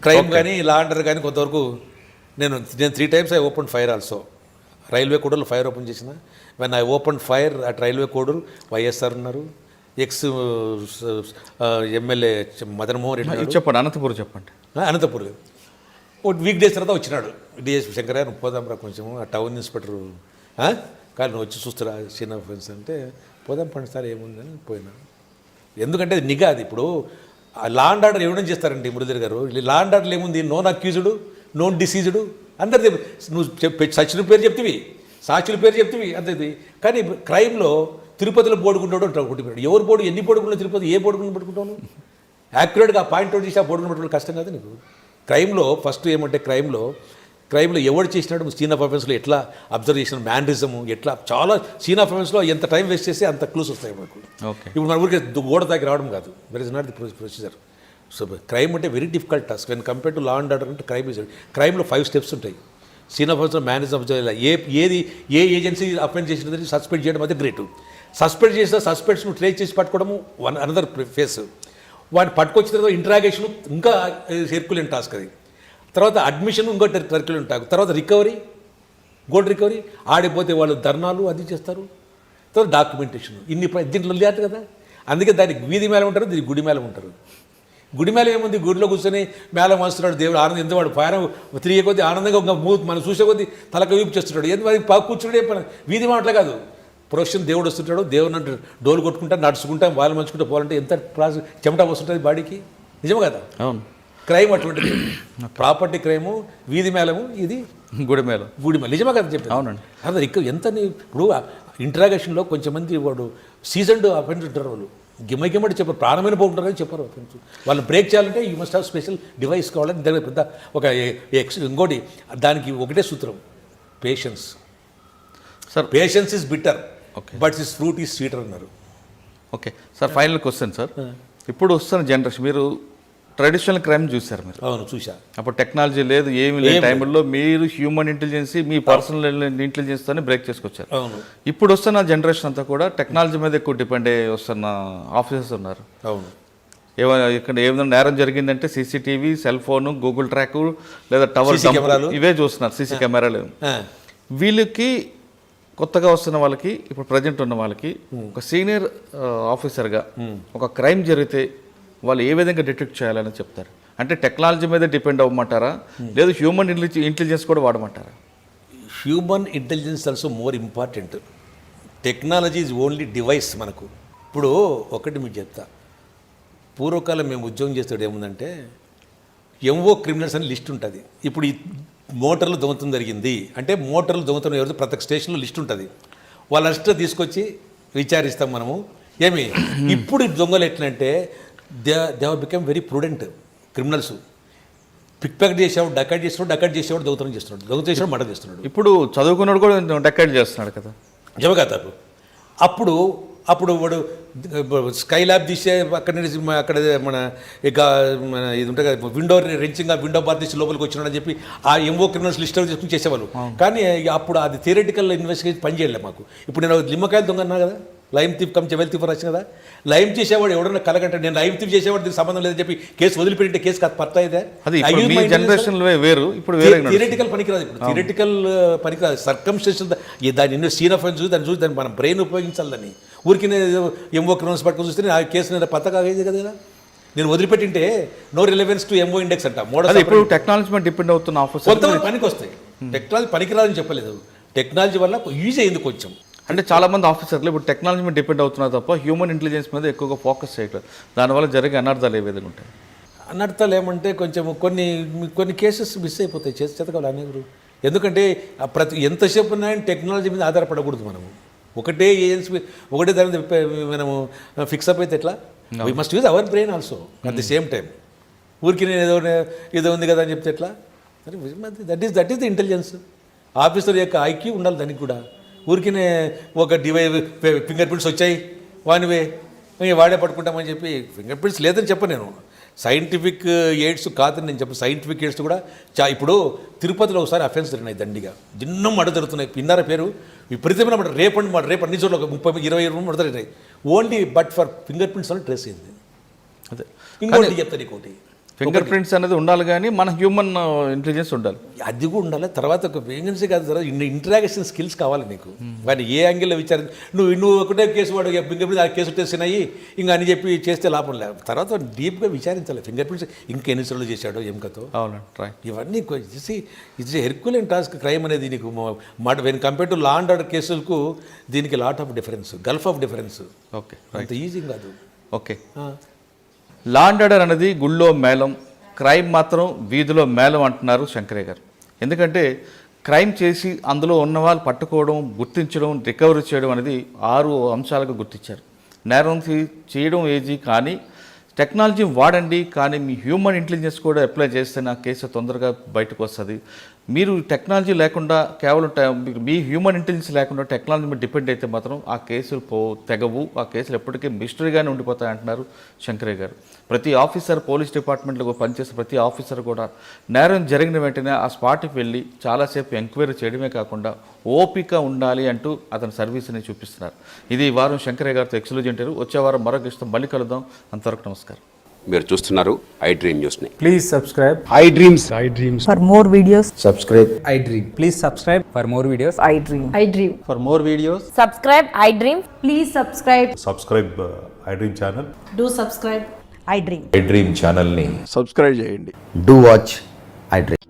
క్రైమ్ కానీ లా అండర్ కానీ కొంతవరకు. నేను 3 times I open fire also. Railway కోడూరులో ఫైర్ ఓపెన్ చేసిన. When I open fire at railway Koduru, YSR ఉన్నారు, ఎక్స్ ఎమ్మెల్యే మదన్మోహన్ రెడ్డి. చెప్పండి, అనంతపురం చెప్పండి. అనంతపురం ఒక వీక్ డేస్ తర్వాత వచ్చినాడు డిఎస్పీ. శంకర్ గారు పోదాంరా కొంచెం, ఆ టౌన్ ఇన్స్పెక్టర్ కానీ నువ్వు వచ్చి చూస్తురా సీన్ ఆఫ్ ఫెన్స్ అంటే, పోదాం పండి సార్ ఏముందని పోయినా. ఎందుకంటే అది నిఘా. అది ఇప్పుడు లా అండ్ ఆర్డర్ ఇవ్వడం చేస్తారండి మురళీధర్ గారు. లా అండ్ ఆర్డర్ ఏముంది, నోన్ అక్యూజ్డ్, నోన్ డిసీజ్డ్, అందరిది. నువ్వు సచిన పేరు చెప్తివి, సాక్షుల పేరు చెప్తివి, అంతేది. కానీ క్రైమ్లో తిరుపతిలో బోర్డుకుంటాడు ఒకటి. ఎవరు బోర్డు, ఎన్ని బోర్డుకున్నా తిరుపతి, ఏ బోర్డుకుని పట్టుకుంటాను యాక్యురేట్గా పాయింట్ అవుట్ చేసి ఆ బోర్డుకుని పట్టుకోవడం కష్టం కాదు నీకు. క్రైమ్లో ఫస్ట్ ఏమంటే క్రైమ్లో ఎవరు చేసినాడు, సీన్ ఆఫ్ అఫెన్స్లో ఎట్లా అబ్జర్వేషన్, మ్యానరిజము ఎట్లా, చాలా సీన్ ఆఫ్ అఫెన్స్లో ఎంత టైం వేస్ట్ చేస్తే అంత క్లూస్ వస్తాయి మనకు. ఇప్పుడు మన ఊరికి గోడ తాకి రావడం కాదు, that is not the procedure. So crime అంటే very difficult task when compare to law and order. అంటే క్రైమ్లో 5 steps ఉంటాయి. సీన్ ఆఫ్ అఫెన్స్లో మేనేజం ఏ ఏజెన్సీ అఫెన్స్ చేసినది సస్పెండ్ చేయడం అయితే గ్రేట్. సస్పెండ్ చేసిన సస్పెక్ట్స్ను ట్రేస్ చేసి పట్టుకోవడము అనదర్ ఫేస్. వాడిని పట్టుకొచ్చిన తర్వాత ఇంట్రాగేషన్ ఇంకా హెర్క్యులెన్ టాస్క్ అది. తర్వాత అడ్మిషన్ ఇంకో హెర్క్యులెన్ టాస్క్. తర్వాత రికవరీ, గోల్డ్ రికవరీ. ఆడిపోతే వాళ్ళు ధర్నాలు అది చేస్తారు. తర్వాత డాక్యుమెంటేషన్. దీంట్లో లేదు కదా. అందుకే దానికి వీధి మేళం ఉంటారు, దీనికి గుడి మేళం ఉంటారు. గుడి మేళం ఏముంది, గుడిలో కూర్చొని మేళం వస్తున్నాడు, దేవుడు ఆనందం ఎంత వాడు పైన 3 కొద్ది ఆనందంగా ఒక మనం చూసే కొద్ది తలక వీపు చేస్తున్నాడు. ఎందుకు కూర్చుంటే వీధి మాటలే కాదు. ప్రొఫెషన్ దేవుడు వస్తుంటాడు, దేవుడు అంటే డోలు కొట్టుకుంటా నడుచుకుంటా వాళ్ళు మంచుకుంటూ పోవాలంటే ఎంత చెమట వస్తుంటుంది బాడీకి. నిజం కదా. అవును. క్రైమ్ అటువంటిది. ప్రాపర్టీ క్రైము, వీధి మేళము, ఇది గుడి మేళం. నిజమే కదా చెప్పి. అవునండి. అదే ఇక్కడ ఎంత ఇప్పుడు ఇంటరాగేషన్లో కొంచెం మంది వాడు సీజన్డ్ అఫెన్స్ ఉంటారు. వాళ్ళు గిమ్మటి చెప్పారు, ప్రాణమైన పోతుంటారని చెప్పారు అఫెన్స్. వాళ్ళు బ్రేక్ చేయాలంటే you must have special device కావాలని దాని పెద్ద ఒక ఇంకోటి దానికి ఒకటే సూత్రం, patience. Sir patience is bitter okay but is fruit is sweeter అన్నారు. Okay sir, final question sir. ఇప్పుడు వస్తున్న జనరేషన్, మీరు ట్రెడిషనల్ క్రైమ్ చూశారు మీరు. అవును, చూసా. అప్పుడు టెక్నాలజీ లేదు, ఏమి లేదు టైంలో మీరు హ్యూమన్ ఇంటెలిజెన్స్, మీ పర్సనల్ ఇంటెలిజెన్స్తోనే బ్రేక్ చేసుకొచ్చారు. అవును ఇప్పుడు వస్తున్న జనరేషన్ అంతా కూడా టెక్నాలజీ మీద ఎక్కువ డిపెండ్ అయ్యి వస్తున్న ఆఫీసర్స్ ఉన్నారు. అవును. ఇక్కడ ఏమైనా నేరం జరిగిందంటే CCTV, cell phone, Google track లేదా టవర్ CC కెమెరాలు. ఇవే చూస్తున్నారు, సీసీ కెమెరాలు. వీళ్ళకి కొత్తగా వస్తున్న వాళ్ళకి, ఇప్పుడు ప్రజెంట్ ఉన్న వాళ్ళకి ఒక సీనియర్ ఆఫీసర్గా ఒక క్రైమ్ జరిగితే వాళ్ళు ఏ విధంగా డిటెక్ట్ చేయాలని చెప్తారు? అంటే టెక్నాలజీ మీద డిపెండ్ అవ్వమంటారా, లేదు హ్యూమన్ ఇంటెలిజెన్స్ కూడా వాడమంటారా? Human intelligence also more important. Technology is only device మనకు. ఇప్పుడు ఒకటి మీకు చెప్తా, పూర్వకాలం మేము ఉద్యోగం చేసేటప్పుడు ఏముందంటే ఎంఓ క్రిమినల్స్ అని లిస్ట్ ఉంటుంది. ఇప్పుడు ఈ మోటార్లు దొంగతనం జరిగింది అంటే మోటార్లు దొంగతనం ఎవరితో ప్రతి స్టేషన్లో లిస్ట్ ఉంటుంది. వాళ్ళ లిస్ట్ తీసుకొచ్చి విచారిస్తాం మనము. ఏమి ఇప్పుడు దొంగలు ఎట్లంటే they have become very prudent criminals. Pick pocket చేసేవాడు డకాట్ చేసేవాడు దొంగతనం చేస్తున్నాడు, దొంగతనం చేసేవాడు మర్డర్ చేస్తున్నాడు. ఇప్పుడు చదువుకున్నాడు కూడా డకాట్ చేస్తున్నాడు కదా, జమగాతారు. అప్పుడు వాడు స్కై ల్యాబ్ తీసే అక్కడ మన ఇక మన ఇది ఉంటుంది కదా, విండో రెంచింగ్, ఆ విండో బార్ తీసి లోపలికి వచ్చినాడని చెప్పి ఆ ఎంఓ క్రిమినల్స్ లిస్ట్ చేసుకుని చేసేవాళ్ళు. కానీ అప్పుడు అది థియరిటికల్ ఇన్వెస్టిగేషన్ పని చేయలేదు మాకు. ఇప్పుడు నేను నిమ్మకాయలు దొంగ అన్నా కదా, lime thief come Chevella thief రాసిన కదా, లైమ్ చేసేవాడు ఎవడన్నా కలగంటే నేను లైమ్ తీప్ చేసేవాడు దీనికి సంబంధం లేదని చెప్పి కేసు వదిలిపెట్టే కేసు కాదు పర్తా ఇదే. జనరేషన్ వేరు, ఇప్పుడు వేరే థియరిటికల్ పనికిరాదు. ఇప్పుడు థియరిటికల్ పనికిరాదు, సర్కమ్స్టెన్షియల్ దాన్ని ఎన్నో సీన్ ఆఫ్ దాన్ని చూసి దాన్ని మనం బ్రెయిన్ ఉపయోగించాలి. దాన్ని ఊరికి ఎంఓ క్రిమినల్స్ పట్టుకొని చూస్తే ఆ కేసు నేను పత్తా కాగేది కదా, నేను వదిలిపెట్టింటే no relevance to MO index అంట. ఇప్పుడు టెక్నాలజీ మీద డిపెండ్ అవుతున్న ఆఫీసర్ కొంతమంది పనికి వస్తాయి. టెక్నాలజీ పనికిరాదని చెప్పలేదు, టెక్నాలజీ వల్ల యూజ్ అయ్యింది కొంచెం. అంటే చాలామంది ఆఫీసర్లు ఇప్పుడు టెక్నాలజీ మీద డిపెండ్ అవుతున్నారు తప్ప హ్యూమన్ ఇంటెలిజెన్స్ మీద ఎక్కువగా ఫోకస్ చేయట్లేదు. దానివల్ల జరిగే అనర్థాలు ఏ విధంగా ఉంటాయి? అనర్థాలు ఏమంటే కొంచెం కొన్ని కేసెస్ మిస్ అయిపోతాయి, చేసి చెతకాలి అనేవారు. ఎందుకంటే ఎంతసేపు ఉన్నాయని టెక్నాలజీ మీద ఆధారపడకూడదు. మనము ఒకటే ఏజెన్సీ ఒకటే దాని మనము ఫిక్స్ అప్ అయితే ఎట్లా? We must use our brain also at the same time. ఊరికి నేను ఏదో ఉంది కదా అని చెప్తే ఎట్లా? That is the intelligence. Officer యొక్క ఐక్యూ ఉండాలి దానికి కూడా. ఊరికినే ఒక ఫింగర్ ప్రింట్స్ వచ్చాయి వానివే వాడే పట్టుకుంటామని చెప్పి ఫింగర్ ప్రింట్స్ లేదని చెప్పను నేను. సైంటిఫిక్ ఎయిడ్స్ కాదని నేను చెప్పను. సైంటిఫిక్ ఎయిడ్స్ కూడా ఇప్పుడు తిరుపతిలో ఒకసారి అఫెన్స్ జరిగినాయి దండిగా, జిన్నం మడ జరుగుతున్నాయి. పిన్నార పేరు విపరీతమైన మాట, రేపు అన్ని చోట్ల 30-20 మడ జరిగినాయి. Only but for finger prints వల్ల ట్రేస్ అయింది. అదే ఇంకోటి చెప్తాను, ఇంకోటి ఫింగర్ ప్రింట్స్ అనేది ఉండాలి, కానీ మన హ్యూమన్ ఇంటెలిజెన్స్ ఉండాలి. అది కూడా ఉండాలి. తర్వాత ఒక వేగన్సీ కాదు, తర్వాత ఇంటరాక్షన్ స్కిల్స్ కావాలి నీకు. వాడిని ఏ యాంగిల్లో నువ్వు ఒకటే కేసు వాడు ఫింగర్ ప్రింట్స్ ఆ కేసు టెస్ట్నాయి ఇంకా అని చెప్పి చేస్తే లాభం లేదు. తర్వాత డీప్గా విచారించాలి ఫింగర్ ప్రింట్స్ ఇంకెన్ని సార్లు చేశాడో ఏం కథో. ఇవన్నీ ఇది హెర్క్యులెన్ టాస్క్ క్రైమ్ అనేది. నీకు when compare to law and order కేసులకు దీనికి lot of difference, Gulf of difference. Okay, అంత ఈజీ కాదు. ఓకే, లా అండ్ ఆర్డర్ అనేది గుళ్ళో మేళం, క్రైమ్ మాత్రం వీధిలో మేళం అంటున్నారు శంకరయ్య గారు. ఎందుకంటే క్రైమ్ చేసి అందులో ఉన్న వాళ్ళు పట్టుకోవడం, గుర్తించడం, రికవరీ చేయడం అనేది 6 అంశాలుగా గుర్తించారు. నేరం చేయడం ఈజీ, కానీ టెక్నాలజీ వాడండి, కానీ మీ హ్యూమన్ ఇంటెలిజెన్స్ కూడా అప్లై చేస్తే నా కేసు తొందరగా బయటకు వస్తుంది. మీరు టెక్నాలజీ లేకుండా కేవలం మీ హ్యూమన్ ఇంటెలిజెన్స్ లేకుండా టెక్నాలజీ మీద డిపెండ్ అయితే మాత్రం ఆ కేసులు తెగవు, ఆ కేసులు ఎప్పటికీ మిస్టరీగానే ఉండిపోతాయి అంటున్నారు శంకరయ్య గారు. ప్రతి ఆఫీసర్, పోలీస్ డిపార్ట్మెంట్లో పనిచేసే ప్రతి ఆఫీసర్ కూడా నేరం జరిగిన వెంటనే ఆ స్పాట్కి వెళ్ళి చాలాసేపు ఎంక్వైరీ చేయడమే కాకుండా ఓపిక ఉండాలి అంటూ అతని సర్వీస్ని చూపిస్తున్నారు. ఇది ఈ వారం శంకరయ్య గారితో ఎక్స్క్లూజివ్ ఇంటర్వ్యూ. వచ్చే వారం మరొక ఇష్టం మళ్ళీ కలుద్దాం. అంతవరకు నమస్కారం. మీరు చూస్తున్నారు ఐ డ్రీమ్ న్యూస్ని. Please subscribe. I dreams. For more videos, subscribe I Dream. Please subscribe for more videos. I dream. I dream. For more videos. Subscribe, I dream. Please subscribe. Subscribe I dream channel. Do subscribe. I dream. I dream ఛానల్ని subscribe చేయండి. Do watch I dream.